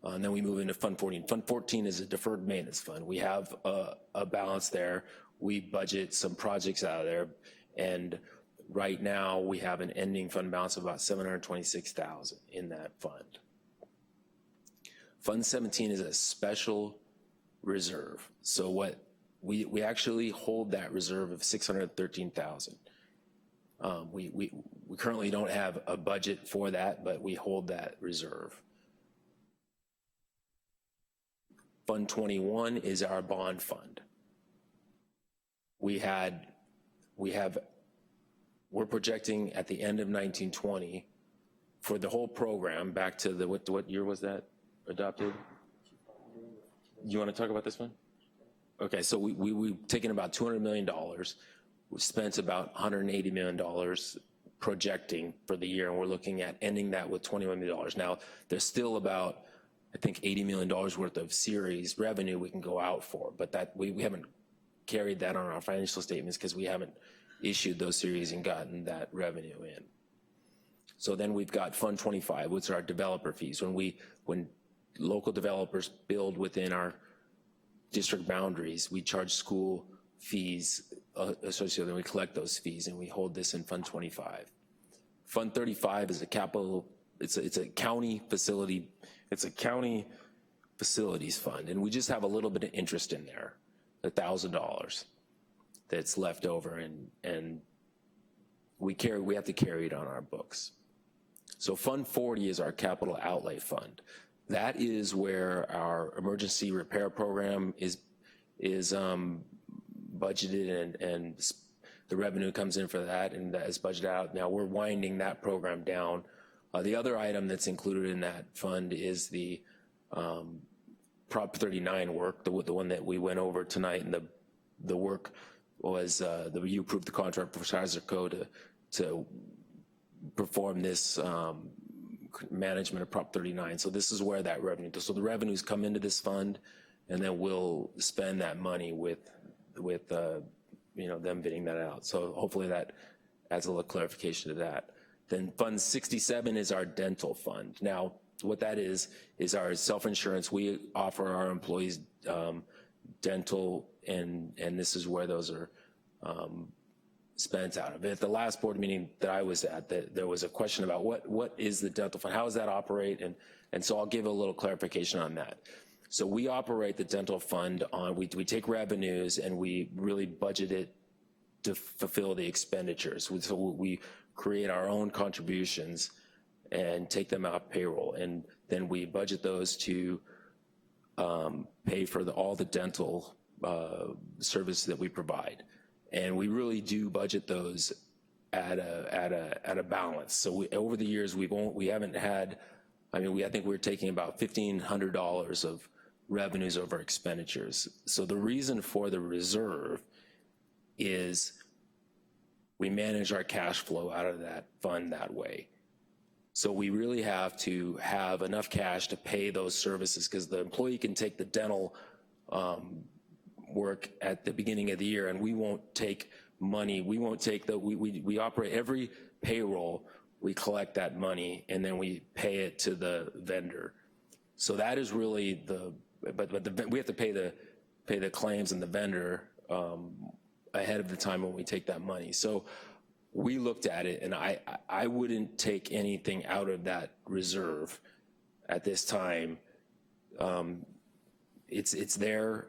And then we move into Fund 14. Fund 14 is a deferred maintenance fund. We have a balance there. We budget some projects out of there, and right now we have an ending fund balance of about $726,000 in that fund. Fund 17 is a special reserve. So what we actually hold that reserve of $613,000. We currently don't have a budget for that, but we hold that reserve. Fund 21 is our bond fund. We're projecting at the end of 1920 for the whole program back to what year was that adopted? You want to talk about this one? Okay, so we've taken about $200 million. We spent about $180 million projecting for the year, and we're looking at ending that with $21 million. Now, there's still about, I think, $80 million worth of series revenue we can go out for, but that we haven't carried that on our financial statements because we haven't issued those series and gotten that revenue in. So then we've got Fund 25, which are our developer fees. When local developers build within our district boundaries, we charge school fees associated, and we collect those fees, and we hold this in Fund 25. Fund 35 is a capital, it's a county facility, it's a county facilities fund, and we just have a little bit of interest in there, $1,000 that's left over, and we have to carry it on our books. So Fund 40 is our capital outlay fund. That is where our emergency repair program is budgeted, and the revenue comes in for that, and that is budgeted out. Now we're winding that program down. The other item that's included in that fund is the Prop 39 work, the one that we went over tonight, and the work was you approved the contract for Sizerco to perform this management of Prop 39. So this is where that revenue, so the revenues come into this fund, and then we'll spend that money with them bidding that out. So hopefully that adds a little clarification to that. Then Fund 67 is our dental fund. Now, what that is our self-insurance. We offer our employees dental, and this is where those are spent out of. At the last board meeting that I was at, there was a question about what is the dental fund, how does that operate, and so I'll give a little clarification on that. So we operate the dental fund on, we take revenues and we really budget it to fulfill the expenditures. So we create our own contributions and take them out payroll, and then we budget those to pay for all the dental service that we provide. And we really do budget those at a balance. So over the years, we haven't had, I think we're taking about $1,500 of revenues over expenditures. So the reason for the reserve is we manage our cash flow out of that fund that way. So we really have to have enough cash to pay those services, because the employee can take the dental work at the beginning of the year, and we won't take money. We won't take we operate every payroll, we collect that money, and then we pay it to the vendor. So that is really we have to pay the claims and the vendor ahead of the time when we take that money. So we looked at it, and I wouldn't take anything out of that reserve at this time. It's there.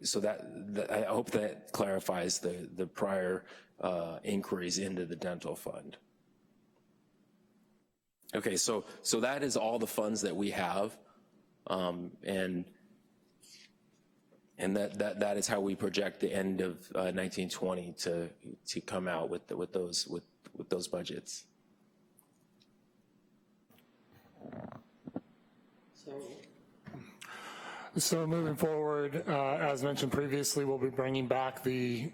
So that I hope that clarifies the prior inquiries into the dental fund. Okay, so that is all the funds that we have, and that is how we project the end of 1920 to come out with those budgets. So moving forward, as mentioned previously, we'll be bringing back the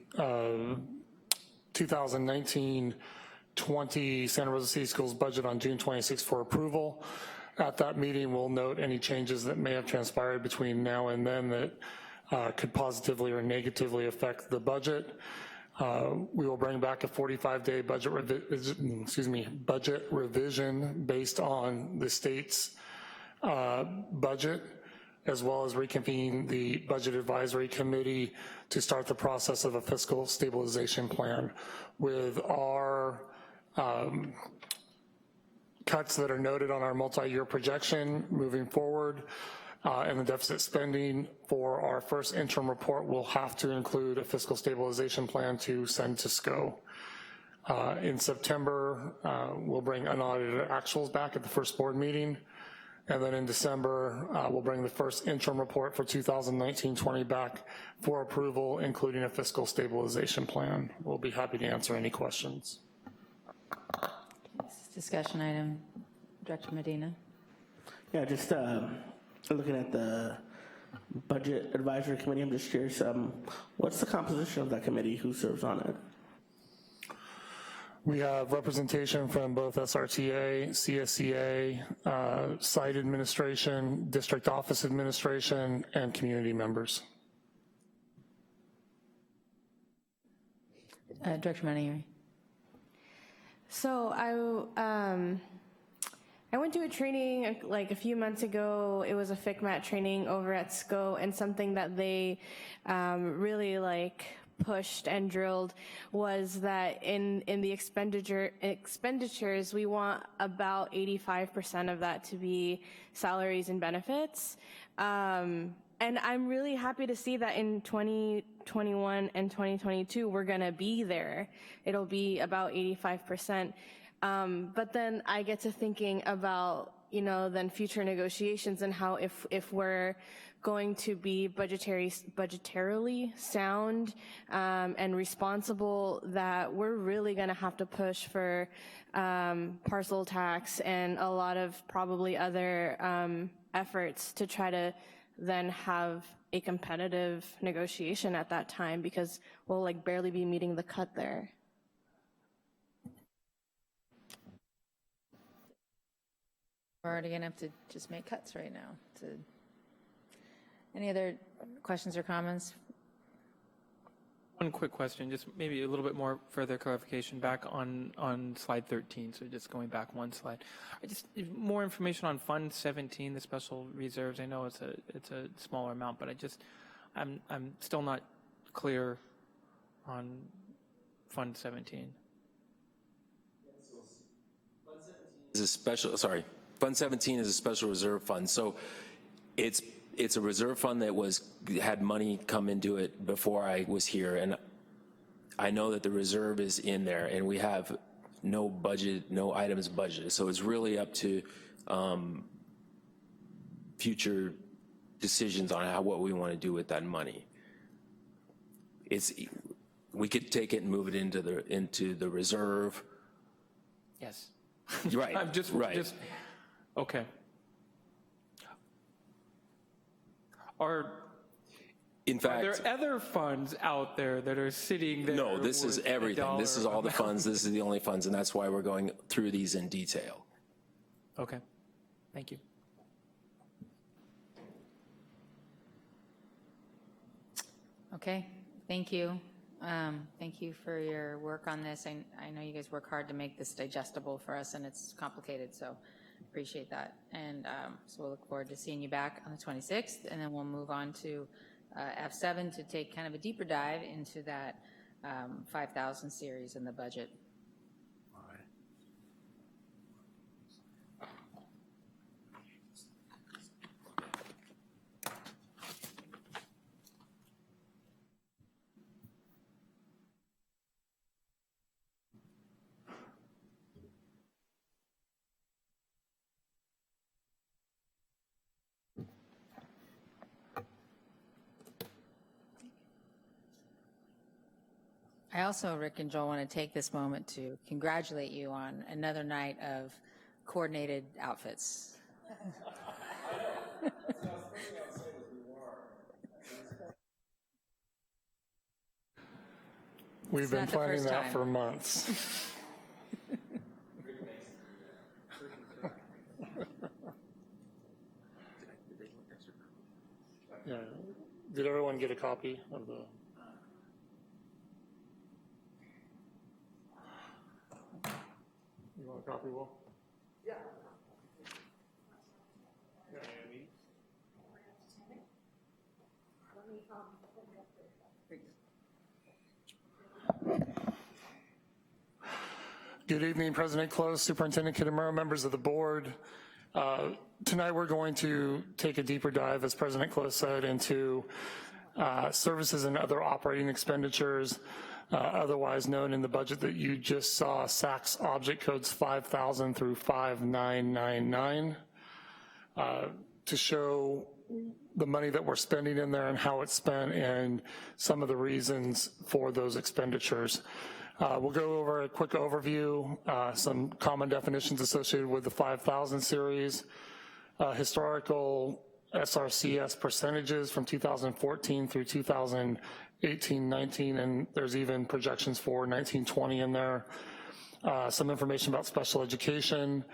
2019-20 Santa Rosa City Schools budget on June 26th for approval. At that meeting, we'll note any changes that may have transpired between now and then that could positively or negatively affect the budget. We will bring back a 45-day budget revision based on the state's budget, as well as reconvene the Budget Advisory Committee to start the process of a fiscal stabilization plan. With our cuts that are noted on our multi-year projection moving forward, and the deficit spending for our first interim report will have to include a fiscal stabilization plan to send to SCO. In September, we'll bring unaudited actuals back at the first board meeting. And then in December, we'll bring the first interim report for 2019-20 back for approval, including a fiscal stabilization plan. We'll be happy to answer any questions. Discussion item, Director Medina. Yeah, just looking at the Budget Advisory Committee, I'm just curious, what's the composition of that committee? Who serves on it? We have representation from both SRTA, CSCA, site administration, district office administration, and community members. Director Manieri. So I went to a training like a few months ago. It was a FICMAT training over at SCO, and something that they really pushed and drilled was that in the expenditures, we want about 85% of that to be salaries and benefits. And I'm really happy to see that in 2021 and 2022, we're gonna be there. It'll be about 85%. But then I get to thinking about, then future negotiations and how if we're going to be budgetarily sound and responsible, that we're really gonna have to push for parcel tax and a lot of probably other efforts to try to then have a competitive negotiation at that time, because we'll barely be meeting the cut there. We're already gonna have to just make cuts right now. Any other questions or comments? One quick question, just maybe a little bit more further clarification back on slide 13, so just going back one slide. More information on Fund 17, the special reserves. I know it's a smaller amount, but I'm still not clear on Fund 17. Fund 17 is a special reserve fund. So it's a reserve fund that had money come into it before I was here, and I know that the reserve is in there, and we have no budget, no items budgeted. So it's really up to future decisions on what we want to do with that money. We could take it and move it into the reserve. Yes. Right. I'm just okay. In fact, are there other funds out there that are sitting there? No, this is everything. This is all the funds. This is the only funds, and that's why we're going through these in detail. Okay. Thank you. Okay. Thank you. Thank you for your work on this. I know you guys work hard to make this digestible for us, and it's complicated, so appreciate that. And so we'll look forward to seeing you back on the 26th, and then we'll move on to F7 to take kind of a deeper dive into that 5,000 series in the budget. I also, Rick and Joel, want to take this moment to congratulate you on another night of coordinated outfits. We've been planning that for months. Yeah. Did everyone get a copy of the? You want a copy, Will? Yeah. Good evening, President Close, Superintendent Kitamura, members of the board. Tonight we're going to take a deeper dive, as President Close said, into services and other operating expenditures, otherwise known in the budget that you just saw, SACS object codes 5000 through 5999, to show the money that we're spending in there and how it's spent and some of the reasons for those expenditures. We'll go over a quick overview, some common definitions associated with the 5000 series, historical SRCS percentages from 2014 through 2018-19, and there's even projections for 1920 in there. Some information about special education,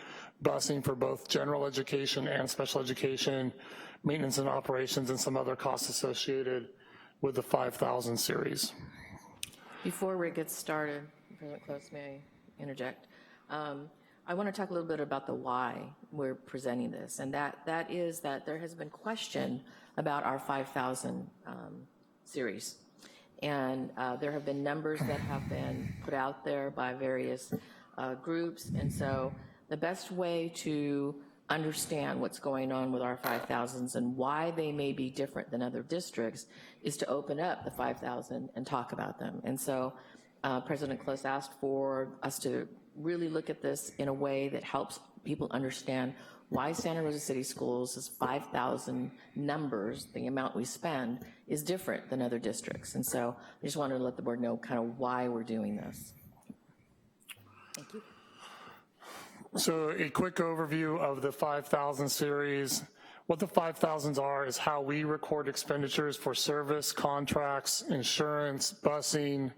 busing for both general education and special education, maintenance and operations, and some other costs associated with the 5000 series. Before Rick gets started, President Close, may I interject? I want to talk a little bit about the why we're presenting this, and that is that there has been question about our 5000 series, and there have been numbers that have been put out there by various groups, and so the best way to understand what's going on with our 5000s and why they may be different than other districts is to open up the 5000 and talk about them. And so President Close asked for us to really look at this in a way that helps people understand why Santa Rosa City Schools' 5,000 numbers, the amount we spend, is different than other districts. And so I just wanted to let the board know kind of why we're doing this. Thank you. So a quick overview of the 5000 series. What the 5000s are is how we record expenditures for service, contracts, insurance, busing,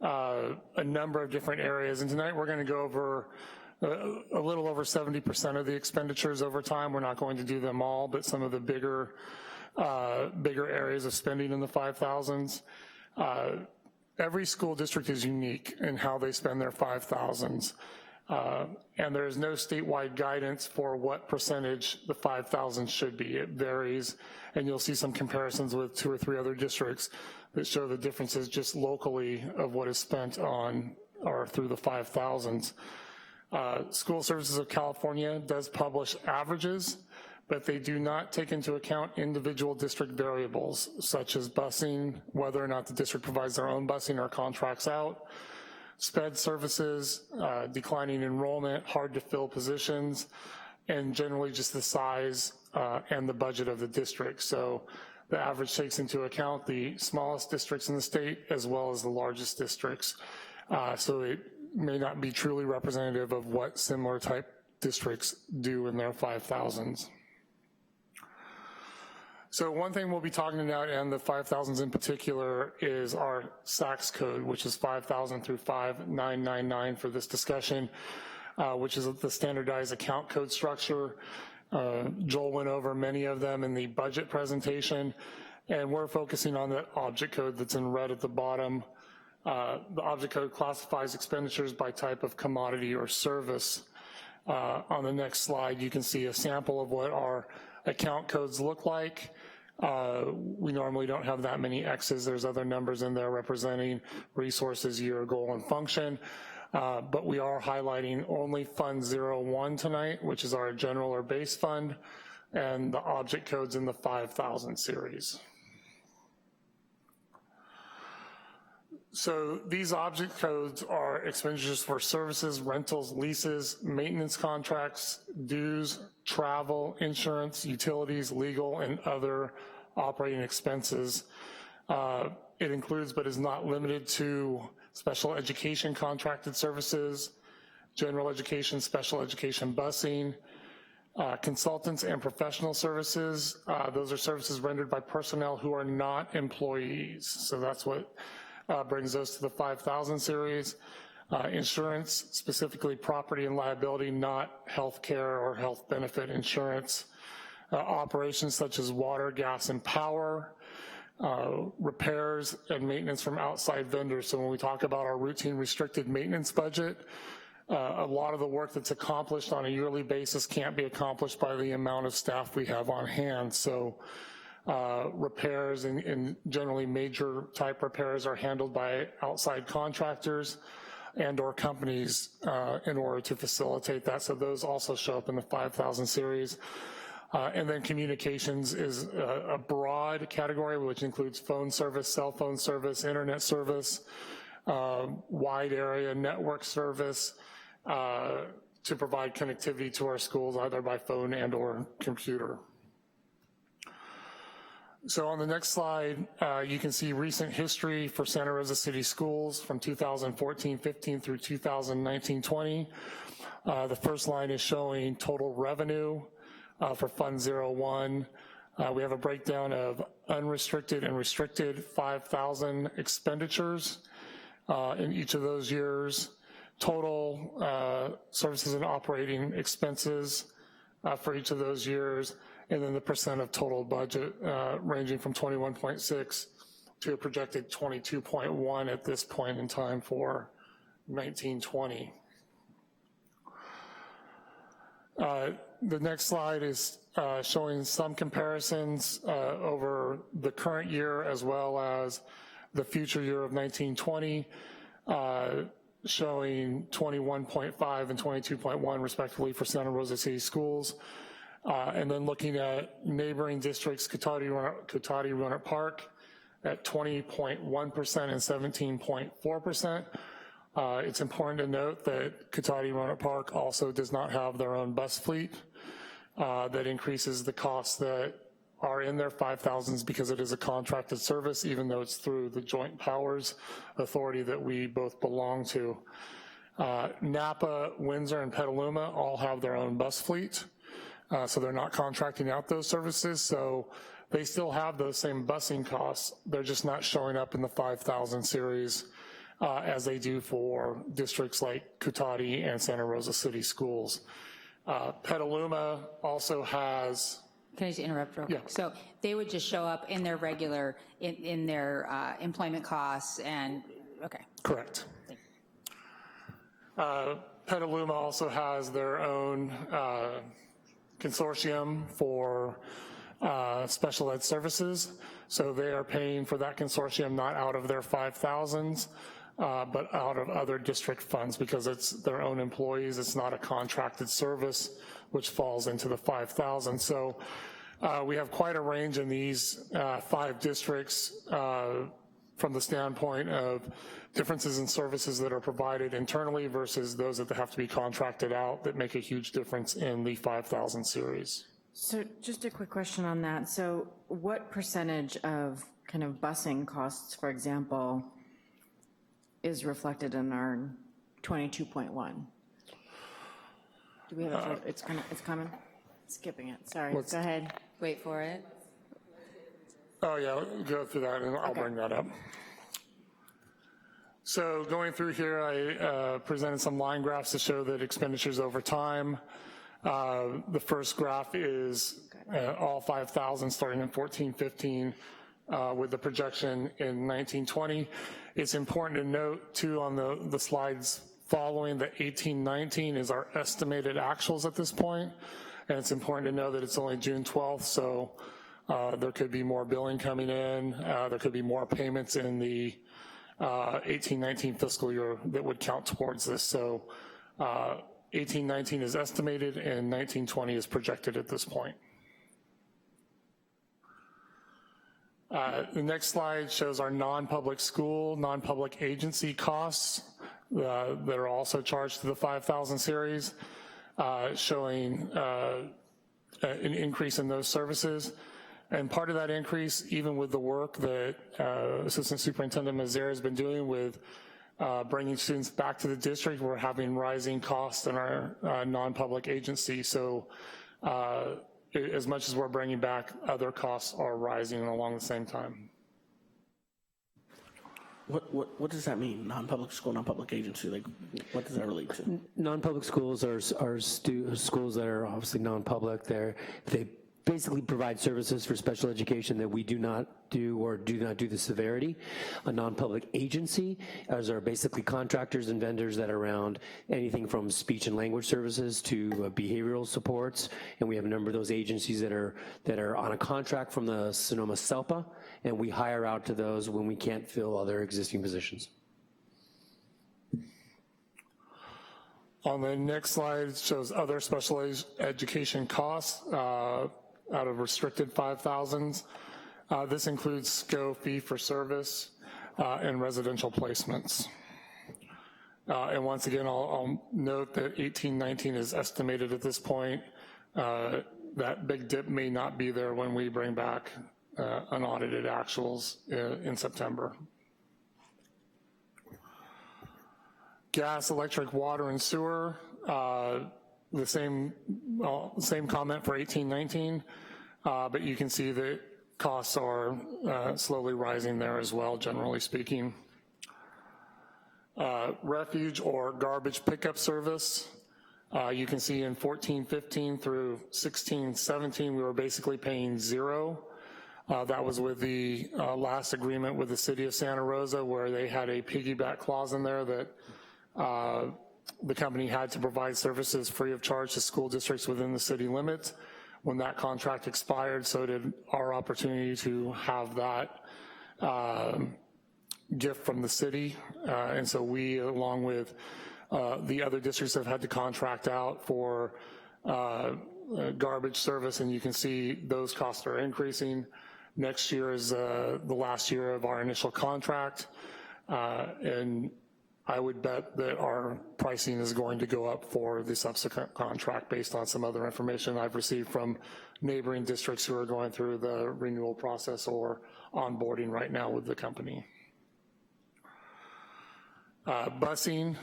a number of different areas. And tonight we're going to go over a little over 70% of the expenditures over time. We're not going to do them all, but some of the bigger areas of spending in the 5000s. every school district is unique in how they spend their 5,000s. And there is no statewide guidance for what percentage the 5,000 should be. It varies, and you'll see some comparisons with 2 or 3 other districts that show the differences just locally of what is spent on or through the 5,000s. School Services of California does publish averages, but they do not take into account individual district variables, such as busing, whether or not the district provides their own busing or contracts out, SPED services, declining enrollment, hard to fill positions, and generally just the size and the budget of the district. So the average takes into account the smallest districts in the state as well as the largest districts. So it may not be truly representative of what similar type districts do in their 5,000s. So one thing we'll be talking about, and the 5,000s in particular, is our SACS code, which is 5,000 through 5999 for this discussion, which is the standardized account code structure. Joel went over many of them in the budget presentation, and we're focusing on the object code that's in red at the bottom. The object code classifies expenditures by type of commodity or service. On the next slide, you can see a sample of what our account codes look like. We normally don't have that many X's. There's other numbers in there representing resources, year, goal, and function. But we are highlighting only Fund 01 tonight, which is our general or base fund, and the object codes in the 5,000 series. So these object codes are expenditures for services, rentals, leases, maintenance contracts, dues, travel, insurance, utilities, legal, and other operating expenses. It includes, but is not limited to, special education contracted services, general education, special education busing, consultants and professional services. Those are services rendered by personnel who are not employees. So that's what brings us to the 5,000 series. Insurance, specifically property and liability, not healthcare or health benefit insurance. Operations such as water, gas, and power. Repairs and maintenance from outside vendors. So when we talk about our routine restricted maintenance budget, a lot of the work that's accomplished on a yearly basis can't be accomplished by the amount of staff we have on hand. So repairs and generally major type repairs are handled by outside contractors and or companies in order to facilitate that. So those also show up in the 5,000 series. And then communications is a broad category, which includes phone service, cell phone service, internet service, wide area network service to provide connectivity to our schools either by phone and or computer. So on the next slide, you can see recent history for Santa Rosa City Schools from 2014-15 through 2019-20. The first line is showing total revenue for Fund 01. We have a breakdown of unrestricted and restricted 5,000 expenditures in each of those years. Total services and operating expenses for each of those years, and then the percent of total budget ranging from 21.6 to a projected 22.1 at this point in time for 1920. The next slide is showing some comparisons over the current year as well as the future year of 1920, showing 21.5 and 22.1 respectively for Santa Rosa City Schools. And then looking at neighboring districts, Cotati-Roanoke Park at 20.1% and 17.4%. It's important to note that Cotati-Roanoke Park also does not have their own bus fleet. That increases the costs that are in their 5,000s because it is a contracted service, even though it's through the Joint Powers Authority that we both belong to. Napa, Windsor, and Petaluma all have their own bus fleet, so they're not contracting out those services, so they still have those same busing costs. They're just not showing up in the 5,000 series as they do for districts like Cotati and Santa Rosa City Schools. Petaluma also has... Can I just interrupt real quick? Yeah. So they would just show up in their regular, in their employment costs and Okay. Correct. Petaluma also has their own consortium for special ed services. So they are paying for that consortium not out of their 5,000s, but out of other district funds because it's their own employees. It's not a contracted service, which falls into the 5,000. So we have quite a range in these 5 districts from the standpoint of differences in services that are provided internally versus those that have to be contracted out that make a huge difference in the 5,000 series. So just a quick question on that. So what percentage of kind of busing costs, for example, is reflected in our 22.1? Do we have a, it's coming? Skipping it, sorry, go ahead. Wait for it. Oh yeah, go through that and I'll bring that up. So going through here, I presented some line graphs to show that expenditures over time. The first graph is all 5,000 starting in 14-15 with the projection in 19-20. It's important to note too on the slides following that 18-19 is our estimated actuals at this point. And it's important to know that it's only June 12th, so there could be more billing coming in. There could be more payments in the 18-19 fiscal year that would count towards this. So 18-19 is estimated and 19-20 is projected at this point. The next slide shows our non-public school, non-public agency costs that are also charged to the 5,000 series, showing an increase in those services. And part of that increase, even with the work that Assistant Superintendent Mazier has been doing with bringing students back to the district, we're having rising costs in our non-public agency. So as much as we're bringing back, other costs are rising along the same time. What does that mean, non-public school, non-public agency? Like, what does that relate to? Non-public schools are schools that are obviously non-public. They basically provide services for special education that we do not do or do not do the severity. A non-public agency are basically contractors and vendors that are around anything from speech and language services to behavioral supports, and we have a number of those agencies that are on a contract from the Sonoma SELPA, and we hire out to those when we can't fill other existing positions. On the next slide shows other special education costs out of restricted 5,000s. This includes SCO fee for service and residential placements. And once again, I'll note that 18-19 is estimated at this point. That big dip may not be there when we bring back unaudited actuals in September. Gas, electric, water, and sewer, the same comment for 18-19, but you can see that costs are slowly rising there as well, generally speaking. Refuge or garbage pickup service, you can see in 14-15 through 16-17, we were basically paying zero. That was with the last agreement with the city of Santa Rosa, where they had a piggyback clause in there that the company had to provide services free of charge to school districts within the city limits. When that contract expired, so did our opportunity to have that gift from the city. And so we, along with the other districts, have had to contract out for garbage service, and you can see those costs are increasing. Next year is the last year of our initial contract, and I would bet that our pricing is going to go up for the subsequent contract based on some other information I've received from neighboring districts who are going through the renewal process or onboarding right now with the company. Busing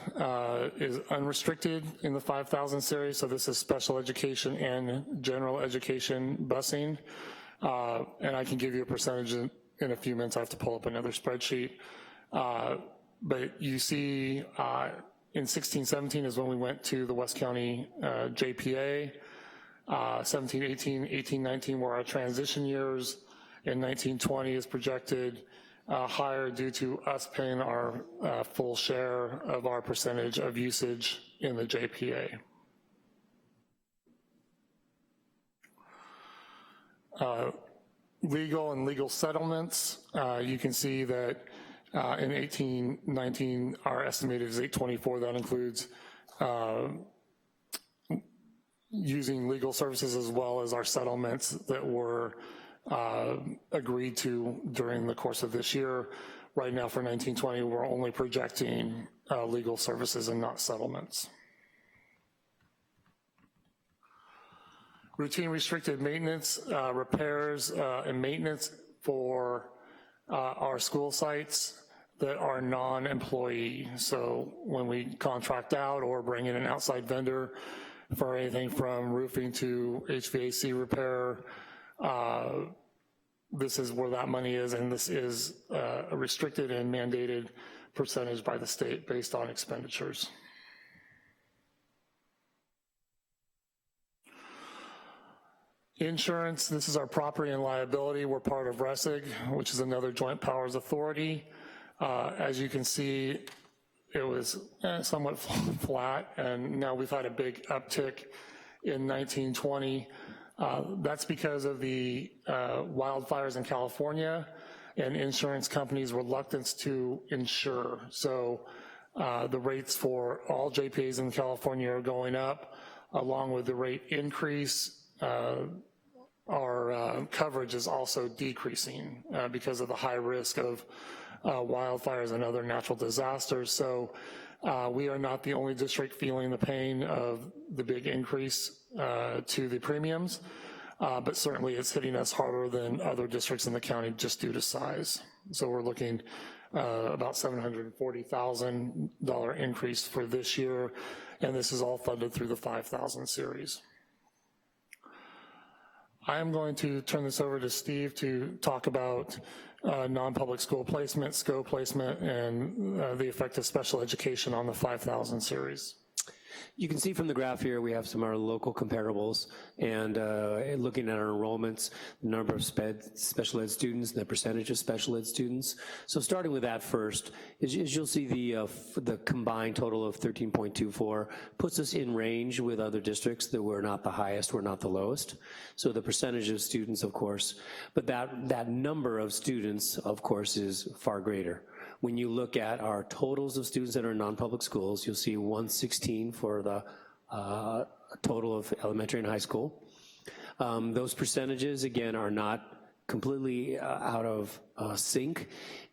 is unrestricted in the 5,000 series, so this is special education and general education busing. And I can give you a percentage in a few minutes. I have to pull up another spreadsheet. But you see in 16-17 is when we went to the West County JPA. 17-18, 18-19 were our transition years, and 19-20 is projected. higher due to us paying our full share of our percentage of usage in the JPA. Legal and legal settlements, you can see that in 18-19, our estimated is 824. That includes using legal services as well as our settlements that were agreed to during the course of this year. Right now for 19-20, we're only projecting legal services and not settlements. Routine restricted maintenance, repairs and maintenance for our school sites that are non-employee. So when we contract out or bring in an outside vendor for anything from roofing to HVAC repair, this is where that money is, and this is a restricted and mandated percentage by the state based on expenditures. Insurance, this is our property and liability. We're part of RESIG, which is another joint powers authority. As you can see, it was somewhat flat, and now we've had a big uptick in 19-20. That's because of the wildfires in California and insurance companies' reluctance to insure. So the rates for all JPAs in California are going up, along with the rate increase. Our coverage is also decreasing because of the high risk of wildfires and other natural disasters. So we are not the only district feeling the pain of the big increase to the premiums, but certainly it's hitting us harder than other districts in the county just due to size. So we're looking about $740,000 increase for this year, and this is all funded through the 5,000 series. I am going to turn this over to Steve to talk about non-public school placement, SCO placement, and the effect of special education on the 5,000 series. You can see from the graph here, we have some of our local comparables, and looking at our enrollments, the number of special ed students, and the percentage of special ed students. So starting with that first, as you'll see the combined total of 13.24 puts us in range with other districts that we're not the highest, we're not the lowest. So the percentage of students, of course, but that number of students, of course, is far greater. When you look at our totals of students that are in non-public schools, you'll see 116 for the total of elementary and high school. Those percentages, again, are not completely out of sync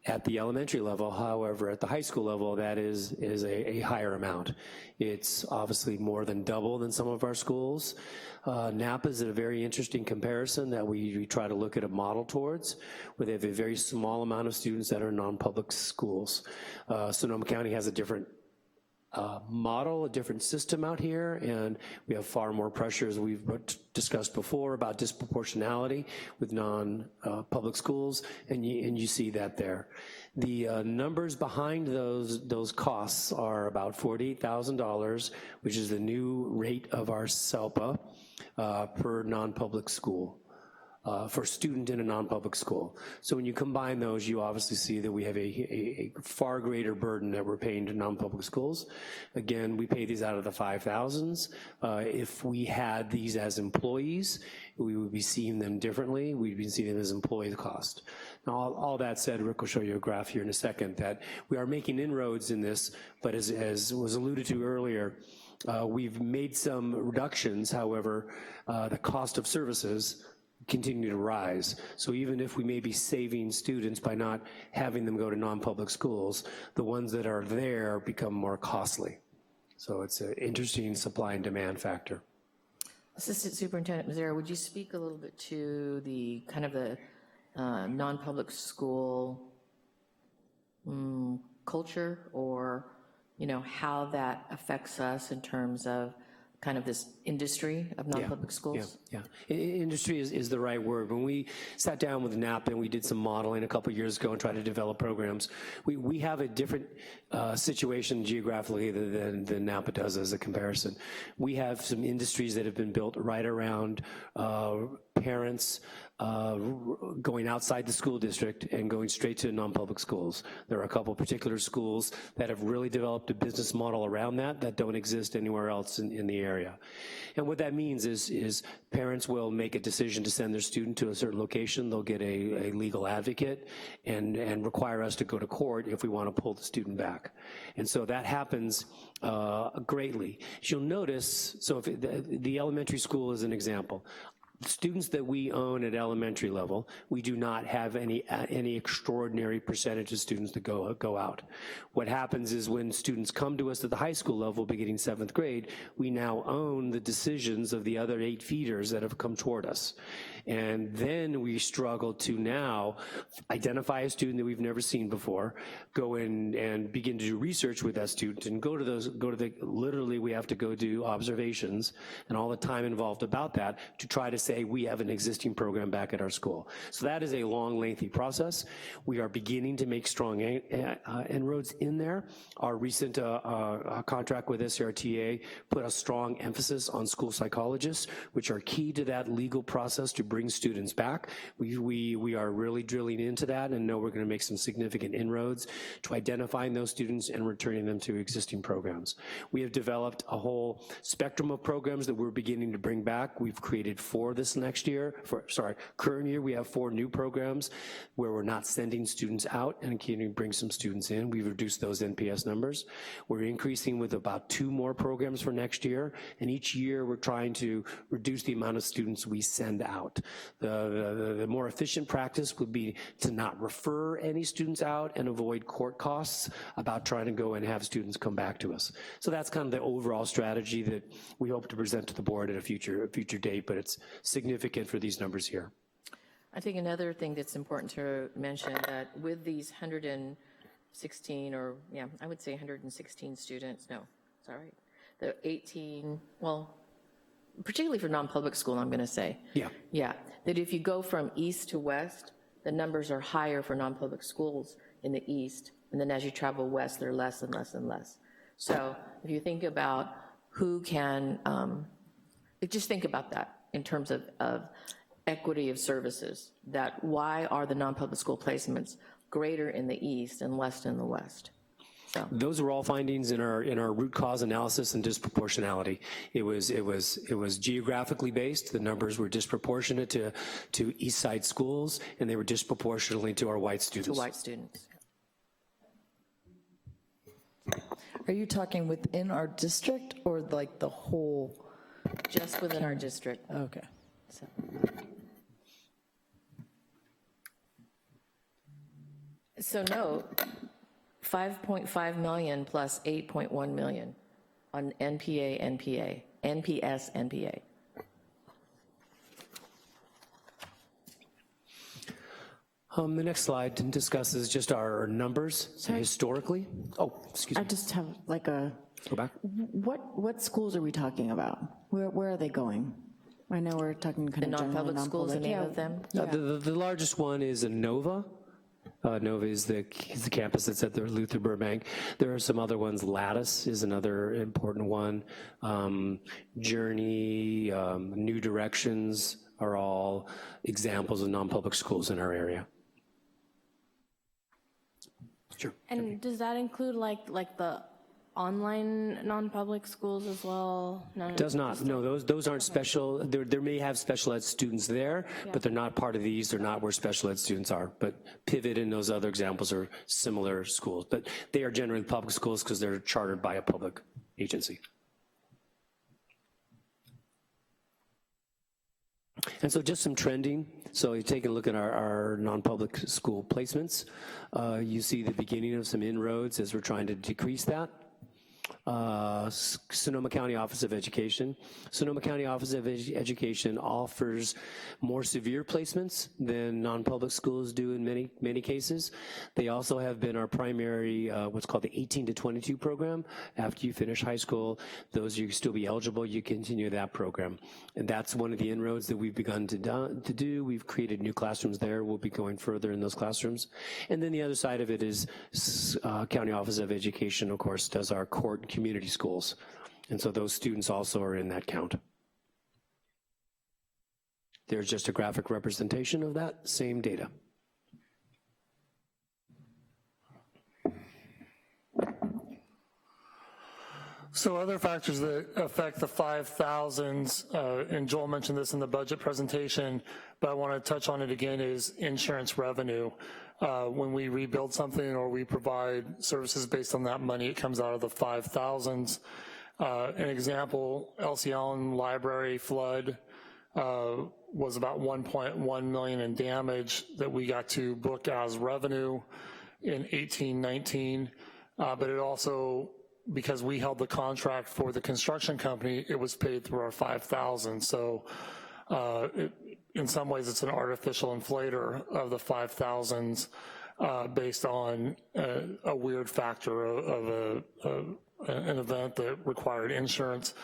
at the elementary level. However, at the high school level, that is a higher amount. It's obviously more than double than some of our schools. Napa is a very interesting comparison that we try to look at a model towards, where they have a very small amount of students that are in non-public schools. Sonoma County has a different model, a different system out here, and we have far more pressure, as we've discussed before, about disproportionality with non-public schools, and you see that there. The numbers behind those costs are about $48,000, which is the new rate of our SELPA per non-public school. For a student in a non-public school. So when you combine those, you obviously see that we have a far greater burden that we're paying to non-public schools. Again, we pay these out of the 5,000s. If we had these as employees, we would be seeing them differently. We'd be seeing them as employee cost. Now, all that said, Rick will show you a graph here in a second, that we are making inroads in this, but as was alluded to earlier, we've made some reductions. However, the cost of services continue to rise. So even if we may be saving students by not having them go to non-public schools, the ones that are there become more costly. So it's an interesting supply and demand factor. Assistant Superintendent Mazzara, would you speak a little bit to the kind of the non-public school culture, or how that affects us in terms of kind of this industry of non-public schools? Yeah. Industry is the right word. When we sat down with Napa and we did some modeling a couple years ago and tried to develop programs, we have a different situation geographically than Napa does as a comparison. We have some industries that have been built right around parents going outside the school district and going straight to non-public schools. There are a couple particular schools that have really developed a business model around that don't exist anywhere else in the area. And what that means is parents will make a decision to send their student to a certain location. They'll get a legal advocate and require us to go to court if we want to pull the student back. And so that happens greatly. As you'll notice, so if the elementary school is an example, students that we own at elementary level, we do not have any extraordinary percentage of students that go out. What happens is when students come to us at the high school level, beginning 7th grade, we now own the decisions of the other 8 feeders that have come toward us. And then we struggle to now identify a student that we've never seen before, go in and begin to do research with that student, and literally we have to go do observations and all the time involved about that to try to say we have an existing program back at our school. So that is a long, lengthy process. We are beginning to make strong inroads in there. Our recent contract with SRTA put a strong emphasis on school psychologists, which are key to that legal process to bring students back. We are really drilling into that and know we're gonna make some significant inroads to identifying those students and returning them to existing programs. We have developed a whole spectrum of programs that we're beginning to bring back. We've created 4 this next year, current year we have 4 new programs where we're not sending students out and can bring some students in. We've reduced those NPS numbers. We're increasing with about 2 more programs for next year, and each year we're trying to reduce the amount of students we send out. The more efficient practice would be to not refer any students out and avoid court costs about trying to go and have students come back to us. So that's kind of the overall strategy that we hope to present to the board at a future date, but it's significant for these numbers here. I think another thing that's important to mention that with these 116, or yeah, I would say 116 students, no, it's all right. The 18, well, particularly for non-public school, I'm gonna say. Yeah, that if you go from east to west, the numbers are higher for non-public schools in the east, and then as you travel west, they're less and less and less. So if you think about who can, just think about that in terms of equity of services, that why are the non-public school placements greater in the east and less in the west? So. Those were all findings in our root cause analysis and disproportionality. It was geographically based. The numbers were disproportionate to east side schools, and they were disproportionately to our white students. To white students. Are you talking within our district or like the whole? Just within our district. Okay. So note, 5.5 million plus 8.1 million on NPS, NPA. The next slide discusses just our numbers historically. Oh, excuse me. I just have like a, go back. What schools are we talking about? Where are they going? I know we're talking kind of general non-public schools, the name of them? Yeah. The largest one is Nova. Nova is the campus that's at the Luther Burbank. There are some other ones. Lattice is another important one. Journey, New Directions are all examples of non-public schools in our area. Sure. And does that include like the online non-public schools as well? No, does not. No, those aren't special. There may have special ed students there, but they're not part of these. They're not where special ed students are. But Pivot and those other examples are similar schools. But they are generally public schools because they're chartered by a public agency. And so just some trending. So you take a look at our non-public school placements. You see the beginning of some inroads as we're trying to decrease that. Sonoma County Office of Education. Sonoma County Office of Education offers more severe placements than non-public schools do in many cases. They also have been our primary, what's called the 18 to 22 program. After you finish high school, those you still be eligible, you continue that program. And that's one of the inroads that we've begun to do. We've created new classrooms there. We'll be going further in those classrooms. And then the other side of it is County Office of Education, of course, does our court community schools. And so those students also are in that count. There's just a graphic representation of that same data. So other factors that affect the 5,000s, and Joel mentioned this in the budget presentation, but I want to touch on it again, is insurance revenue. When we rebuild something or we provide services based on that money, it comes out of the 5,000s. An example, Elsie Allen Library flood was about 1.1 million in damage that we got to book as revenue in 18-19, but it also, because we held the contract for the construction company, it was paid through our 5,000. So in some ways it's an artificial inflator of the 5,000s based on a weird factor of an event that required insurance.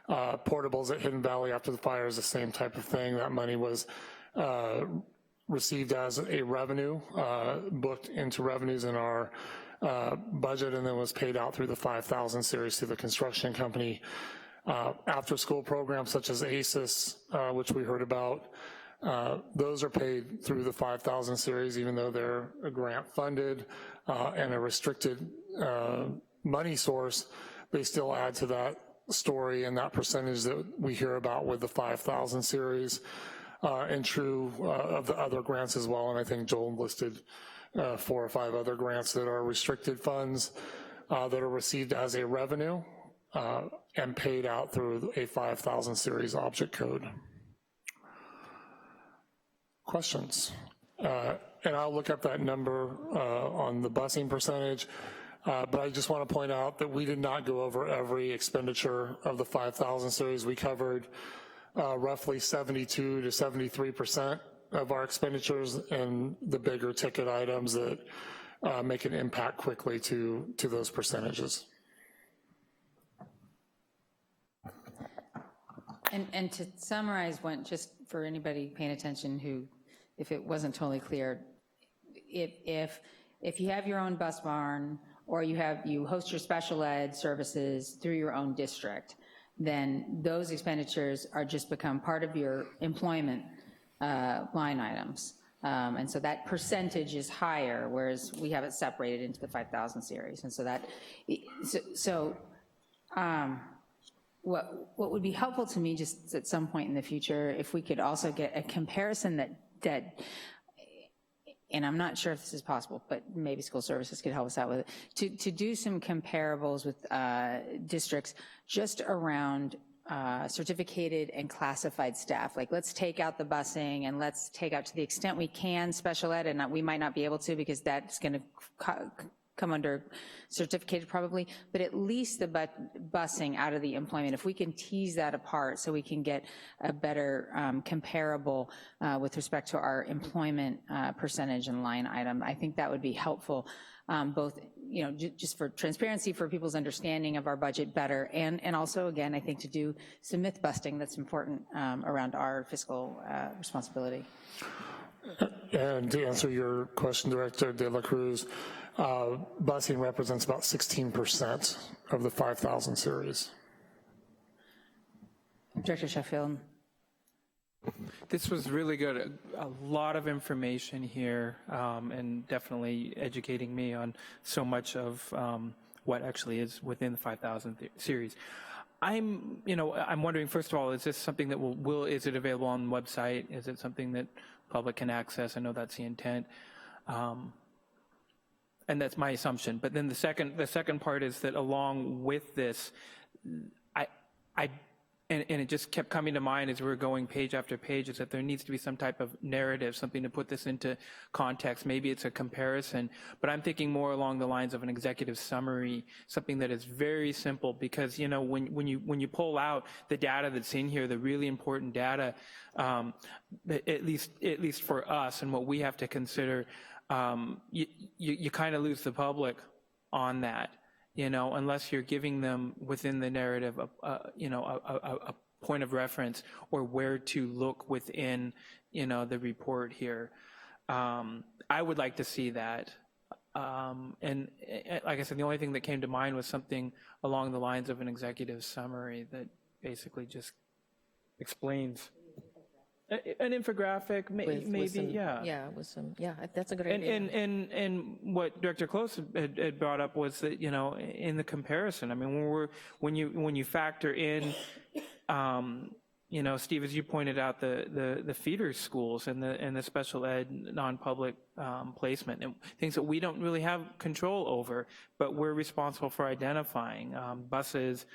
Portables at Hidden Valley after the fire is the same type of thing. That money was received as a revenue, booked into revenues in our budget, and then was paid out through the 5,000 series to the construction company. After school programs such as ACES, which we heard about, those are paid through the 5,000 series, even though they're a grant funded and a restricted money source. They still add to that story and that percentage that we hear about with the 5,000 series, and true of the other grants as well. And I think Joel listed 4 or 5 other grants that are restricted funds that are received as a revenue and paid out through a 5,000 series object code. Questions? And I'll look up that number on the busing percentage, but I just want to point out that we did not go over every expenditure of the 5,000 series. We covered roughly 72 to 73% of our expenditures and the bigger ticket items that make an impact quickly to those percentages. And to summarize one, just for anybody paying attention who, if it wasn't totally clear, if you have your own bus barn or you host your special ed services through your own district, then those expenditures are just become part of your employment line items. And so that percentage is higher, whereas we have it separated into the 5,000 series. And so that, what would be helpful to me just at some point in the future, if we could also get a comparison that and I'm not sure if this is possible, but maybe school services could help us out with it, to do some comparables with districts just around certificated and classified staff. Like, let's take out the busing and let's take out, to the extent we can, special ed, and we might not be able to because that's gonna come under certificated probably, but at least the busing out of the employment, if we can tease that apart so we can get a better comparable with respect to our employment percentage and line item, I think that would be helpful, both, you know, just for transparency, for people's understanding of our budget better, and also, again, I think to do some myth busting that's important around our fiscal responsibility. And to answer your question, Director De La Cruz, busing represents about 16% of the 5,000 series. Director Sheffield. This was really good. A lot of information here, and definitely educating me on so much of what actually is within the 5,000 series. I'm wondering, first of all, is this something that is it available on the website? Is it something that public can access? I know that's the intent. And that's my assumption. But then the second part is that along with this, and it just kept coming to mind as we were going page after page, is that there needs to be some type of narrative, something to put this into context. Maybe it's a comparison, but I'm thinking more along the lines of an executive summary, something that is very simple, because, you know, when you pull out the data that's in here, the really important data, at least for us and what we have to consider, you kind of lose the public on that. You know, unless you're giving them within the narrative, a point of reference or where to look within, you know, the report here. I would like to see that. And like I said, the only thing that came to mind was something along the lines of an executive summary that basically just explains. An infographic, maybe, some, yeah. Yeah, with some, yeah, that's a good idea. And what Director Close had brought up was that, you know, in the comparison, I mean, when you factor in, you know, Steve, as you pointed out, the feeder schools and the special ed non-public placement and things that we don't really have control over, but we're responsible for identifying, buses,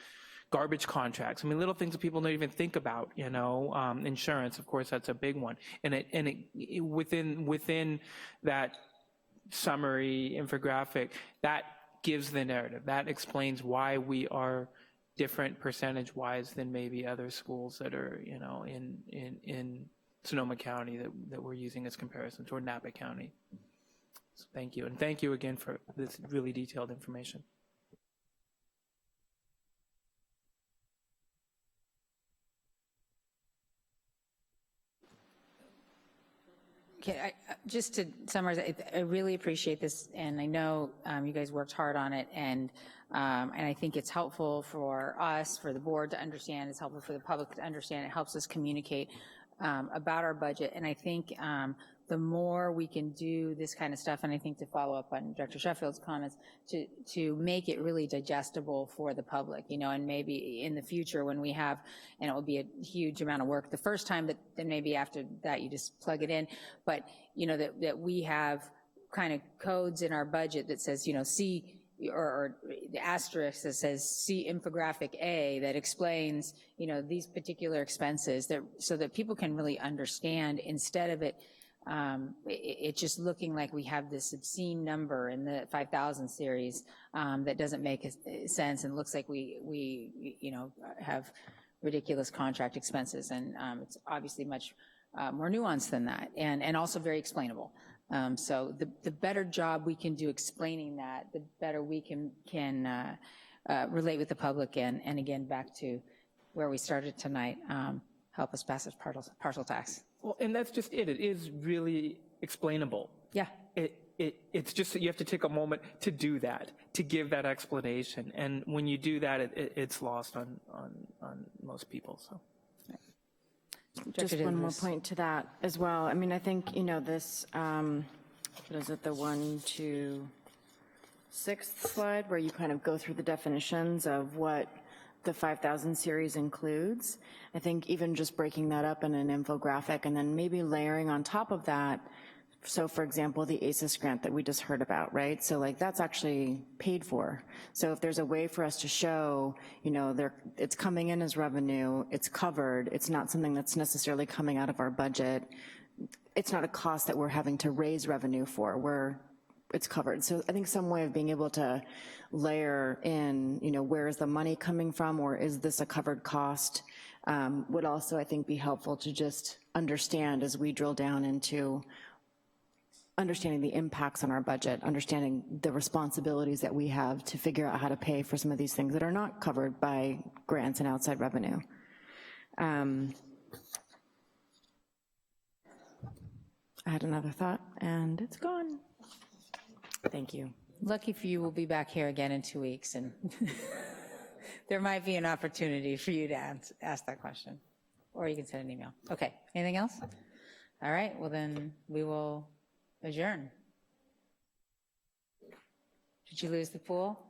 garbage contracts. I mean, little things that people don't even think about, you know, insurance, of course, that's a big one. And within that summary infographic, that gives the narrative. That explains why we are different percentage-wise than maybe other schools that are, you know, in Sonoma County that we're using as comparisons, or Napa County. So thank you. And thank you again for this really detailed information. Okay, just to summarize, I really appreciate this, and I know you guys worked hard on it, and I think it's helpful for us, for the board to understand, it's helpful for the public to understand, it helps us communicate about our budget, and I think the more we can do this kind of stuff, and I think to follow up on Dr. Sheffield's comments, to make it really digestible for the public, you know, and maybe in the future when we have, and it will be a huge amount of work the first time, but then maybe after that you just plug it in, but, you know, that we have kind of codes in our budget that says, you know, see, or the asterisk that says see infographic A that explains, you know, these particular expenses, that, so that people can really understand, instead of it just looking like we have this obscene number in the 5,000 series that doesn't make sense and looks like we you know, have ridiculous contract expenses, and it's obviously much more nuanced than that, and also very explainable. So the better job we can do explaining that, the better we can relate with the public, and again, back to where we started tonight, help us pass this partial tax. Well, and that's just it. It is really explainable. Yeah. It's just that you have to take a moment to do that, to give that explanation. And when you do that, it's lost on most people. So. Just one more point to that as well. I mean, I think, you know, this, what is it, the 1 to 6th slide, where you kind of go through the definitions of what the 5,000 series includes. I think even just breaking that up in an infographic and then maybe layering on top of that. So for example, the ACES grant that we just heard about, right? So like that's actually paid for. So if there's a way for us to show, you know, it's coming in as revenue, it's covered, it's not something that's necessarily coming out of our budget. It's not a cost that we're having to raise revenue for. It's covered. So I think some way of being able to layer in, you know, where is the money coming from, or is this a covered cost, would also, I think, be helpful to just understand as we drill down into understanding the impacts on our budget, understanding the responsibilities that we have to figure out how to pay for some of these things that are not covered by grants and outside revenue. I had another thought, and it's gone. Thank you. Lucky for you, we'll be back here again in 2 weeks, and there might be an opportunity for you to ask that question, or you can send an email. Okay, anything else? All right, well then we will adjourn. Did you lose the pool?